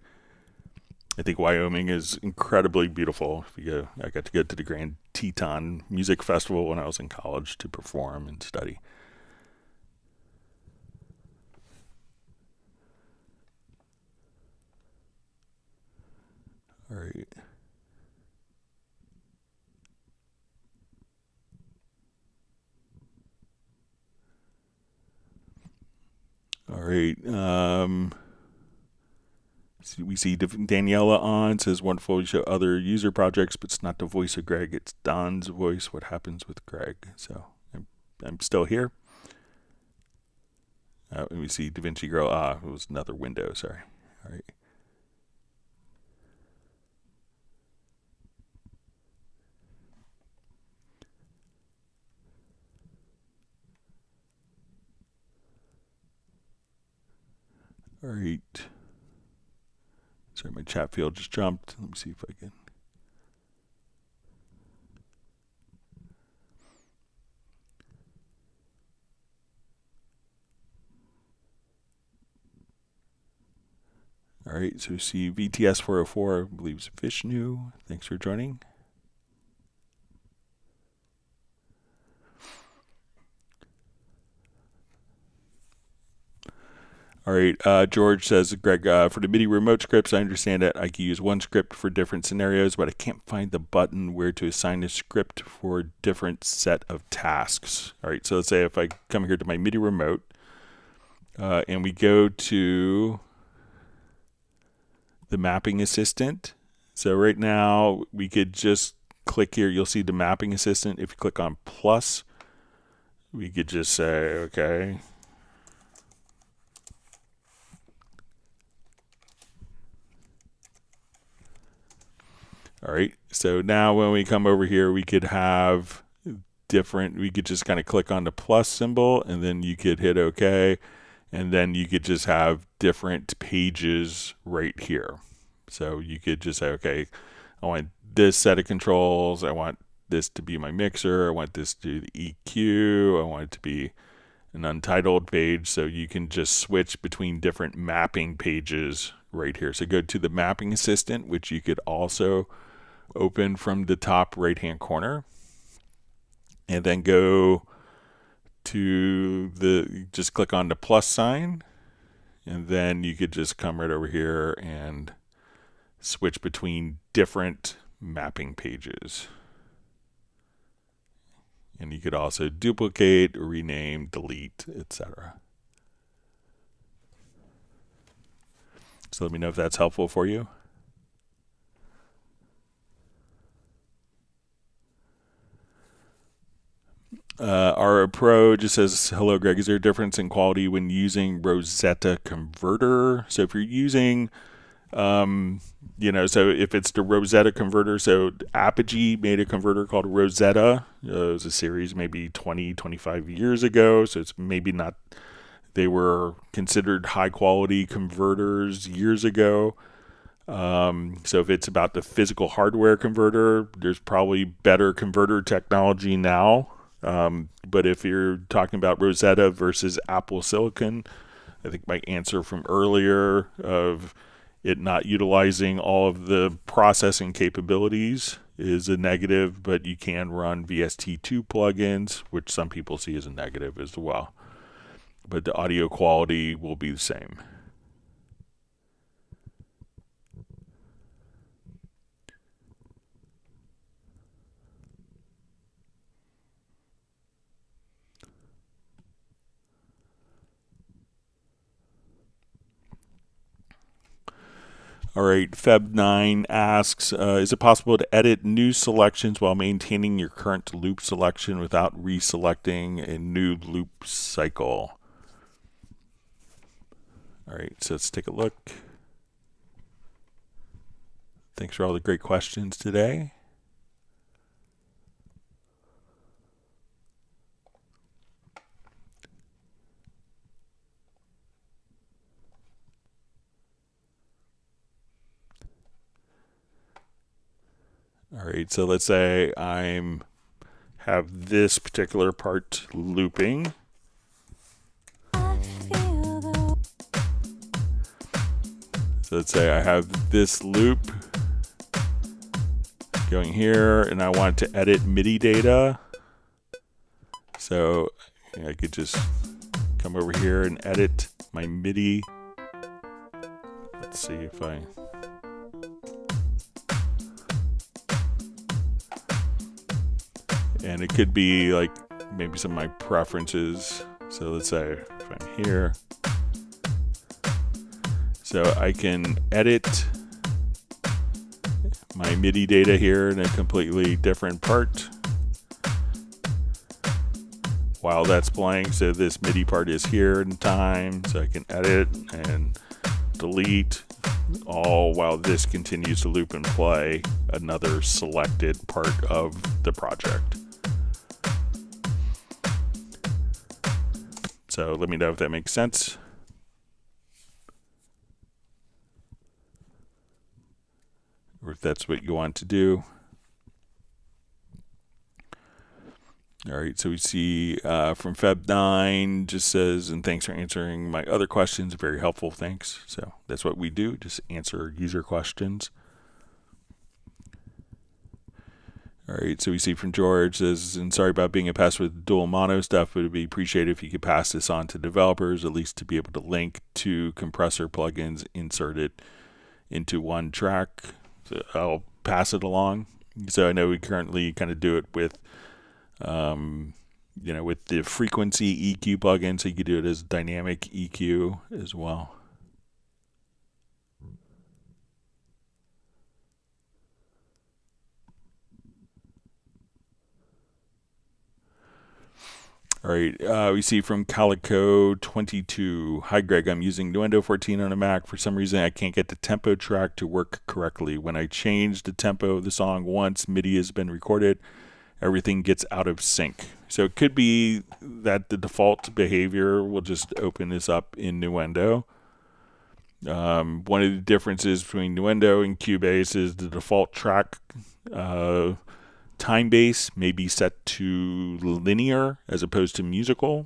A: I think Wyoming is incredibly beautiful. I got to go to the Grand Teton Music Festival when I was in college to perform and study. All right. All right. We see Daniela on, says, wonderful, you show other user projects, but it's not the voice of Greg, it's Don's voice. What happens with Greg? So I'm still here. Let me see DaVinci Girl. It was another window, sorry. All right. All right. Sorry, my chat field just jumped. Let me see if I can. All right, so we see VTS 404, I believe it's Vishnu. Thanks for joining. All right, George says, Greg, for the MIDI remote scripts, I understand that I can use one script for different scenarios, but I can't find the button where to assign a script for a different set of tasks. All right, so let's say if I come here to my MIDI remote, and we go to the mapping assistant. So right now, we could just click here. You'll see the mapping assistant. If you click on plus, we could just say, okay. All right, so now when we come over here, we could have different, we could just kind of click on the plus symbol, and then you could hit OK, and then you could just have different pages right here. So you could just say, okay, I want this set of controls, I want this to be my mixer, I want this to be the EQ, I want it to be an untitled page, so you can just switch between different mapping pages right here. So go to the mapping assistant, which you could also open from the top right hand corner, and then go to just click on the plus sign, and then you could just come right over here and switch between different mapping pages. And you could also duplicate, rename, delete, etc. So let me know if that's helpful for you. Our Pro just says, hello, Greg. Is there a difference in quality when using Rosetta converter? So if you're using, so if it's the Rosetta converter, so Apogee made a converter called Rosetta. It was a series maybe 20, 25 years ago. So it's maybe not, they were considered high quality converters years ago. So if it's about the physical hardware converter, there's probably better converter technology now. But if you're talking about Rosetta versus Apple Silicon, I think my answer from earlier of it not utilizing all of the processing capabilities is a negative, but you can run VST2 plugins, which some people see as a negative as well. But the audio quality will be the same. All right, Feb9 asks, is it possible to edit new selections while maintaining your current loop selection without reselecting a new loop cycle? All right, so let's take a look. Thanks for all the great questions today. All right, so let's say I have this particular part looping. So let's say I have this loop going here, and I want to edit MIDI data. So I could just come over here and edit my MIDI. Let's see if I... And it could be like maybe some of my preferences. So let's say if I'm here. So I can edit my MIDI data here in a completely different part while that's playing. So this MIDI part is here in time, so I can edit and delete, all while this continues to loop and play another selected part of the project. So let me know if that makes sense. Or if that's what you want to do. All right, so we see from Feb9 just says, and thanks for answering my other questions. Very helpful, thanks. So that's what we do, just answer user questions. All right, so we see from George says, and sorry about being a pest with dual mono stuff, but it would be appreciated if you could pass this on to developers, at least to be able to link to compressor plugins, insert it into one track. So I'll pass it along. So I know we currently kind of do it with with the frequency EQ plugin, so you could do it as dynamic EQ as well. All right, we see from Calico22. Hi, Greg. I'm using Nuendo 14 on a Mac. For some reason, I can't get the tempo track to work correctly. When I change the tempo of the song once MIDI has been recorded, everything gets out of sync. So it could be that the default behavior will just open this up in Nuendo. One of the differences between Nuendo and Cubase is the default track time base may be set to linear as opposed to musical.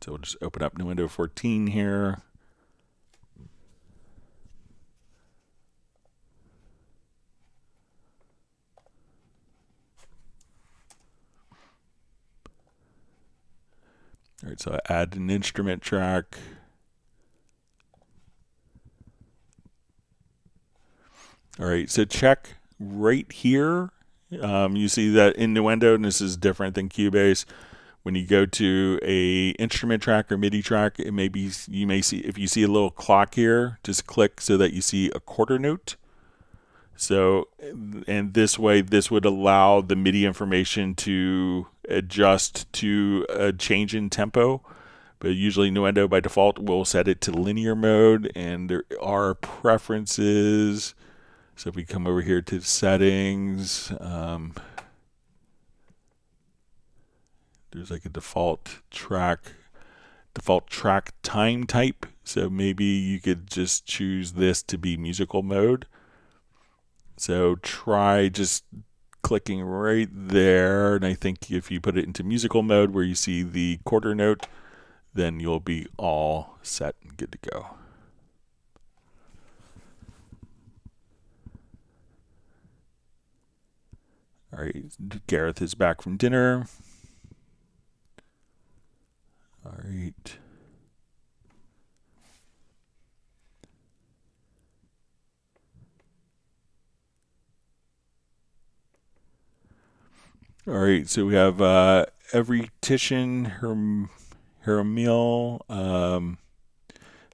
A: So we'll just open up Nuendo 14 here. All right, so I add an instrument track. All right, so check right here. You see that in Nuendo, and this is different than Cubase. When you go to a instrument track or MIDI track, it may be, you may see, if you see a little clock here, just click so that you see a quarter note. So, and this way, this would allow the MIDI information to adjust to a change in tempo. But usually Nuendo by default will set it to linear mode, and there are preferences. So if we come over here to settings, there's like a default track time type. So maybe you could just choose this to be musical mode. So try just clicking right there, and I think if you put it into musical mode where you see the quarter note, then you'll be all set and good to go. All right, Gareth is back from dinner. All right. All right, so we have Everytician Hermil.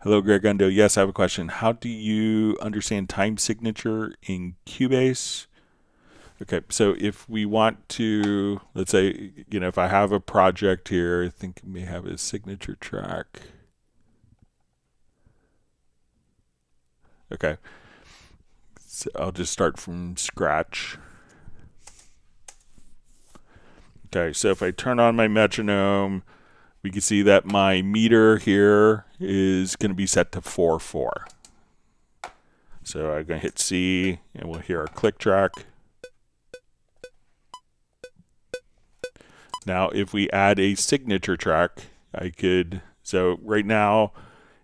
A: Hello, Greg Undo. Yes, I have a question. How do you understand time signature in Cubase? Okay, so if we want to, let's say, if I have a project here, I think I may have a signature track. Okay, so I'll just start from scratch. Okay, so if I turn on my metronome, we can see that my meter here is going to be set to 4/4. So I'm going to hit C, and we'll hear our click track. Now, if we add a signature track, so right now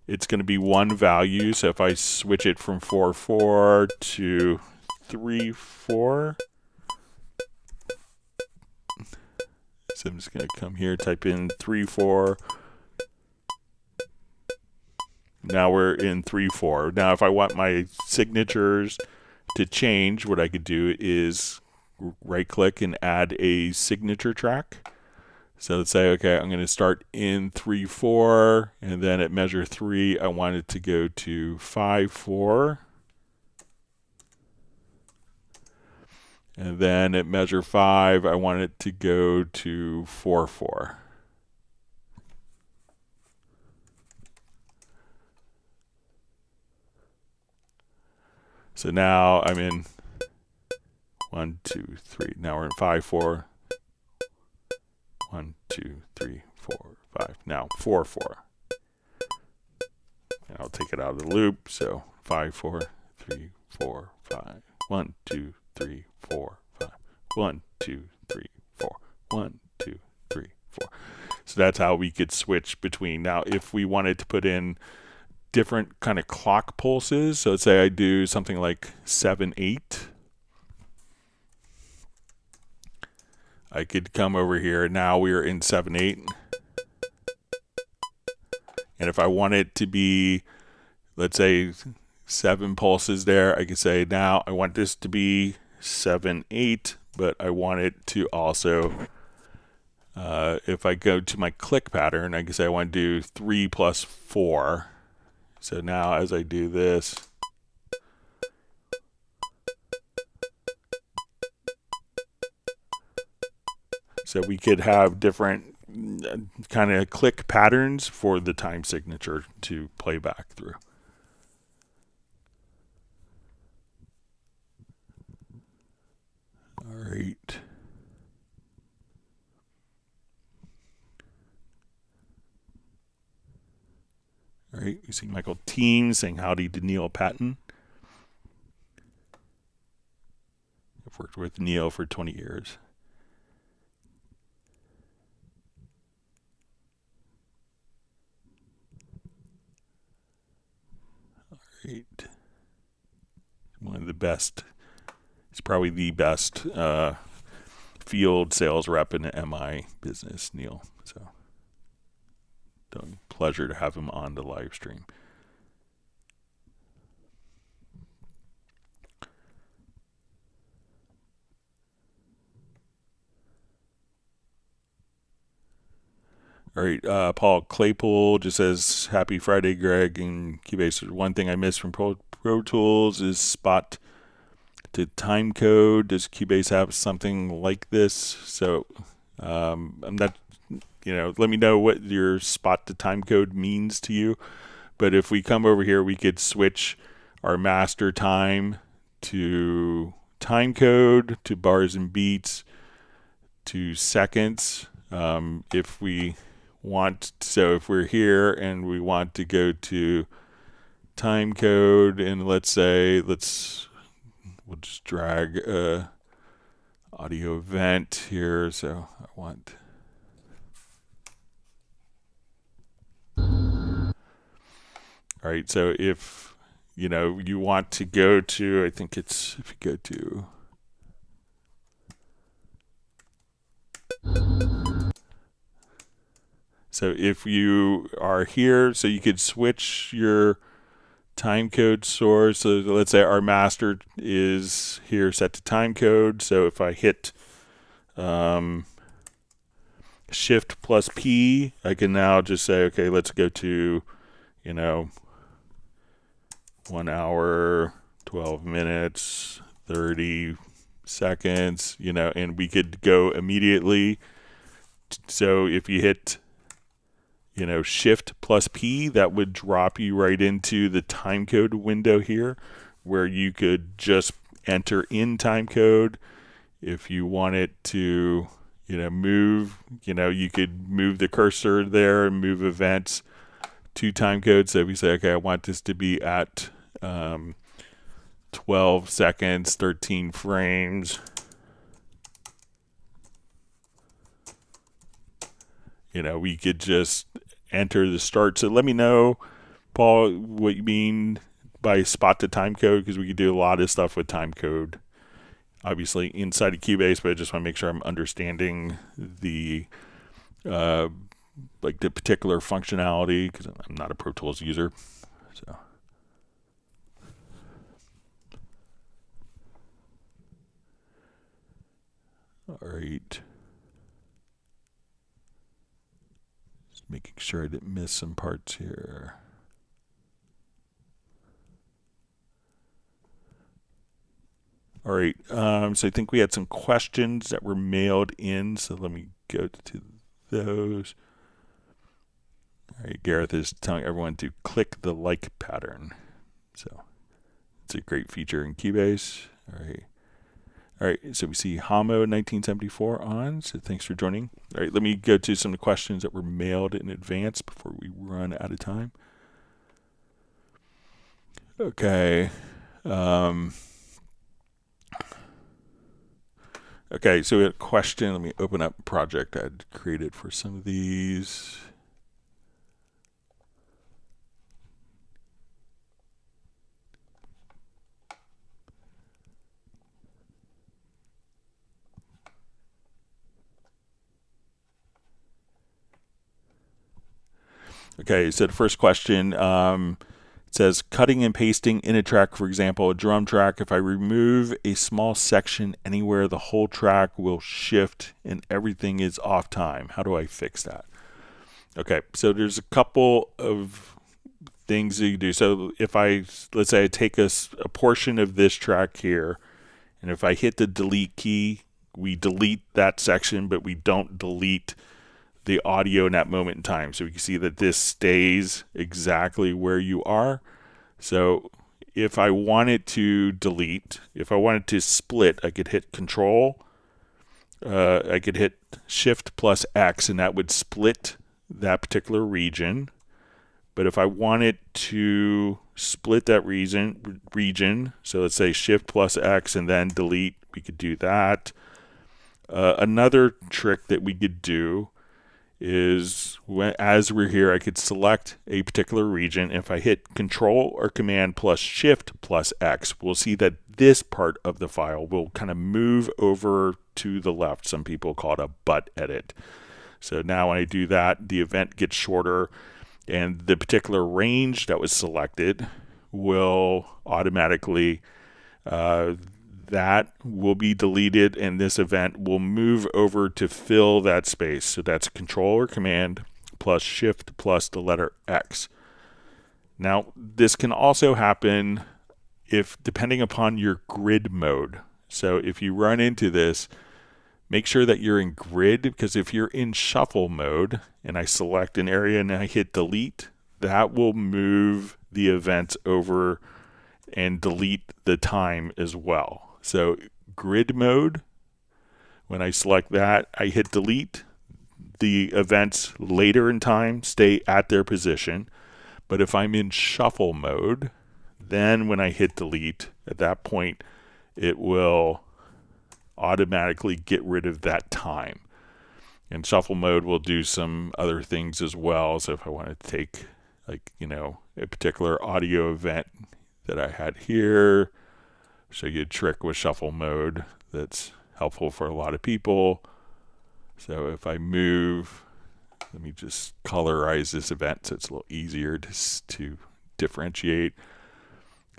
A: it's going to be one value. So if I switch it from 4/4 to 3/4, so I'm just going to come here, type in 3/4. Now we're in 3/4. Now, if I want my signatures to change, what I could do is right-click and add a signature track. So let's say, okay, I'm going to start in 3/4, and then at measure 3, I want it to go to 5/4. And then at measure 5, I want it to go to 4/4. So now I'm in 1, 2, 3. Now we're in 5/4. 1, 2, 3, 4, 5. Now 4/4. And I'll take it out of the loop. So 5/4, 3, 4, 5. 1, 2, 3, 4, 5. 1, 2, 3, 4. 1, 2, 3, 4. So that's how we could switch between. Now, if we wanted to put in different kind of clock pulses, so let's say I do something like 7/8. I could come over here. Now we're in 7/8. And if I want it to be, let's say, 7 pulses there, I could say now I want this to be 7/8, but I want it to also, if I go to my click pattern, I can say I want to do 3 plus 4. So now as I do this, so we could have different kind of click patterns for the time signature to play back through. All right. All right, you see Michael Teen saying howdy to Neil Patton. I've worked with Neil for 20 years. All right. One of the best, he's probably the best field sales rep in the MI business, Neil. So, pleasure to have him on the live stream. All right, Paul Claypool just says, happy Friday, Greg, and Cubase. One thing I missed from Pro Tools is spot to time code. Does Cubase have something like this? So I'm not, let me know what your spot to time code means to you. But if we come over here, we could switch our master time to time code, to bars and beats, to seconds. If we want, so if we're here and we want to go to time code, and we'll just drag a audio event here. So I want, all right, so if you want to go to, I think it's, if you go to, so if you are here, so you could switch your time code source. So let's say our master is here set to time code. So if I hit Shift plus P, I can now just say, okay, let's go to, 1 hour, 12 minutes, 30 seconds, and we could go immediately. So if you hit, Shift plus P, that would drop you right into the time code window here, where you could just enter in time code. If you want it to, move, you could move the cursor there and move events to time code. So if you say, okay, I want this to be at 12 seconds, 13 frames, we could just enter the start. So let me know, Paul, what you mean by spot to time code, because we could do a lot of stuff with time code, obviously inside of Cubase, but I just want to make sure I'm understanding the the particular functionality, because I'm not a Pro Tools user. So all right. making sure I didn't miss some parts here. All right, so I think we had some questions that were mailed in, so let me go to those. All right, Gareth is telling everyone to click the like pattern. So it's a great feature in Cubase. All right, so we see Hamo 1974 on, so thanks for joining. All right, let me go to some of the questions that were mailed in advance before we run out of time. Okay. Okay, so we had a question. Let me open up a project I had created for some of these. Okay, so the first question says, cutting and pasting in a track, for example, a drum track. If I remove a small section anywhere, the whole track will shift and everything is off time. How do I fix that? Okay, so there's a couple of things that you do. So if let's say I take a portion of this track here, and if I hit the delete key, we delete that section, but we don't delete the audio in that moment in time. So we can see that this stays exactly where you are. So if I wanted to delete, if I wanted to split, I could hit Control. I could hit Shift plus X, and that would split that particular region. But if I wanted to split that region, so let's say Shift plus X and then delete, we could do that. Another trick that we could do is as we're here, I could select a particular region. If I hit Control or Command plus Shift plus X, we'll see that this part of the file will kind of move over to the left. Some people call it a butt edit. So now when I do that, the event gets shorter, and the particular range that was selected will automatically that will be deleted, and this event will move over to fill that space. So that's Control or Command plus Shift plus the letter X. Now, this can also happen depending upon your grid mode. So if you run into this, make sure that you're in grid, because if you're in shuffle mode and I select an area and I hit delete, that will move the events over and delete the time as well. So grid mode, when I select that, I hit delete, the events later in time stay at their position. But if I'm in shuffle mode, then when I hit delete, at that point, it will automatically get rid of that time. And shuffle mode will do some other things as well. So if I want to take, a particular audio event that I had here, show you a trick with shuffle mode that's helpful for a lot of people. So if I move, let me just colorize this event so it's a little easier to differentiate.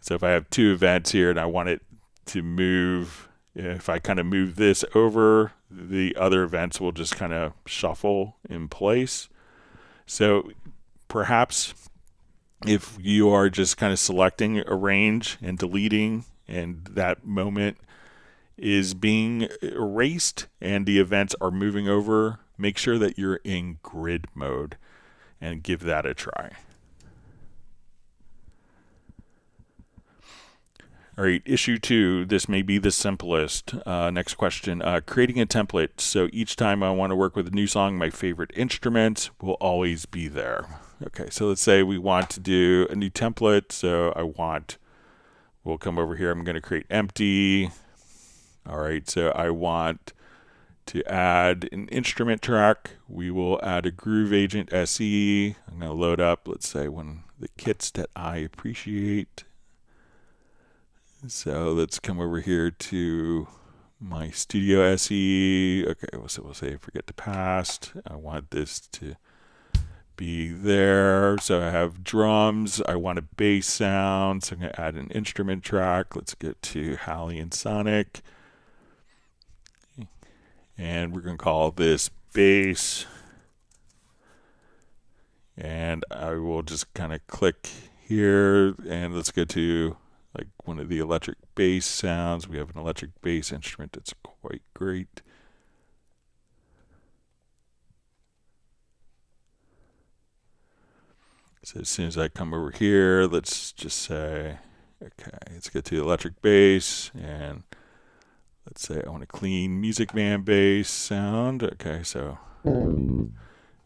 A: So if I have two events here and I want it to move, if I kind of move this over, the other events will just kind of shuffle in place. So perhaps if you are just kind of selecting a range and deleting, and that moment is being erased and the events are moving over, make sure that you're in grid mode and give that a try. All right, issue 2, this may be the simplest. Next question, creating a template. So each time I want to work with a new song, my favorite instruments will always be there. Okay, so let's say we want to do a new template. So we'll come over here. I'm going to create empty. All right, so I want to add an instrument track. We will add a Groove Agent SE. I'm going to load up, let's say, one of the kits that I appreciate. So let's come over here to my Studio SE. Okay, so we'll say forget the past. I want this to be there. So I have drums. I want a bass sound. So I'm going to add an instrument track. Let's get to Halley and Sonic. And we're going to call this bass. And I will just kind of click here, and let's go to like one of the electric bass sounds. We have an electric bass instrument that's quite great. So as soon as I come over here, let's just say, okay, let's get to the electric bass, and let's say I want a clean Music Man bass sound. Okay, so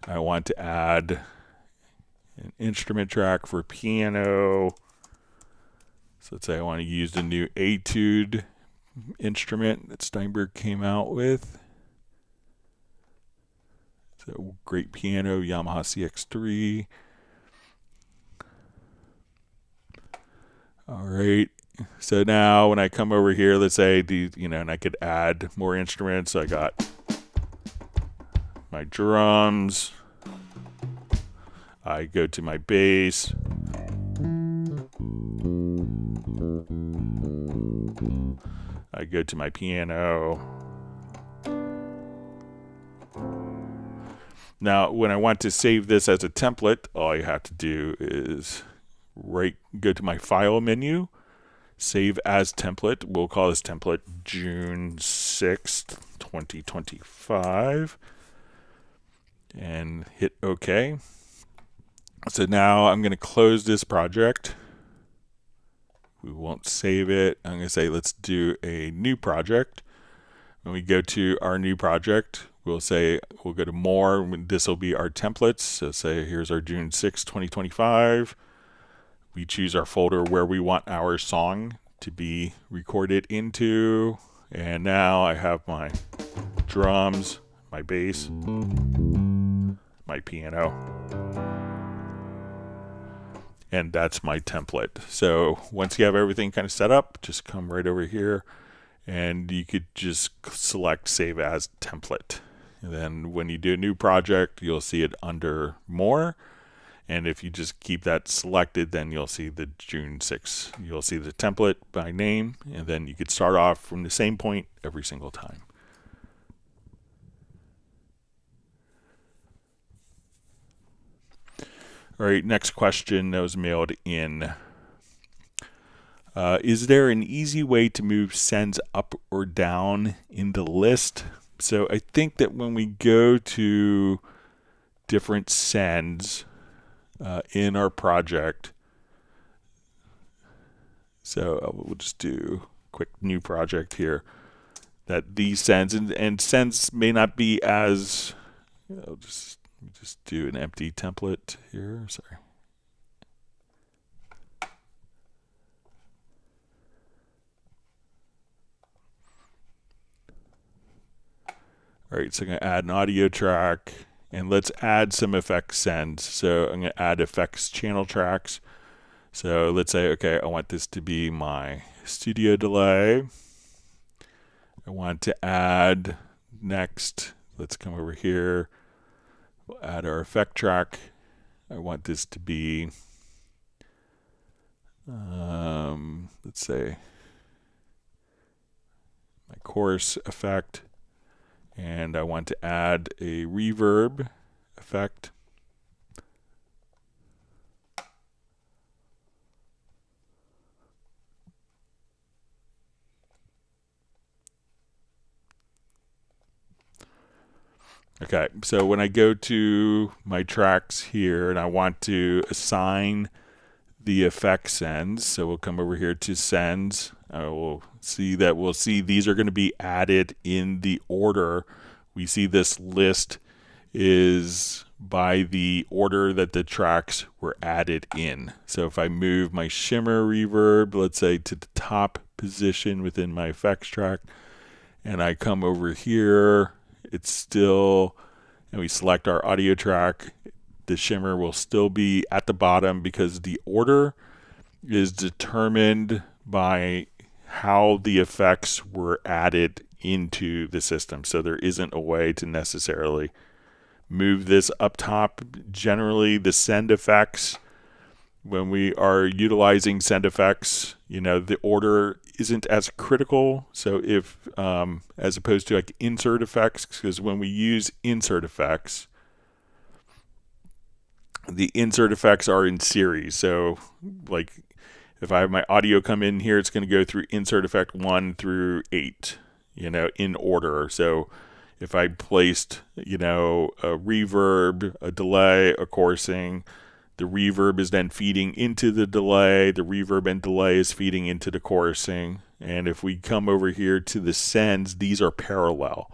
A: I want to add an instrument track for piano. So let's say I want to use the new Etude instrument that Steinberg came out with. So great piano, Yamaha CX3. All right. So now when I come over here, let's say, and I could add more instruments. So I got my drums. I go to my bass. I go to my piano. Now, when I want to save this as a template, all you have to do is go to my file menu, save as template. We'll call this template June 6th, 2025, and hit OK. So now I'm going to close this project. We won't save it. I'm going to say let's do a new project. When we go to our new project, we'll go to more. This will be our templates. So say here's our June 6, 2025. We choose our folder where we want our song to be recorded into. And now I have my drums, my bass, my piano. And that's my template. So once you have everything kind of set up, just come right over here and you could just select Save As Template. And then when you do a new project, you'll see it under More. And if you just keep that selected, then you'll see the June 6. You'll see the template by name, and then you could start off from the same point every single time. All right, next question that was mailed in. Is there an easy way to move sends up or down in the list? So I think that when we go to different sends in our project, so we'll just do a quick new project here, that these sends, and sends may not be as, I'll just do an empty template here, sorry. All right, so I'm going to add an audio track, and let's add some effects sends. So I'm going to add effects channel tracks. So let's say, okay, I want this to be my studio delay. I want to add next, let's come over here. We'll add our effect track. I want this to be, let's say, my chorus effect. And I want to add a reverb effect. Okay, so when I go to my tracks here and I want to assign the effect sends, so we'll come over here to sends. I will see that we'll see these are going to be added in the order. We see this list is by the order that the tracks were added in. So if I move my shimmer reverb, let's say to the top position within my effects track, and I come over here, it's still, and we select our audio track, the shimmer will still be at the bottom because the order is determined by how the effects were added into the system. So there isn't a way to necessarily move this up top. Generally, the send effects, when we are utilizing send effects, the order isn't as critical. So if, as opposed to like insert effects, because when we use insert effects, The insert effects are in series. So like if I have my audio come in here, it's going to go through insert effect 1 through 8, in order. So if I placed, a reverb, a delay, a chorusing, the reverb is then feeding into the delay. The reverb and delay is feeding into the chorusing. And if we come over here to the sends, these are parallel.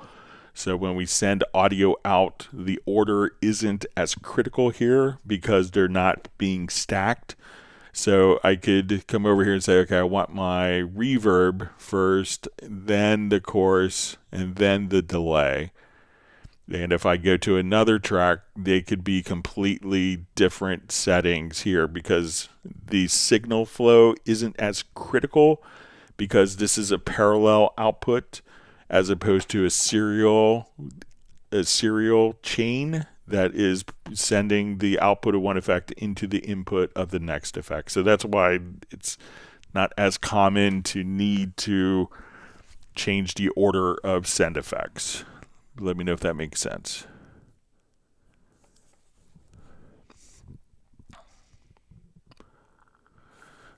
A: So when we send audio out, the order isn't as critical here because they're not being stacked. So I could come over here and say, okay, I want my reverb first, then the chorus, and then the delay. And if I go to another track, they could be completely different settings here because the signal flow isn't as critical because this is a parallel output as opposed to a serial chain that is sending the output of one effect into the input of the next effect. So that's why it's not as common to need to change the order of send effects. Let me know if that makes sense.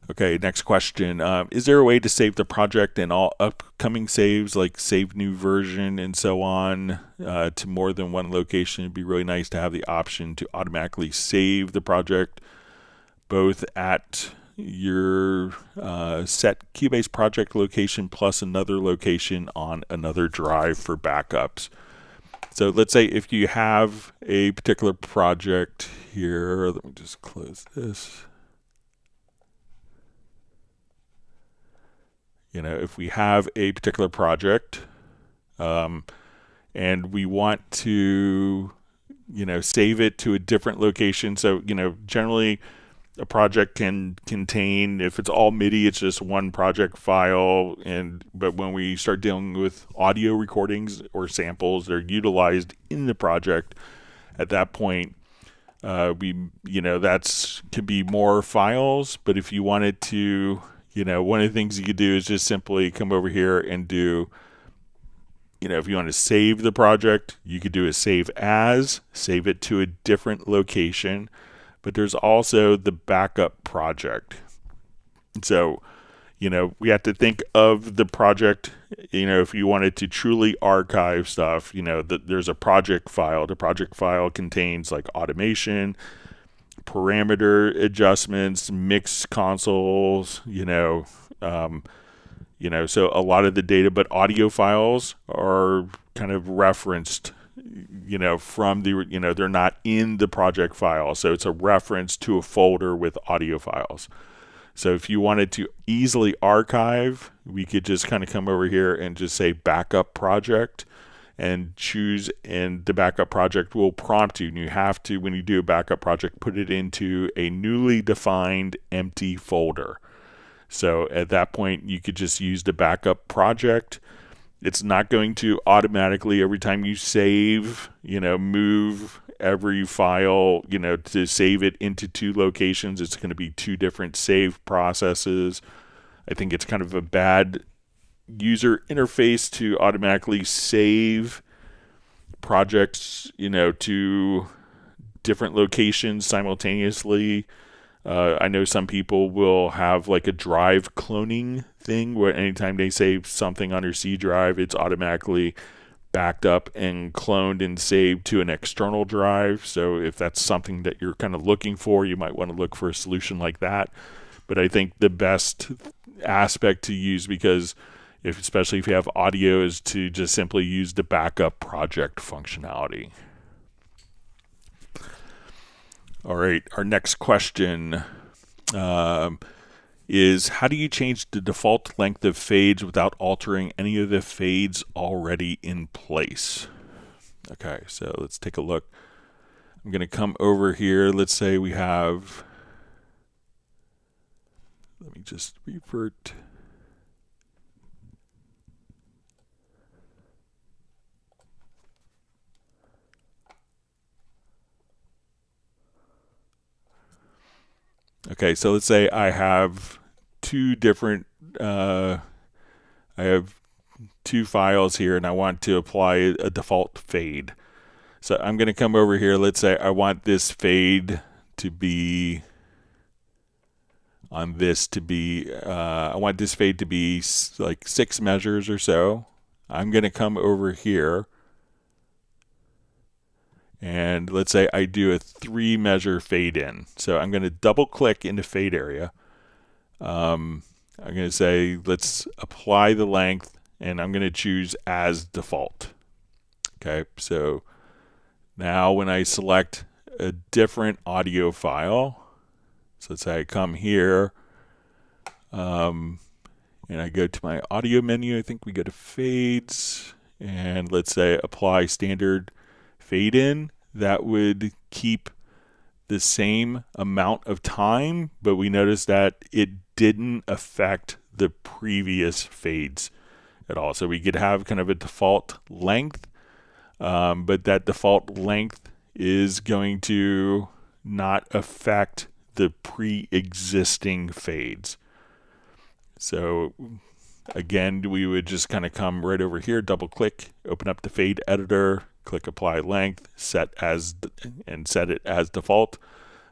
A: Okay, next question. Is there a way to save the project and all upcoming saves, like save new version and so on, to more than one location? It'd be really nice to have the option to automatically save the project both at your set Cubase project location plus another location on another drive for backups. So let's say if you have a particular project here, let me just close this. If we have a particular project and we want to, save it to a different location. So, generally a project can contain, if it's all MIDI, it's just one project file. But when we start dealing with audio recordings or samples that are utilized in the project, at that point, that's could be more files. But if you wanted to, one of the things you could do is just simply come over here and do, if you want to save the project, you could do a save as, save it to a different location. But there's also the backup project. So, we have to think of the project, if you wanted to truly archive stuff, there's a project file. The project file contains like automation, parameter adjustments, mix consoles, so a lot of the data, but audio files are kind of referenced, from the, they're not in the project file. So it's a reference to a folder with audio files. So if you wanted to easily archive, we could just kind of come over here and just say backup project and choose, and the backup project will prompt you. And you have to, when you do a backup project, put it into a newly defined empty folder. So at that point, you could just use the backup project. It's not going to automatically, every time you save, move every file, to save it into two locations. It's going to be two different save processes. I think it's kind of a bad user interface to automatically save projects, to different locations simultaneously. I know some people will have like a drive cloning thing where anytime they save something on their C drive, it's automatically backed up and cloned and saved to an external drive. So if that's something that you're kind of looking for, you might want to look for a solution like that. But I think the best aspect to use, because especially if you have audio, is to just simply use the backup project functionality. All right, our next question is, how do you change the default length of fades without altering any of the fades already in place? Okay, so let's take a look. I'm going to come over here. Let's say we have, let me just revert. Okay, so let's say I have two different, I have two files here and I want to apply a default fade. So I'm going to come over here. Let's say I want this fade to be on this to be, I want this fade to be like 6 measures or so. I'm going to come over here, and let's say I do a 3 measure fade in. So I'm going to double click into fade area. I'm going to say, let's apply the length, and I'm going to choose as default. Okay, so now when I select a different audio file, so let's say I come here, and I go to my audio menu. I think we go to fades, and let's say apply standard fade in. That would keep the same amount of time, but we noticed that it didn't affect the previous fades at all. So we could have kind of a default length, but that default length is going to not affect the pre-existing fades. So again, we would just kind of come right over here, double click, open up the fade editor, click apply length, set it as default.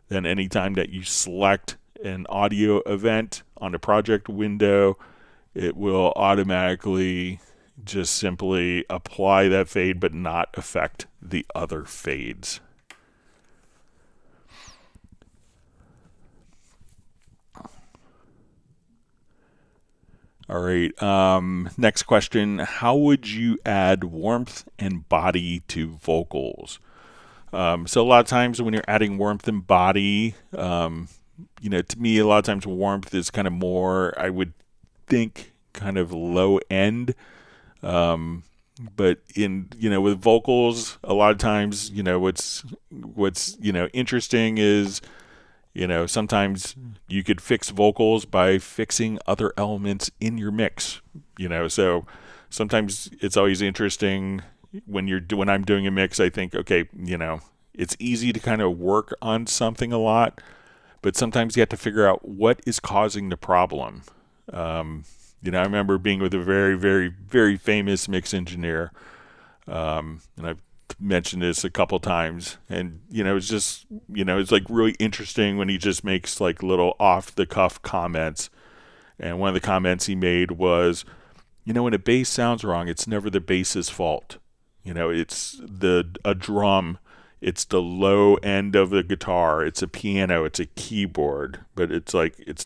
A: Then anytime that you select an audio event on the project window, it will automatically just simply apply that fade but not affect the other fades. All right, next question. How would you add warmth and body to vocals? So a lot of times when you're adding warmth and body, to me, a lot of times warmth is kind of more, I would think, kind of low end. But with vocals, a lot of times, what's interesting is, sometimes you could fix vocals by fixing other elements in your mix. So sometimes it's always interesting when I'm doing a mix. I think, okay, it's easy to kind of work on something a lot, but sometimes you have to figure out what is causing the problem. I remember being with a very, very, very famous mix engineer, and I've mentioned this a couple times, and it's just it's like really interesting when he just makes like little off the cuff comments. And one of the comments he made was, when a bass sounds wrong, it's never the bass's fault. It's a drum, it's the low end of the guitar, it's a piano, it's a keyboard, but it's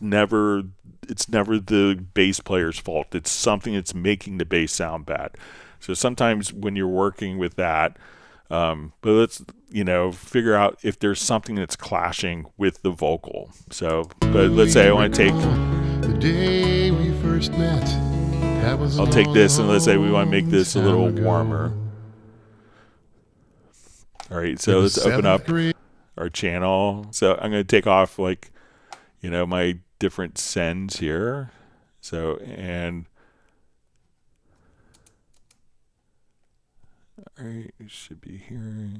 A: never the bass player's fault. It's something that's making the bass sound bad. So sometimes when you're working with that, but let's figure out if there's something that's clashing with the vocal. So, but let's say I want to take
C: the day we first met.
A: I'll take this, and let's say we want to make this a little warmer. All right, so let's open up our channel. So I'm going to take off my different sends here. So, and all right, it should be here.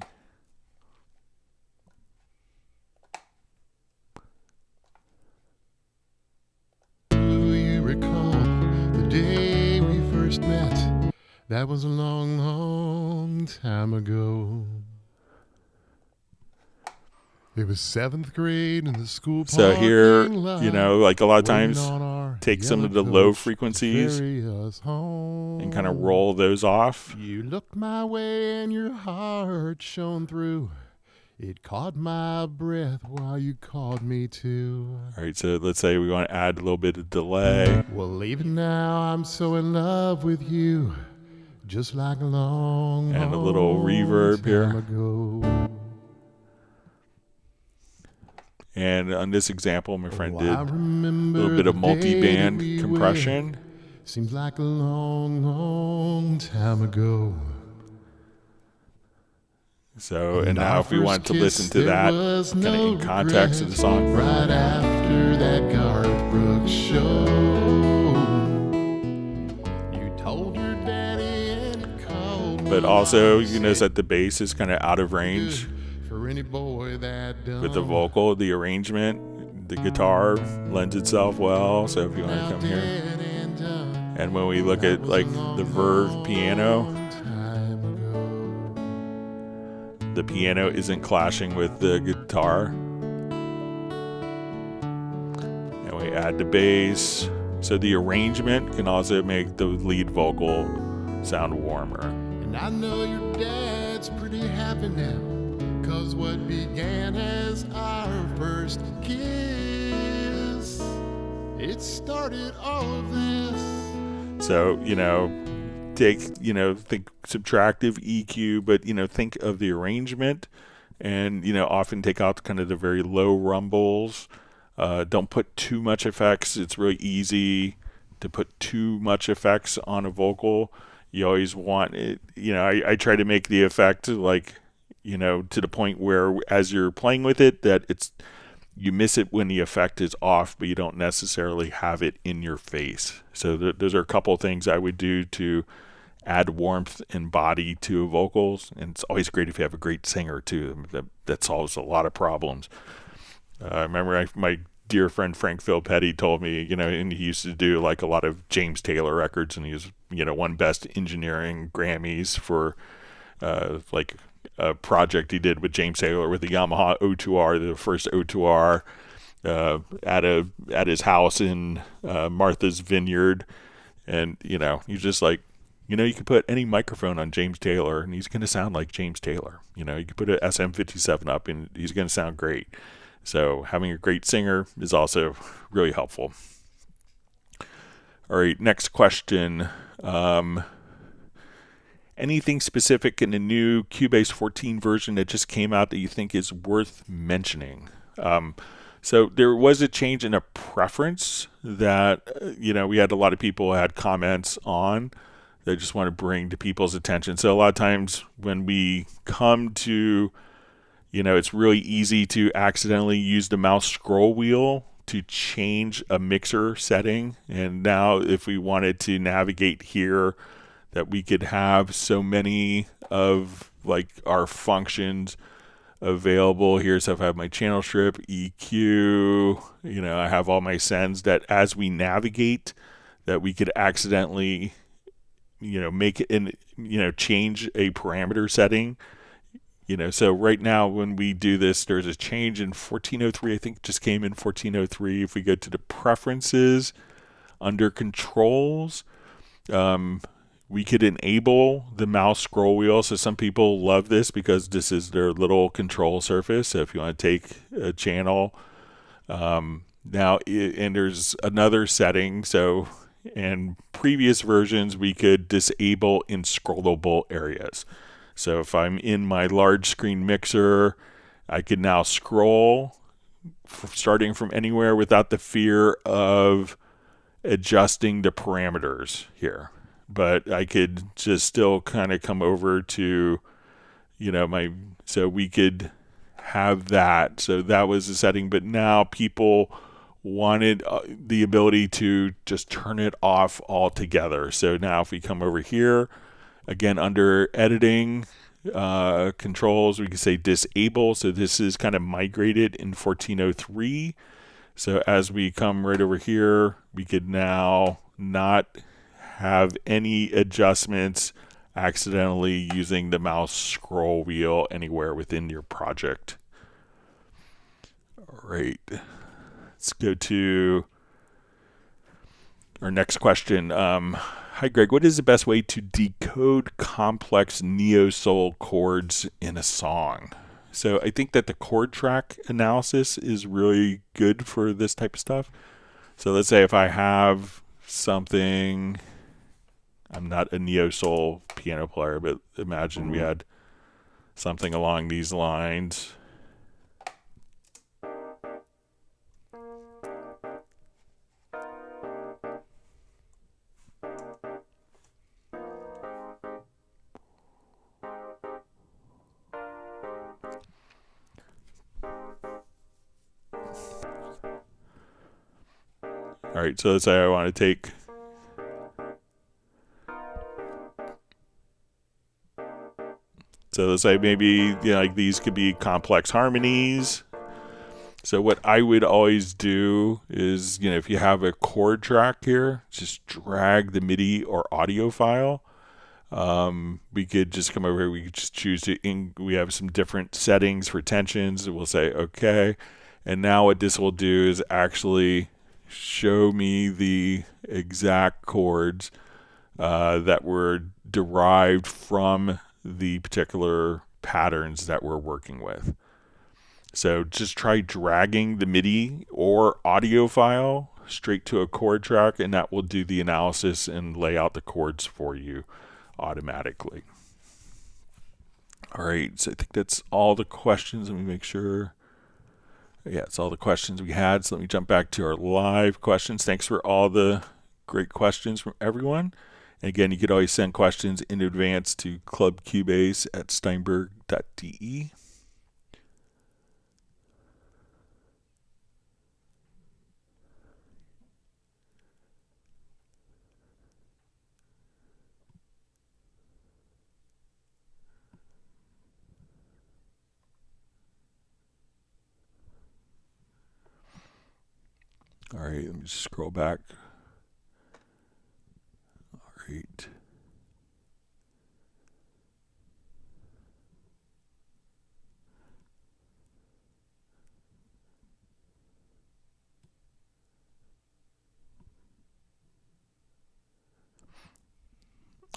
C: Do you recall the day we first met? That was a long, long time ago. It was 7th grade in the school parking
A: So here,
C: lot,
A: like a lot of times,
C: waiting on our
A: take some
C: yellow
A: of the low
C: coach to
A: frequencies
C: ferry us home.
A: and kind of roll those off.
C: You looked my way and your heart shone through. It caught my breath while you called me to.
A: All right, so let's say we want to add a little bit of delay.
C: Well, even now I'm so in love with you, just like a long,
A: And a little reverb
C: time
A: here.
C: ago.
A: And on this example, my friend did
C: I
A: a
C: remember
A: little bit of
C: the day
A: multi-band
C: we
A: compression.
C: wed. Seems like a long, long time ago.
A: So, and now if we want to listen to that kind of in context of the song.
C: Right after that Garth Brooks show, you told your daddy and he called me.
A: But also, you notice that the bass is kind of out of range
C: For any boy that done.
A: with the vocal, the arrangement, the guitar lends itself well. So if you want to come here. And when we look at like the Verve piano, the piano isn't clashing with the guitar. add the bass. So the arrangement can also make the lead vocal sound warmer.
C: And I know your dad's pretty happy now, 'cause what began as our first kiss, it started all of this.
A: So, think subtractive EQ, but, think of the arrangement and, often take out kind of the very low rumbles. Don't put too much effects. It's really easy to put too much effects on a vocal. You always want it, I try to make the effect like, to the point where as you're playing with it, that you miss it when the effect is off, but you don't necessarily have it in your face. So those are a couple of things I would do to add warmth and body to vocals. And it's always great if you have a great singer too. That solves a lot of problems. I remember my dear friend Frank Philpetti told me, and he used to do like a lot of James Taylor records, and he was, won Best Engineering Grammys for like a project he did with James Taylor with the Yamaha O2R, the first O2R, at his house in Martha's Vineyard. And, he's just like, you could put any microphone on James Taylor and he's going to sound like James Taylor. You could put an SM57 up and he's going to sound great. So having a great singer is also really helpful. All right, next question. Anything specific in the new Cubase 14 version that just came out that you think is worth mentioning? So there was a change in a preference that, we had a lot of people had comments on that I just want to bring to people's attention. So a lot of times when we come to, it's really easy to accidentally use the mouse scroll wheel to change a mixer setting. And now if we wanted to navigate here, that we could have so many of like our functions available here. So if I have my channel strip, EQ, I have all my sends, that as we navigate, that we could accidentally, make it in, change a parameter setting. So right now when we do this, there's a change in 1403. I think it just came in 1403. If we go to the preferences under controls, we could enable the mouse scroll wheel. So some people love this because this is their little control surface. So if you want to take a channel, and there's another setting. So in previous versions, we could disable in scrollable areas. So if I'm in my large screen mixer, I could now scroll starting from anywhere without the fear of adjusting the parameters here. But I could just still kind of come over to, so we could have that. So that was the setting, but now people wanted the ability to just turn it off altogether. So now if we come over here, again, under editing controls, we can say disable. So this is kind of migrated in 1403. So as we come right over here, we could now not have any adjustments accidentally using the mouse scroll wheel anywhere within your project. All right, let's go to our next question. Hi, Greg. What is the best way to decode complex neo-soul chords in a song? So I think that the chord track analysis is really good for this type of stuff. So let's say if I have something, I'm not a neo-soul piano player, but imagine we had something along these lines. All right, so let's say I want to take let's say maybe like these could be complex harmonies. So what I would always do is, if you have a chord track here, just drag the MIDI or audio file. We could just come over here. We could just choose we have some different settings for tensions. We'll say okay, and now what this will do is actually show me the exact chords that were derived from the particular patterns that we're working with. So just try dragging the MIDI or audio file straight to a chord track, and that will do the analysis and lay out the chords for you automatically. All right, so I think that's all the questions. Let me make sure. Yeah, it's all the questions we had. So let me jump back to our live questions. Thanks for all the great questions from everyone. And again, you could always send questions in advance to clubcubase@steinberg.de. All right, let me just scroll back. All right.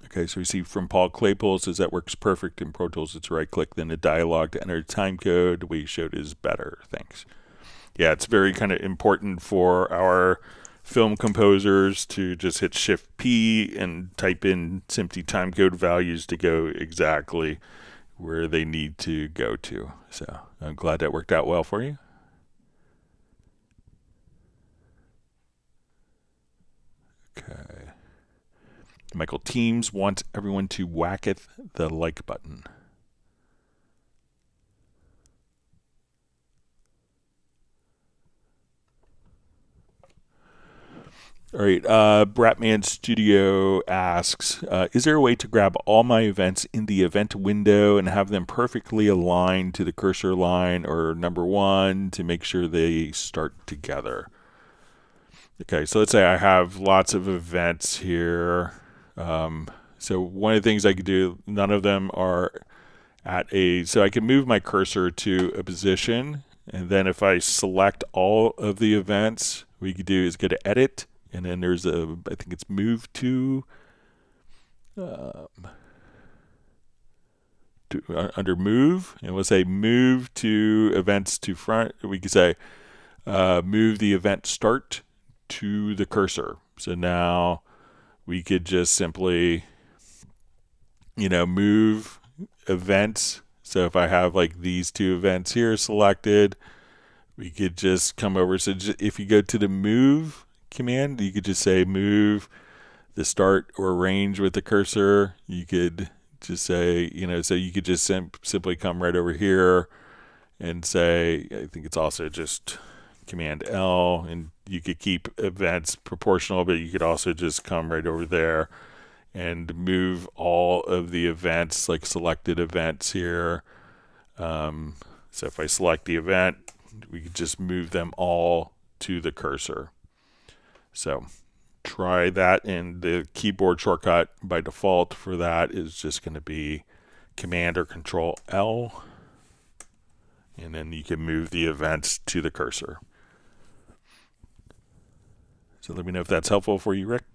A: Okay, so we see from Paul Claypool says that works perfect in Pro Tools. It's right click, then a dialog to enter time code. The way you showed is better. Thanks. Yeah, it's very kind of important for our film composers to just hit Shift P and type in SMPTE timecode values to go exactly where they need to go to. So I'm glad that worked out well for you. Okay. Michael Teams wants everyone to whacketh the like button. All right, Bratman Studio asks, is there a way to grab all my events in the event window and have them perfectly aligned to the cursor line or number one to make sure they start together? Okay, so let's say I have lots of events here. So one of the things I could do, none of them are at a, so I can move my cursor to a position, and then if I select all of the events, what you could do is go to Edit, and then there's a, I think it's Move to under Move, and we'll say Move to Events to Front. We could say move the event start to the cursor. So now we could just simply, move events. So if I have like these two events here selected, we could just come over. So if you go to the Move command, you could just say move the start or range with the cursor. You could just say, so you could just simply come right over here and say, I think it's also just Command L, and you could keep events proportional, but you could also just come right over there and move all of the events, like selected events here. So if I select the event, we could just move them all to the cursor. So try that, and the keyboard shortcut by default for that is just going to be Command or Control L, and then you can move the events to the cursor. So let me know if that's helpful for you, Rick.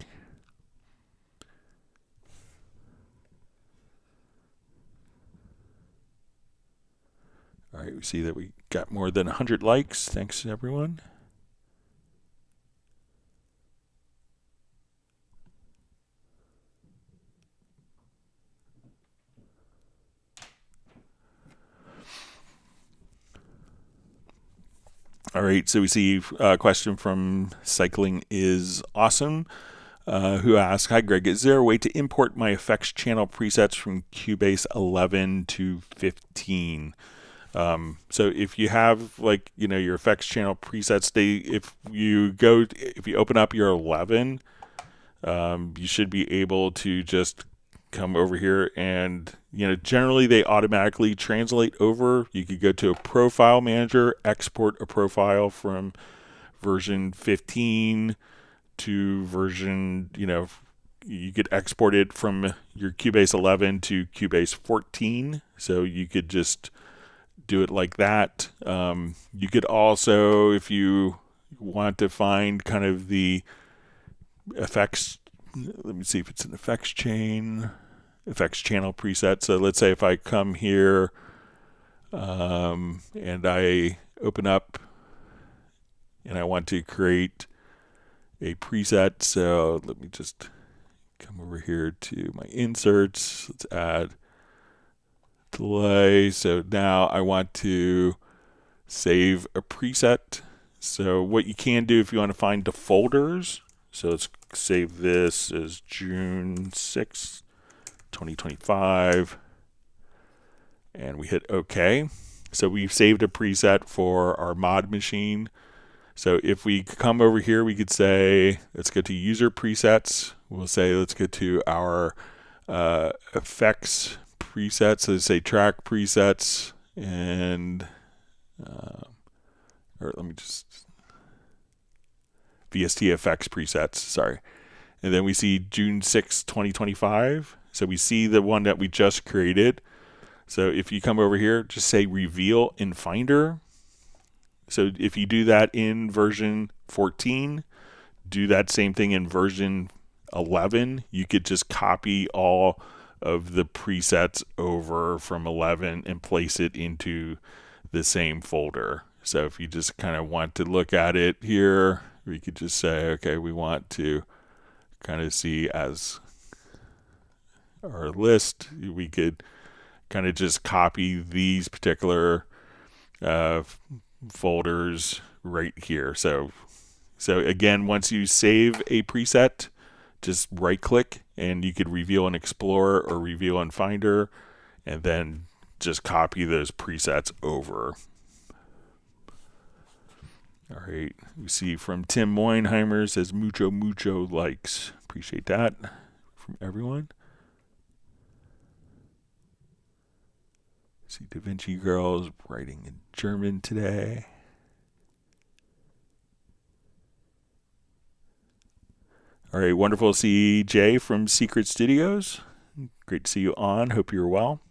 A: All right, we see that we got more than 100 likes. Thanks, everyone. All right, so we see a question from Cycling is Awesome, who asks, hi Greg, is there a way to import my effects channel presets from Cubase 11 to 15? So if you have your effects channel presets, if you open up your 11, you should be able to just come over here and, generally they automatically translate over. You could go to a profile manager, export a profile from version 15 to version, you could export it from your Cubase 11 to Cubase 14. So you could just do it like that. You could also, if you want to find kind of the effects. Let me see if it's an effects channel preset. So let's say if I come here and I open up and I want to create a preset. So let me just come over here to my inserts. Let's add delay. So now I want to save a preset. So what you can do if you want to find the folders, so let's save this as June 6th, 2025, and we hit OK. So we've saved a preset for our mod machine. So if we come over here, we could say, let's go to user presets. We'll say, let's go to our effects presets. So let's say track presets, and or let me just VST effects presets, sorry. And then we see June 6, 2025. So we see the one that we just created. So if you come over here, just say reveal in Finder. So if you do that in version 14, do that same thing in version 11. You could just copy all of the presets over from 11 and place it into the same folder. So if you just kind of want to look at it here, we could just say, okay, we want to kind of see as our list. We could kind of just copy these particular folders right here. So again, once you save a preset, just right click and you could reveal in Explorer or reveal in Finder, and then just copy those presets over. All right, we see from Tim Moinheimer, says mucho likes. Appreciate that from everyone. See Da Vinci Girls writing in German today. All right, wonderful to see Jay from Secret Studios. Great to see you on. Hope you're well.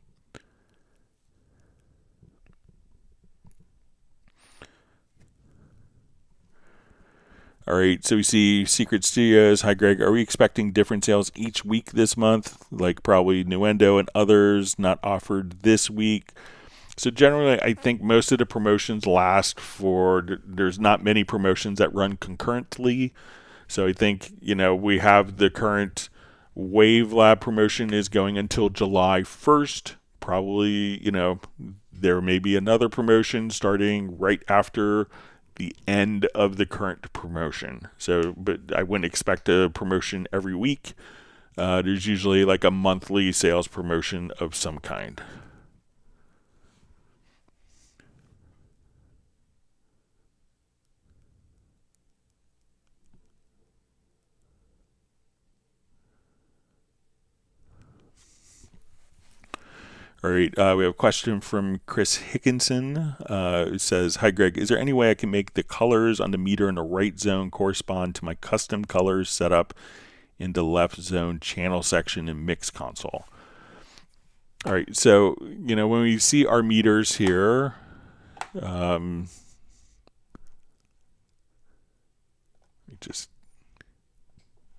A: All right, so we see Secret Studios. Hi, Greg. Are we expecting different sales each week this month? Like probably Nuendo and others not offered this week. So generally, I think most of the promotions last for, there's not many promotions that run concurrently. So I think, we have the current Wave Lab promotion is going until July 1st. Probably, there may be another promotion starting right after the end of the current promotion. So, but I wouldn't expect a promotion every week. There's usually like a monthly sales promotion of some kind. All right, we have a question from Chris Hickinson, who says, hi, Greg, is there any way I can make the colors on the meter in the right zone correspond to my custom colors set up in the left zone channel section in Mix Console? All right, so, when we see our meters here, let me just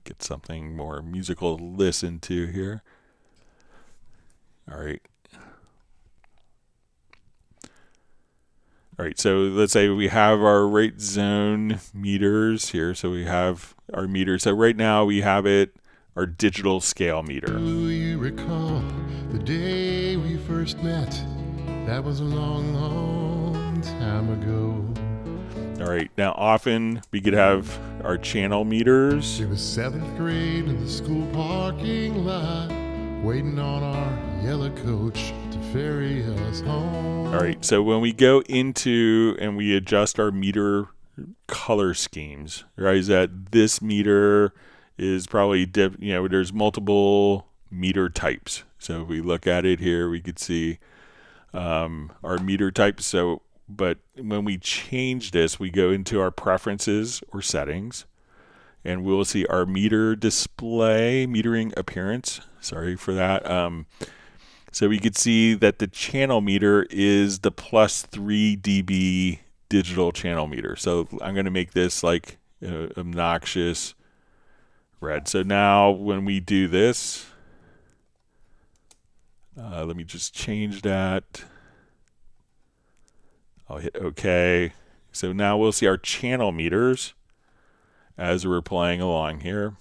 A: get something more musical to listen to here. All right. All right, so let's say we have our right zone meters here. So we have our meter. So right now we have our digital scale meter.
C: Do you recall the day we first met? That was a long, long time ago.
A: All right, now often we could have our channel meters.
C: It was 7th grade in the school parking lot, waiting on our yellow coach to ferry us home.
A: All right, so when we go into and we adjust our meter color schemes, right, is that this meter is probably, there's multiple meter types. So if we look at it here, we could see our meter types. So, but when we change this, we go into our preferences or settings, and we'll see our meter display, metering appearance. Sorry for that. So we could see that the channel meter is the +3 dB digital channel meter. So I'm going to make this like obnoxious red. So now when we do this, let me just change that. I'll hit OK. So now we'll see our channel meters as we're playing along here.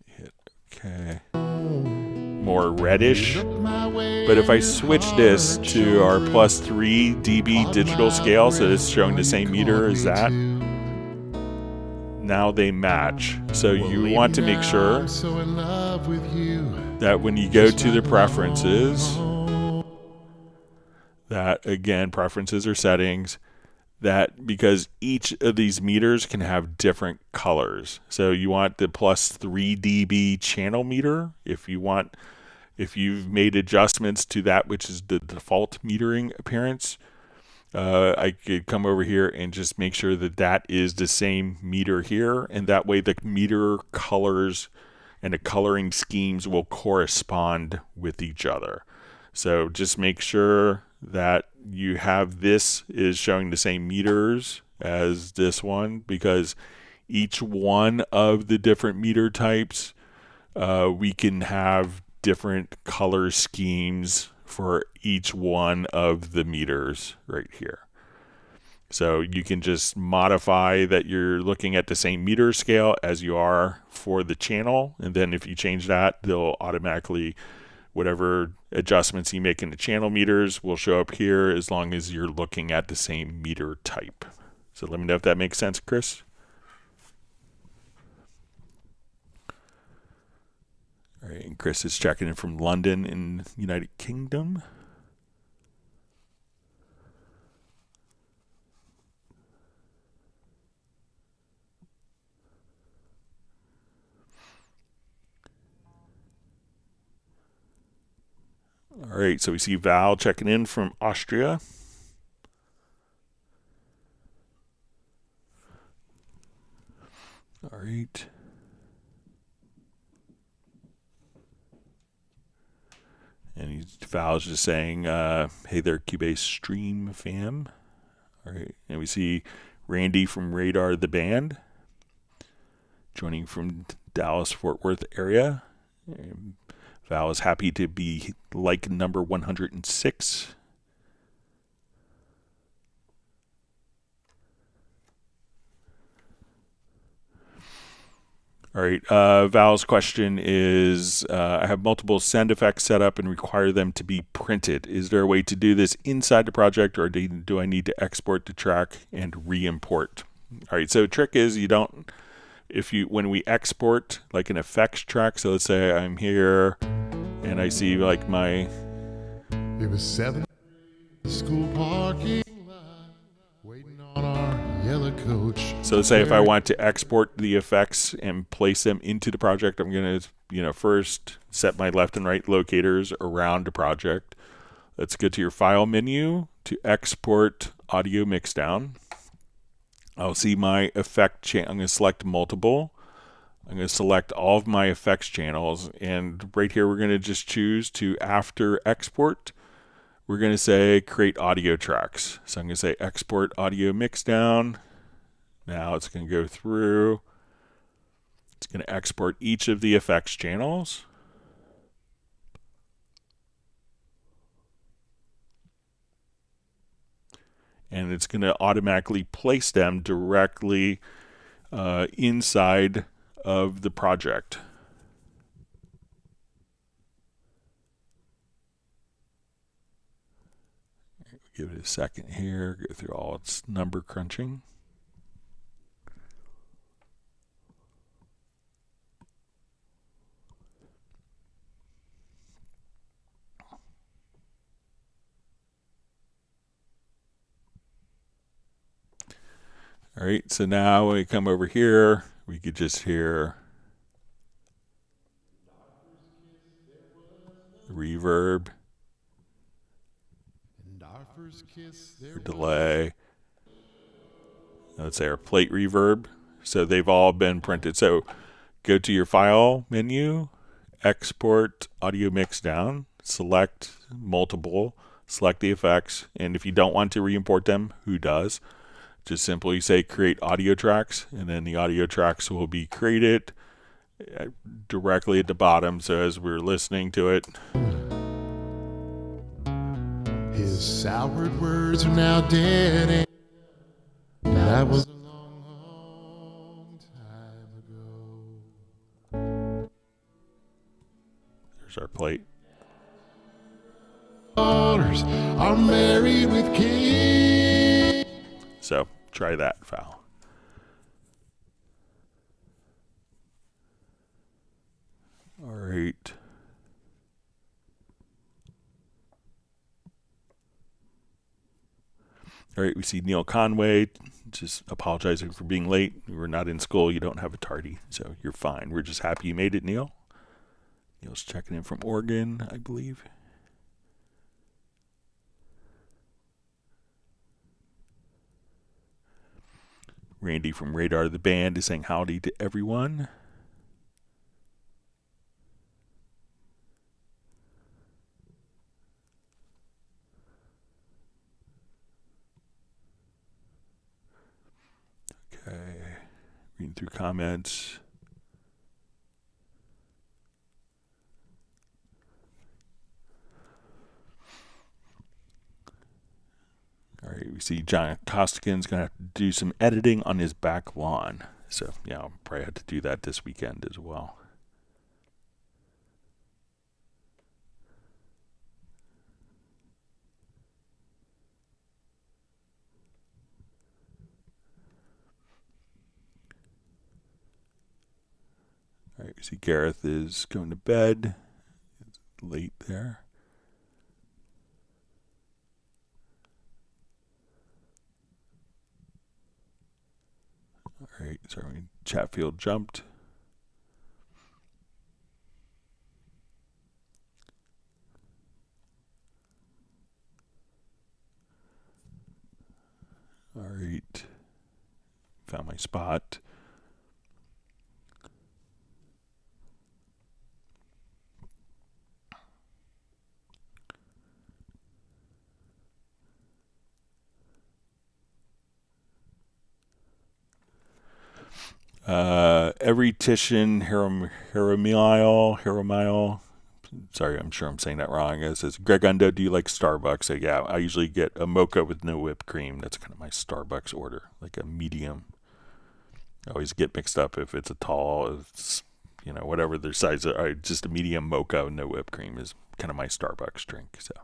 A: Hit OK. More reddish. But if I switch this to our +3 dB digital scale, so it's showing the same meter as that, now they match. So you want to make sure that when you go to the preferences, that again, preferences or settings, that because each of these meters can have different colors. So you want the +3 dB channel meter. If you've made adjustments to that, which is the default metering appearance, I could come over here and just make sure that that is the same meter here, and that way the meter colors and the coloring schemes will correspond with each other. So just make sure that you have this is showing the same meters as this one, because each one of the different meter types, we can have different color schemes for each one of the meters right here. So you can just modify that you're looking at the same meter scale as you are for the channel, and then if you change that, they'll automatically, whatever adjustments you make in the channel meters will show up here as long as you're looking at the same meter type. So let me know if that makes sense, Chris. All right, and Chris is checking in from London in the United Kingdom. All right, so we see Val checking in from Austria. All right. And Val's just saying, hey there, Cubase stream fam. All right, and we see Randy from Radar the Band joining from Dallas, Fort Worth area. And Val is happy to be like number 106. All right, Val's question is, I have multiple send effects set up and require them to be printed. Is there a way to do this inside the project, or do I need to export the track and re-import? All right, so the trick is you don't, when we export like an effects track, so let's say I'm here and I see like my...
C: It was 7 school parking lot, waiting on our yellow coach.
A: So let's say if I want to export the effects and place them into the project, I'm going to, first set my left and right locators around the project. Let's go to your file menu to export audio mixdown. I'll see my effect channel. I'm going to select multiple. I'm going to select all of my effects channels, and right here we're going to just choose to, after export, we're going to say create audio tracks. So I'm going to say export audio mixdown. Now it's going to go through. It's going to export each of the effects channels. And it's going to automatically place them directly inside of the project. Give it a second here, go through all its number crunching. All right, so now when we come over here, we could just hear reverb or delay. Let's say our plate reverb. So they've all been printed. So go to your file menu, export audio mixdown, select multiple, select the effects, and if you don't want to re-import them, who does? Just simply say create audio tracks, and then the audio tracks will be created directly at the bottom, so as we're listening to it.
C: His soured words are now dead, and that was a long, long time ago.
A: There's our plate.
C: Daughters are married with kids.
A: So try that file. All right. All right, we see Neil Conway just apologizing for being late. You were not in school. You don't have a tardy, so you're fine. We're just happy you made it, Neil. Neil's checking in from Oregon, I believe. Randy from Radar the Band is saying howdy to everyone. Okay, reading through comments. All right, we see John Costigan's going to have to do some editing on his back lawn. So, yeah, I'll probably have to do that this weekend as well. All right, we see Gareth is going to bed. It's late there. All right, sorry, Chatfield jumped. All right, found my spot. Every Titian Haramiel, sorry, I'm sure I'm saying that wrong. It says, Greg Undo, do you like Starbucks? So, yeah, I usually get a mocha with no whipped cream. That's kind of my Starbucks order, like a medium. I always get mixed up if it's a tall, it's, you know, whatever their size. Just a medium mocha with no whipped cream is kind of my Starbucks drink. So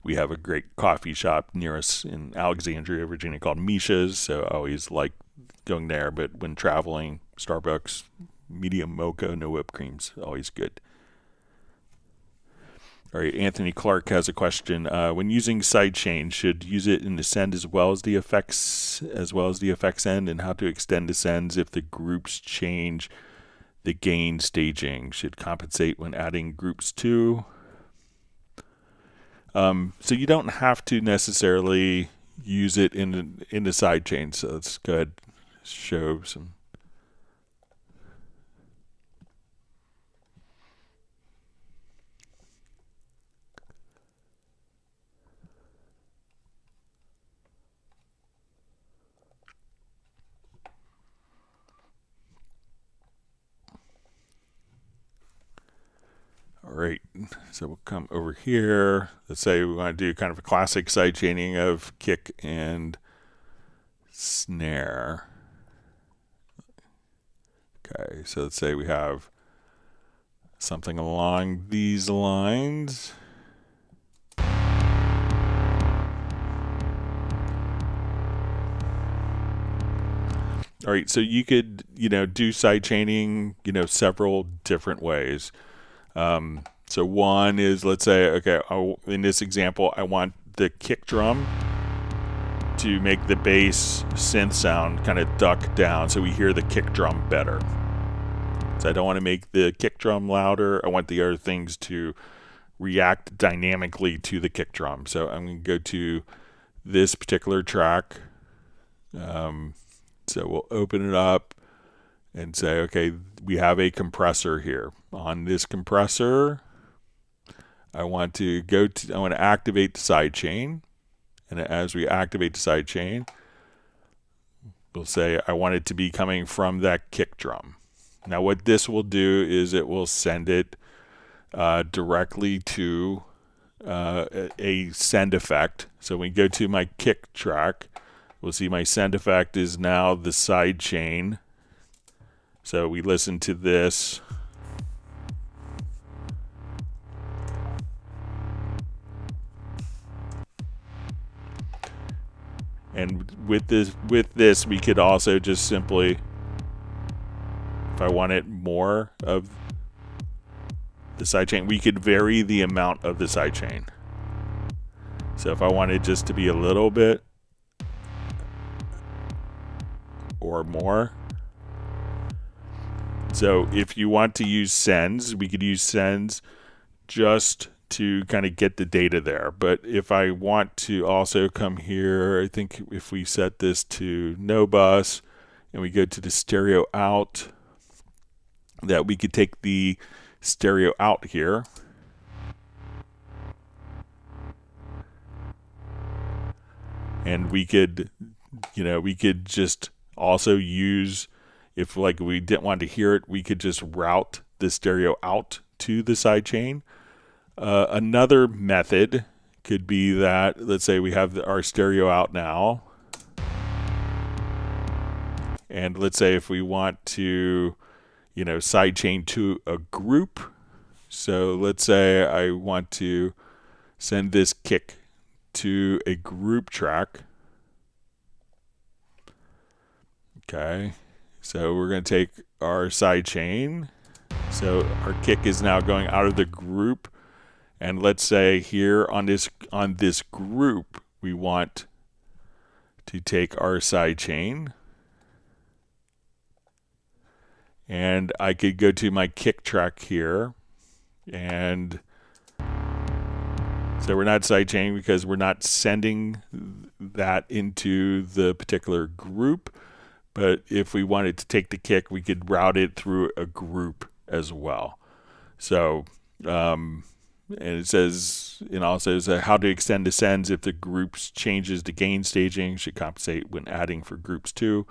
A: we have a great coffee shop near us in Alexandria, Virginia called Misha's. So I always like going there, but when traveling, Starbucks, medium mocha, no whipped cream's always good. All right, Anthony Clark has a question. When using sidechain, should use it in the send as well as the effects end, and how to extend the sends if the groups change the gain staging? Should compensate when adding groups too. So you don't have to necessarily use it in the sidechain. So let's go ahead and show some. All right, so we'll come over here. Let's say we want to do kind of a classic sidechaining of kick and snare. Okay, so let's say we have something along these lines. All right, so you could, do sidechaining, several different ways. So one is, let's say, okay, in this example, I want the kick drum to make the bass synth sound kind of duck down so we hear the kick drum better. So I don't want to make the kick drum louder. I want the other things to react dynamically to the kick drum. So I'm going to go to this particular track. So we'll open it up and say, okay, we have a compressor here. On this compressor, I want to activate the sidechain. And as we activate the sidechain, we'll say I want it to be coming from that kick drum. Now what this will do is it will send it directly to a send effect. So when we go to my kick track, we'll see my send effect is now the side chain. So we listen to this. And with this we could also just simply, if I wanted more of the sidechain, we could vary the amount of the sidechain. So if I wanted just to be a little bit or more. So if you want to use sends, we could use sends just to kind of get the data there. But if I want to also come here, I think if we set this to no bus and we go to the stereo out, that we could take the stereo out here. And we could, we could just also use, if like we didn't want to hear it, we could just route the stereo out to the sidechain. Another method could be that, let's say we have our stereo out now. And let's say if we want to, sidechain to a group. So let's say I want to send this kick to a group track. Okay, so we're going to take our sidechain. So our kick is now going out of the group. And let's say here on this group, we want to take our sidechain. And I could go to my kick track here, and so we're not sidechaining because we're not sending that into the particular group. But if we wanted to take the kick, we could route it through a group as well. So, and it says, also says how to extend the sends if the groups changes the gain staging should compensate when adding for groups too.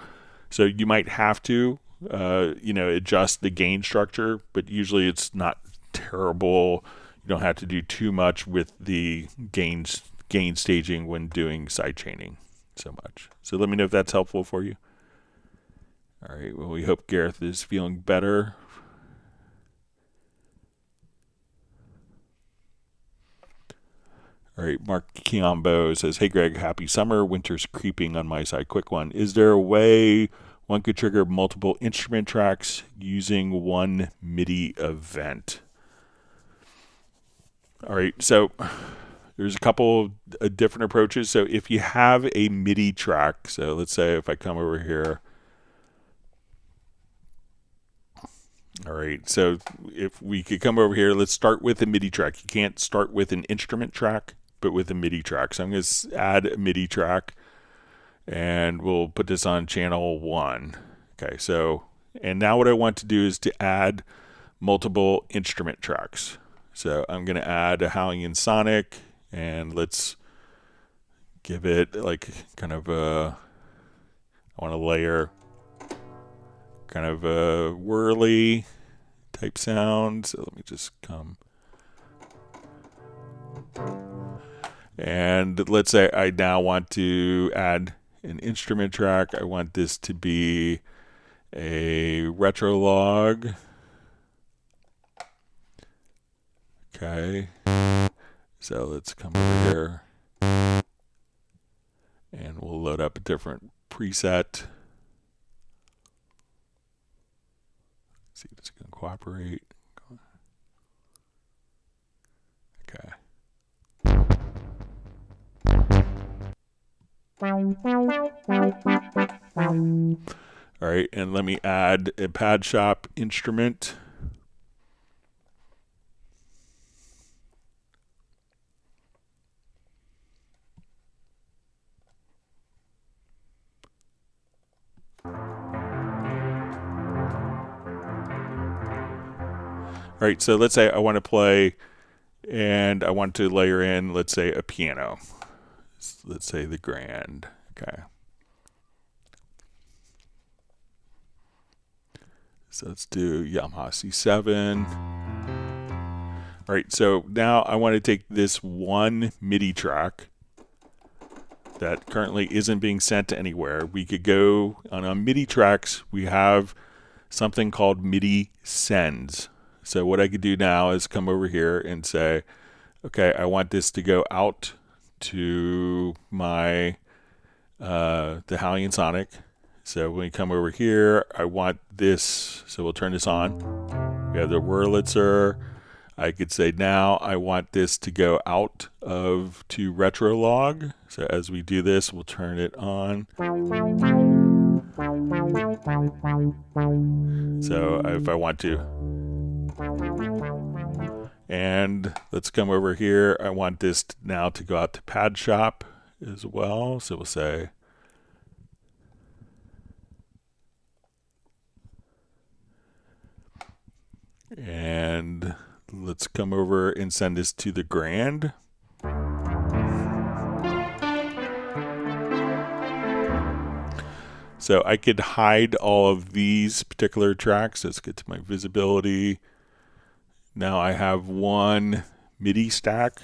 A: So you might have to adjust the gain structure, but usually it's not terrible. You don't have to do too much with the gain staging when doing sidechaining so much. So let me know if that's helpful for you. All right, well, we hope Gareth is feeling better. All right, Mark Kiambo says, hey Greg, happy summer. Winter's creeping on my side. Quick one. Is there a way one could trigger multiple instrument tracks using one MIDI event? All right, so there's a couple of different approaches. So if you have a MIDI track, so let's say if I come over here. All right, so if we could come over here, let's start with a MIDI track. You can't start with an instrument track, but with a MIDI track. So I'm going to add a MIDI track, and we'll put this on channel 1. Okay, so, and now what I want to do is to add multiple instrument tracks. So I'm going to add a Howling Sonic, and let's give it like kind of a, I want to layer kind of a whirly type sound. So let me just come. And let's say I now want to add an instrument track. I want this to be a retro log. Okay. So let's come over here and we'll load up a different preset. See if it's going to cooperate. Okay. All right, and let me add a pad shop instrument. All right, so let's say I want to play and I want to layer in, let's say, a piano. Let's say the grand. Okay. So let's do Yamaha C7. All right, so now I want to take this one MIDI track that currently isn't being sent to anywhere. We could go on MIDI tracks, we have something called MIDI sends. So what I could do now is come over here and say, okay, I want this to go out to my the Hallian Sonic. So when we come over here, I want this, so we'll turn this on. We have the Wurlitzer. I could say now I want this to go out of to Retrolog. So as we do this, we'll turn it on. So if I want to. And let's come over here. I want this now to go out to Pad Shop as well. So we'll say, and let's come over and send this to the Grand. So I could hide all of these particular tracks. Let's get to my visibility. Now I have one MIDI stack.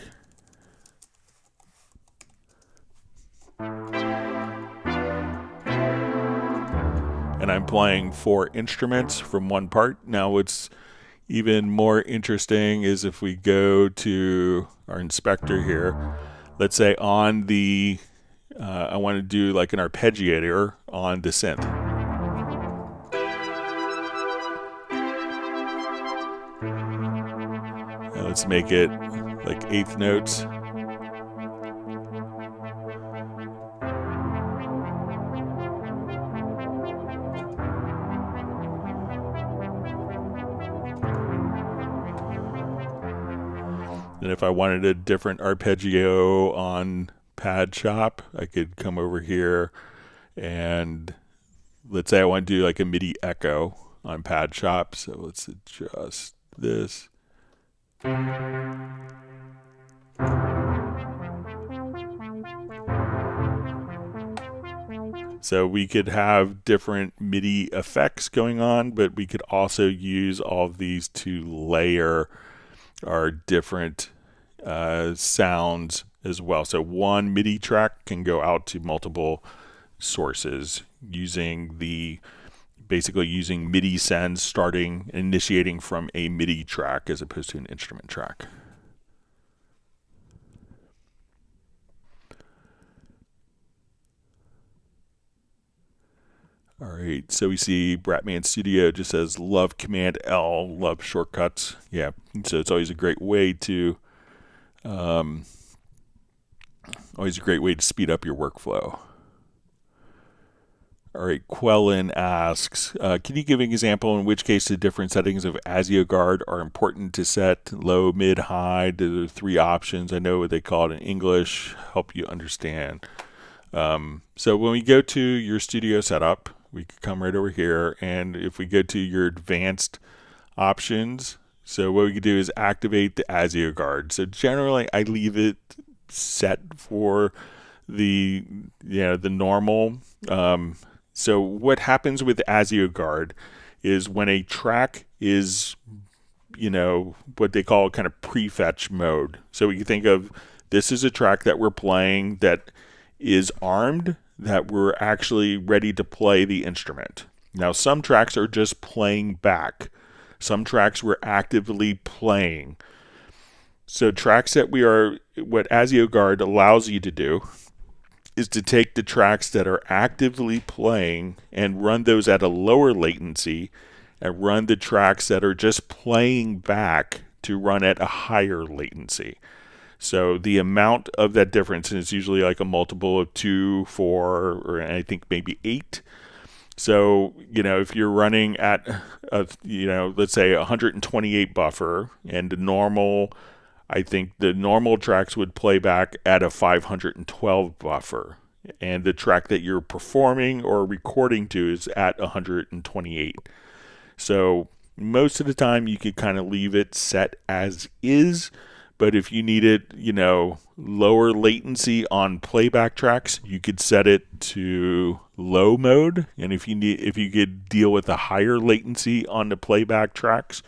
A: And I'm playing 4 instruments from one part. Now what's even more interesting is if we go to our inspector here, let's say on the, I want to do like an arpeggiator on the synth. Now let's make it like 8th notes. And if I wanted a different arpeggio on Pad Shop, I could come over here and let's say I want to do like a MIDI echo on Pad Shop. So let's adjust this. So we could have different MIDI effects going on, but we could also use all of these to layer our different sounds as well. So one MIDI track can go out to multiple sources using basically using MIDI sends, initiating from a MIDI track as opposed to an instrument track. All right, so we see Bratman Studio just says love Command L, love shortcuts. Yeah, so it's always a great way to speed up your workflow. All right, Quellen asks, can you give an example in which case the different settings of ASIO guard are important to set? Low, mid, high, the 3 options. I know what they call it in English. Help you understand. So when we go to your studio setup, we can come right over here, and if we go to your advanced options, so what we can do is activate the ASIO guard. So generally I leave it set for the normal. So what happens with ASIO guard is when a track is what they call kind of prefetch mode. So we can think of this is a track that we're playing that is armed, that we're actually ready to play the instrument. Now some tracks are just playing back. Some tracks we're actively playing. So tracks that what ASIO guard allows you to do is to take the tracks that are actively playing and run those at a lower latency, and run the tracks that are just playing back to run at a higher latency. So the amount of that difference is usually like a multiple of 2, 4, or I think maybe 8. So, if you're running at, let's say 128 buffer, and I think the normal tracks would play back at a 512 buffer. And the track that you're performing or recording to is at 128. So most of the time you could kind of leave it set as is. But if you needed, lower latency on playback tracks, you could set it to low mode. And if you could deal with a higher latency on the playback tracks,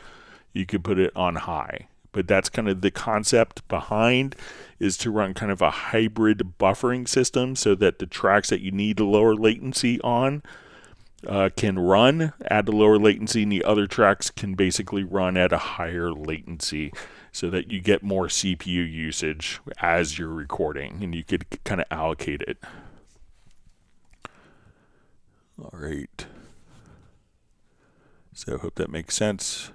A: you could put it on high. But that's kind of the concept behind, is to run kind of a hybrid buffering system so that the tracks that you need a lower latency on can run at a lower latency, and the other tracks can basically run at a higher latency, so that you get more CPU usage as you're recording, and you could kind of allocate it. All right. So I hope that makes sense.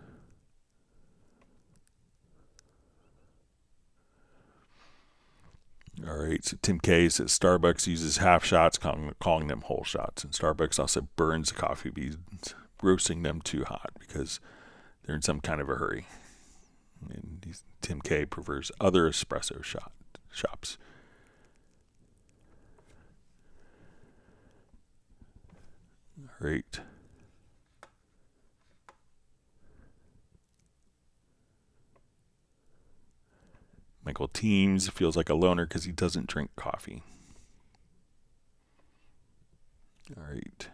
A: All right, so Tim K says Starbucks uses half shots, calling them whole shots. And Starbucks also burns the coffee beans, roasting them too hot because they're in some kind of a hurry. And Tim K prefers other espresso shops. All right. Michael Teams feels like a loner because he doesn't drink coffee. All right.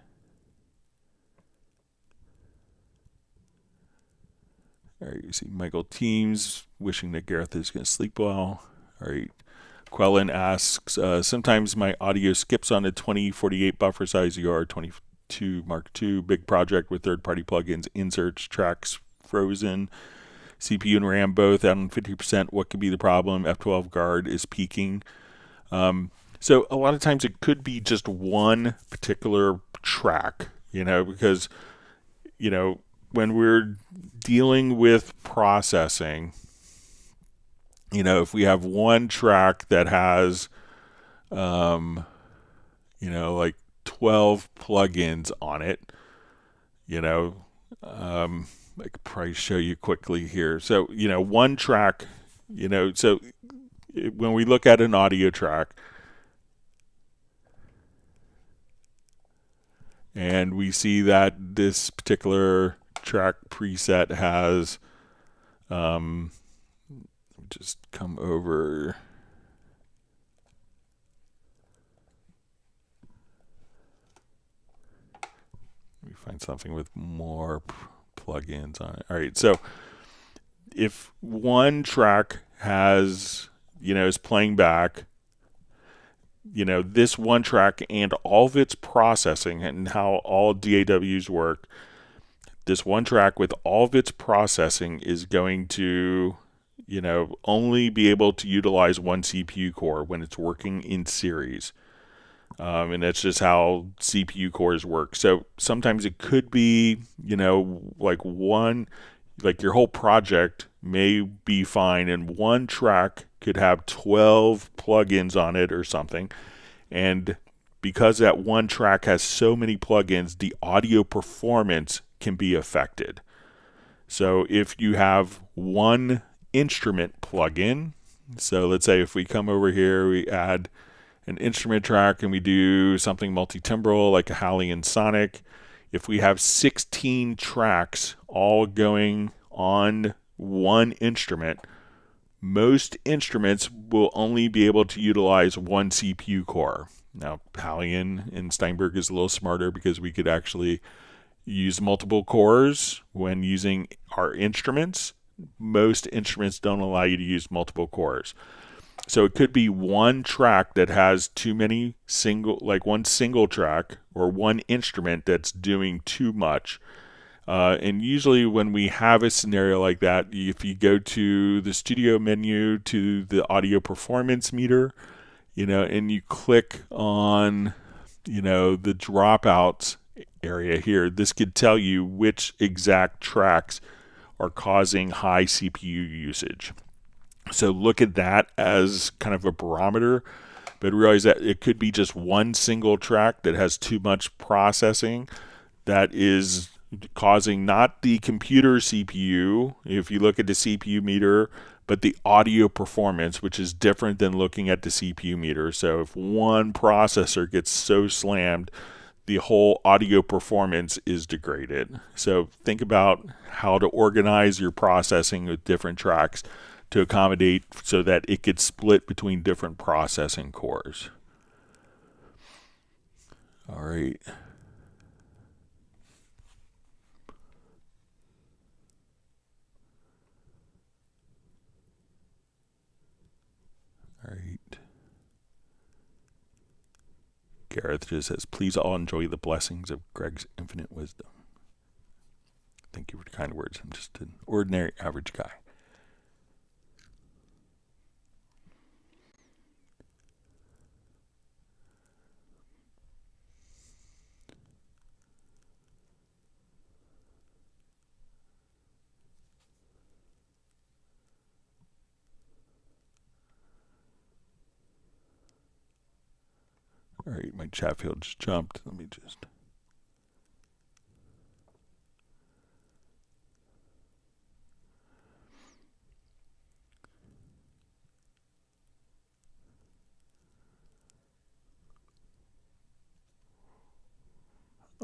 A: All right, you see Michael Teams wishing that Gareth is going to sleep well. All right. Quellen asks, sometimes my audio skips on a 2048 buffer size UR22 Mark II, big project with third-party plugins, inserts, tracks frozen. CPU and RAM both out on 50%. What could be the problem? F12 guard is peaking. So a lot of times it could be just one particular track, because, when we're dealing with processing, if we have one track that has, like 12 plugins on it, I could probably show you quickly here. So, one track, so when we look at an audio track and we see that this particular track preset has, just come over. Let me find something with more plugins on it. All right, so if one track has, is playing back, this one track and all of its processing and how all DAWs work, this one track with all of its processing is going to, only be able to utilize one CPU core when it's working in series. And that's just how CPU cores work. So sometimes it could be, like your whole project may be fine, and one track could have 12 plugins on it or something. And because that one track has so many plugins, the audio performance can be affected. So if you have one instrument plugin, so let's say if we come over here, we add an instrument track and we do something multi-timbral like a Hallian Sonic. If we have 16 tracks all going on one instrument, most instruments will only be able to utilize one CPU core. Now, Hallian and Steinberg is a little smarter because we could actually use multiple cores when using our instruments. Most instruments don't allow you to use multiple cores. So it could be one track that has too many one single track or one instrument that's doing too much. And usually when we have a scenario like that, if you go to the studio menu to the audio performance meter, and you click on, the dropouts area here, this could tell you which exact tracks are causing high CPU usage. So look at that as kind of a barometer, but realize that it could be just one single track that has too much processing that is causing not the computer CPU, if you look at the CPU meter, but the audio performance, which is different than looking at the CPU meter. So if one processor gets so slammed, the whole audio performance is degraded. So think about how to organize your processing with different tracks to accommodate so that it could split between different processing cores. All right. All right. Gareth just says, please all enjoy the blessings of Greg's infinite wisdom. Thank you for the kind words. I'm just an ordinary, average guy. All right, my chat field just jumped. Let me just...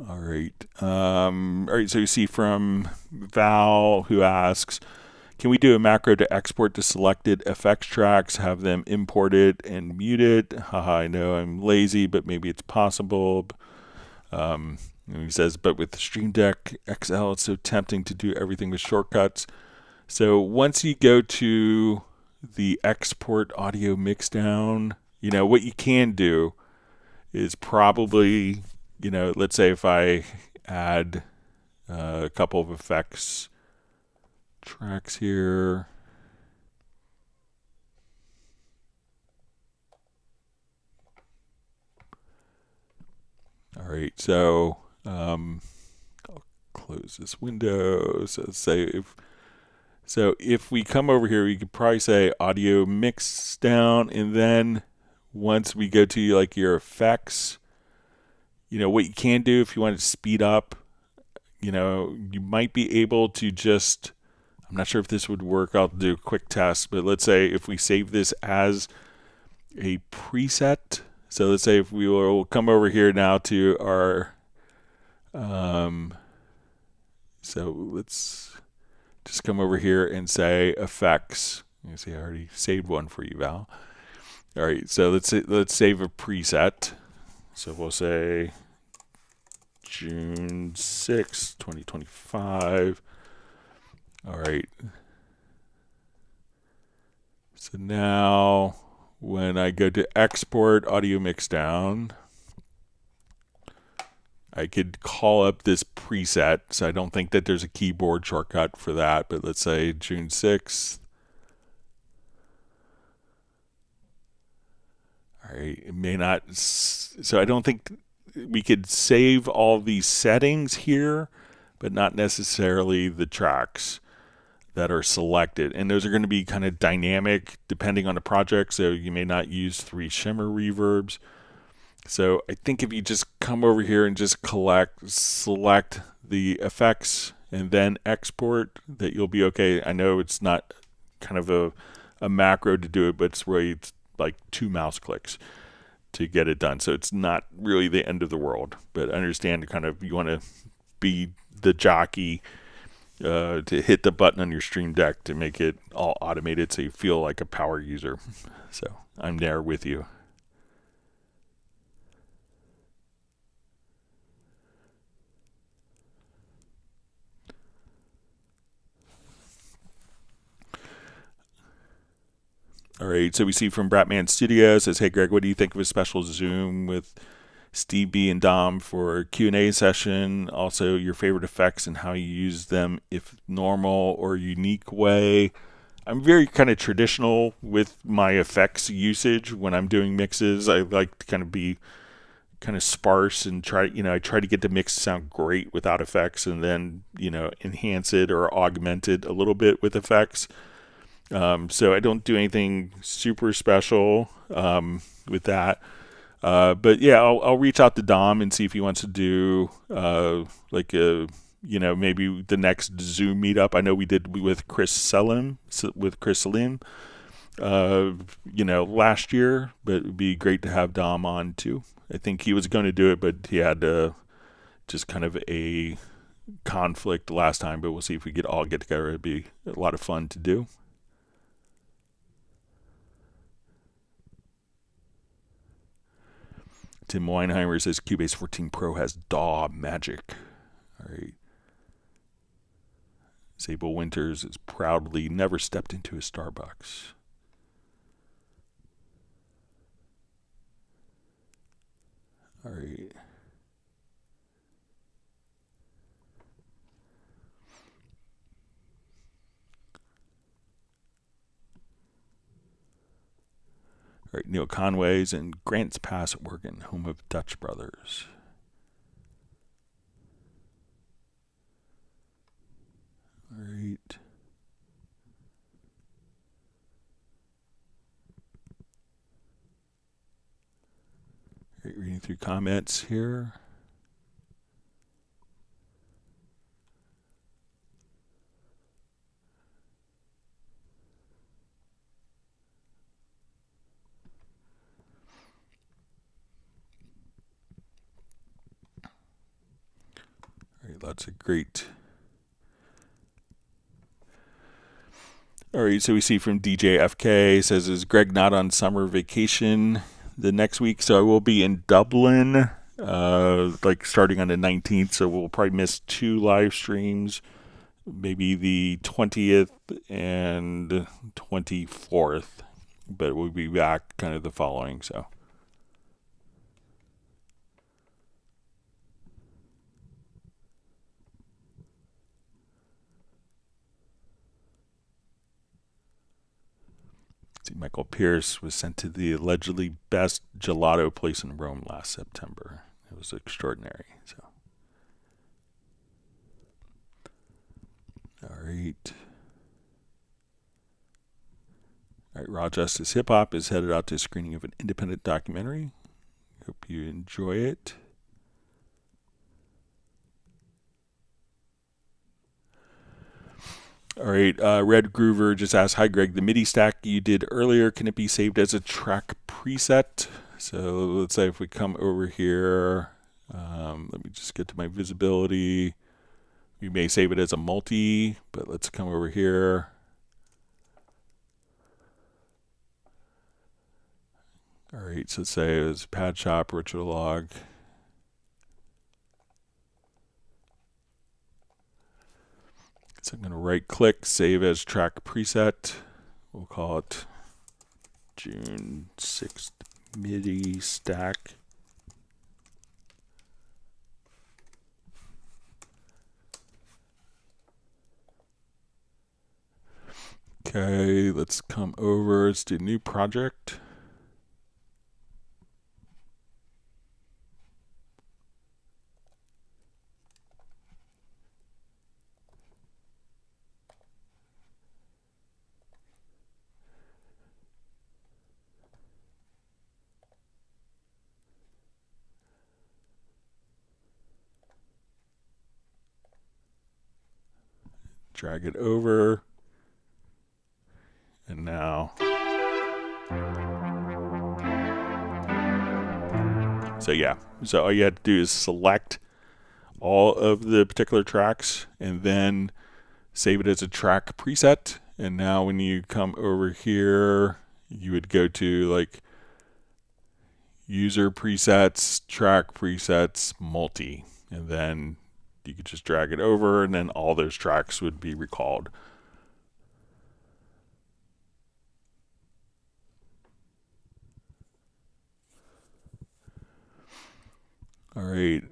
A: All right, so you see from Val, who asks, can we do a macro to export the selected effects tracks, have them imported and muted? Haha, I know I'm lazy, but maybe it's possible. And he says, but with the Stream Deck XL, it's so tempting to do everything with shortcuts. So once you go to the export audio mixdown, what you can do is probably, let's say if I add a couple of effects tracks here. All right, so I'll close this window. So if we come over here, we could probably say audio mix down, and then once we go to like your effects, what you can do if you want to speed up, you might be able to just, I'm not sure if this would work. I'll do a quick test, but let's say if we save this as a preset. So let's say if we will come over here now to our, so let's just come over here and say effects. You see, I already saved one for you, Val. All right, so let's save a preset. So we'll say June 6, 2025. All right. So now when I go to export audio mixdown, I could call up this preset. So I don't think that there's a keyboard shortcut for that, but let's say June 6th. All right, it may not, so I don't think we could save all these settings here, but not necessarily the tracks that are selected. And those are going to be kind of dynamic depending on the project, so you may not use 3 shimmer reverbs. So I think if you just come over here and just select the effects and then export, that you'll be okay. I know it's not kind of a macro to do it, but it's really like 2 mouse clicks to get it done. So it's not really the end of the world, but understand kind of you want to be the jockey to hit the button on your Stream Deck to make it all automated so you feel like a power user. So I'm there with you. All right, so we see from Bratman Studio, says, hey Greg, what do you think of a special Zoom with Steve B and Dom for a Q&A session? Also your favorite effects and how you use them, if normal or unique way. I'm very kind of traditional with my effects usage when I'm doing mixes. I like to kind of be kind of sparse and I try to get the mix to sound great without effects, and then, enhance it or augment it a little bit with effects. So I don't do anything super special with that. But yeah, I'll reach out to Dom and see if he wants to do like a, maybe the next Zoom meetup. I know we did with Chris Salim, last year, but it would be great to have Dom on too. I think he was going to do it, but he had just kind of a conflict last time, but we'll see if we all get together. It'd be a lot of fun to do. Tim Weinheimer says Cubase 14 Pro has DAW magic. All right. Sable Winters is proudly never stepped into a Starbucks. All right. All right, Neil Conway's in Grants Pass, Oregon, home of Dutch Brothers. All right. All right, reading through comments here. All right, lots of great. All right, so we see from DJ FK says, is Greg not on summer vacation the next week? So I will be in Dublin, like starting on the 19th. So we'll probably miss 2 live streams, maybe the 20th and 24th, but we'll be back kind of the following. So. Michael Pierce was sent to the allegedly best gelato place in Rome last September. It was extraordinary. So, all right. All right, Raw Justice Hip Hop is headed out to a screening of an independent documentary. Hope you enjoy it. All right, Red Groover just asked, hi Greg, the MIDI stack you did earlier, can it be saved as a track preset? So let's say if we come over here, let me just get to my visibility. We may save it as a multi, but let's come over here. All right, so let's say it was Pad Shop, Ritual Log. So I'm going to right click, save as track preset. We'll call it June 6th MIDI stack. Okay, let's come over. Let's do new project. Drag it over. And now. So yeah, so all you had to do is select all of the particular tracks and then save it as a track preset. And now when you come over here, you would go to like user presets, track presets, multi, and then you could just drag it over and then all those tracks would be recalled. All right.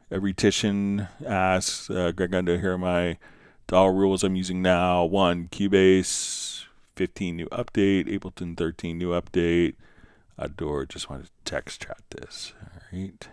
A: Every Titian asks, Greg, I know here are my DAW rules I'm using now. 1, Cubase 15 new update, Ableton 13 new update. Adore, just wanted to text chat this. All right.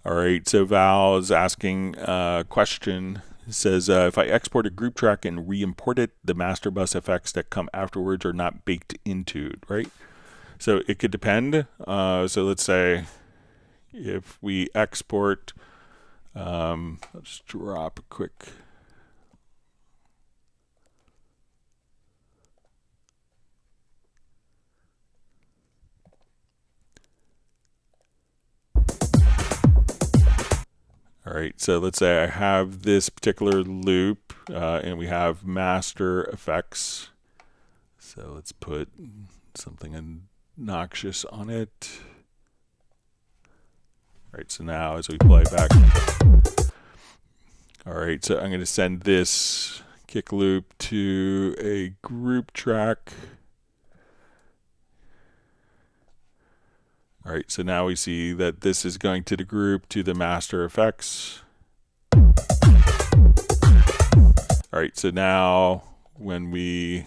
A: All right, so Val is asking a question. It says, if I export a group track and re-import it, the master bus effects that come afterwards are not baked into it, right? So it could depend. So let's say if we export, let's drop a quick. All right, so let's say I have this particular loop and we have master effects. So let's put something obnoxious on it. All right, so now as we play back. All right, so I'm going to send this kick loop to a group track. All right, so now we see that this is going to the group to the master effects. All right, so now when we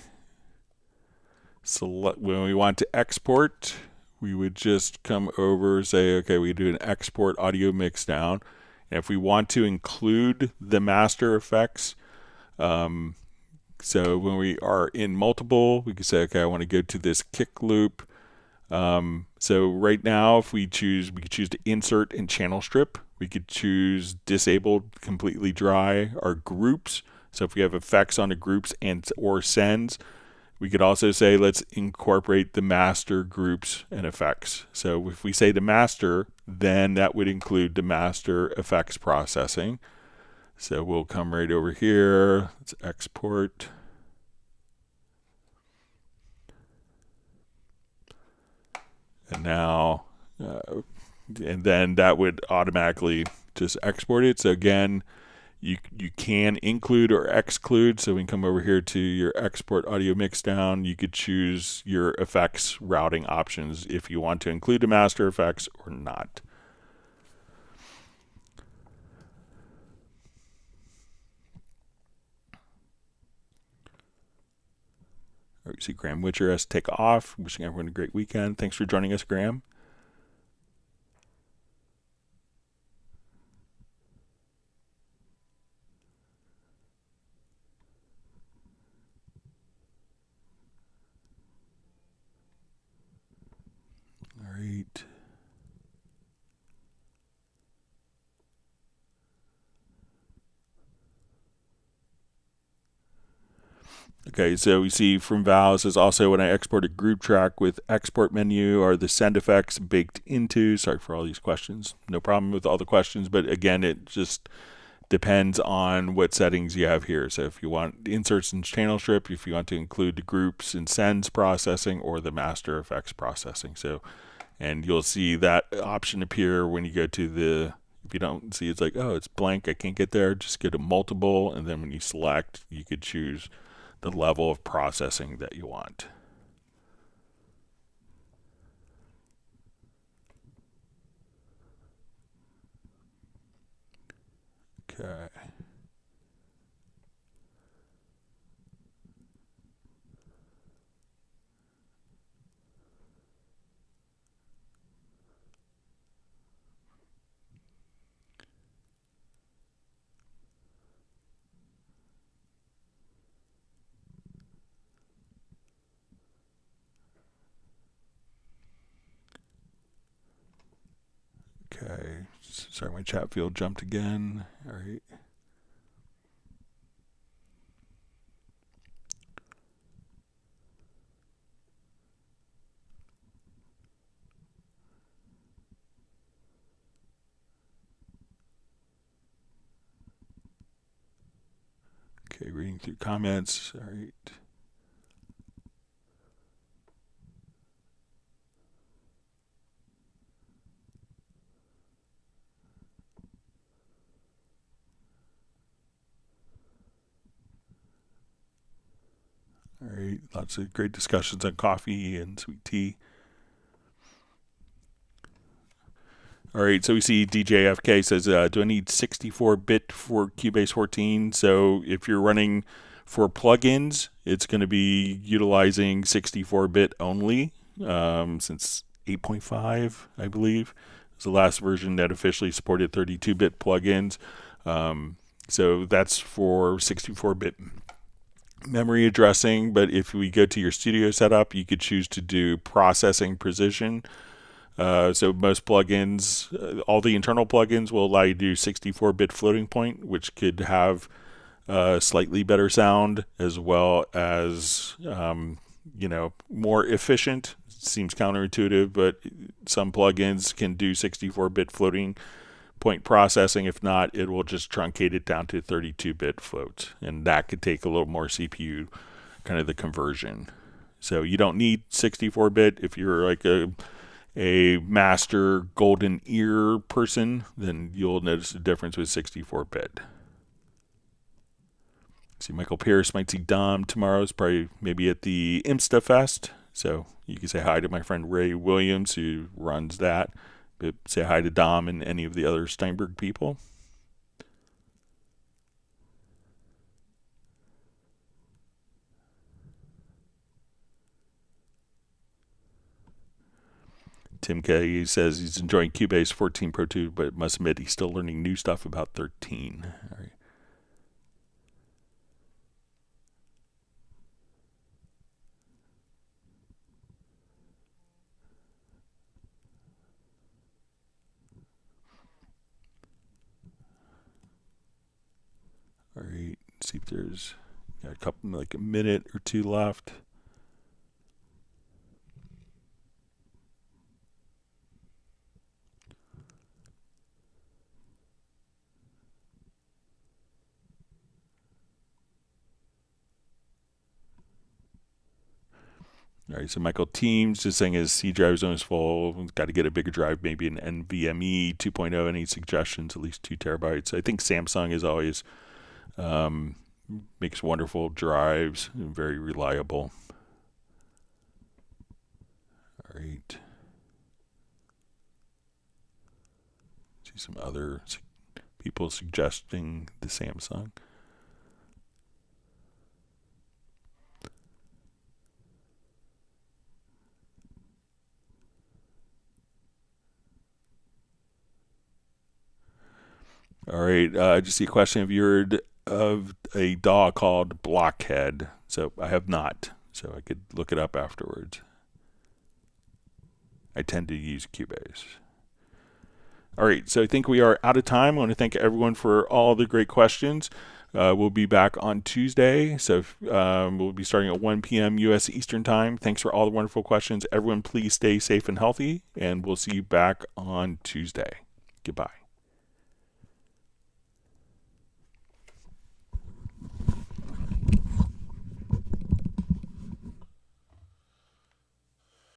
A: want to export, we would just come over, say, okay, we do an export audio mix down. And if we want to include the master effects, so when we are in multiple, we can say, okay, I want to go to this kick loop. So right now, if we could choose to insert and channel strip. We could choose disabled, completely dry, our groups. So if we have effects on the groups or sends, we could also say, let's incorporate the master groups and effects. So if we say the master, then that would include the master effects processing. So we'll come right over here. Let's export. And now, and then that would automatically just export it. So again, you can include or exclude. So we can come over here to your export audio mix down. You could choose your effects routing options if you want to include the master effects or not. All right, you see Graham Witcher has to take off. Wishing everyone a great weekend. Thanks for joining us, Graham. All right. Okay, so we see from Val, it says also when I export a group track with export menu, are the send effects baked into? Sorry for all these questions. No problem with all the questions, but again, it just depends on what settings you have here. So if you want inserts and channel strip, if you want to include the groups and sends processing or the master effects processing. So, and you'll see that option appear when you go to the, if you don't see, it's like, oh, it's blank, I can't get there. Just go to multiple, and then when you select, you could choose the level of processing that you want. Okay. Okay, sorry, my chat field jumped again. All right. Okay, reading through comments. All right. All right, lots of great discussions on coffee and sweet tea. All right, so we see DJFK says, do I need 64-bit for Cubase 14? So if you're running for plugins, it's going to be utilizing 64-bit only, since 8.5, I believe, is the last version that officially supported 32-bit plugins. So that's for 64-bit memory addressing, but if we go to your studio setup, you could choose to do processing precision. So most plugins, all the internal plugins will allow you to do 64-bit floating point, which could have slightly better sound as well as, more efficient. Seems counterintuitive, but some plugins can do 64-bit floating point processing. If not, it will just truncate it down to 32-bit floats, and that could take a little more CPU, kind of the conversion. So you don't need 64-bit. If you're like a master golden ear person, then you'll notice the difference with 64-bit. See, Michael Pierce might see Dom tomorrow. It's probably maybe at the Imsta Fest. So you can say hi to my friend Ray Williams, who runs that. But say hi to Dom and any of the other Steinberg people. Tim K says he's enjoying Cubase 14 Pro 2, but must admit he's still learning new stuff about 13. All right. All right, see if there's got a couple, like a minute or two left. All right, so Michael Teams just saying his C drive zone is full. Got to get a bigger drive, maybe an NVMe 2.0. Any suggestions? At least 2 terabytes. I think Samsung is always makes wonderful drives and very reliable. All right. See some other people suggesting the Samsung. All right, I just see a question. Have you heard of a DAW called Blockhead? So I have not, so I could look it up afterwards. I tend to use Cubase. All right, so I think we are out of time. I want to thank everyone for all the great questions. We'll be back on Tuesday, so we'll be starting at 1 p.m. U.S. Eastern Time. Thanks for all the wonderful questions. Everyone, please stay safe and healthy, and we'll see you back on Tuesday. Goodbye.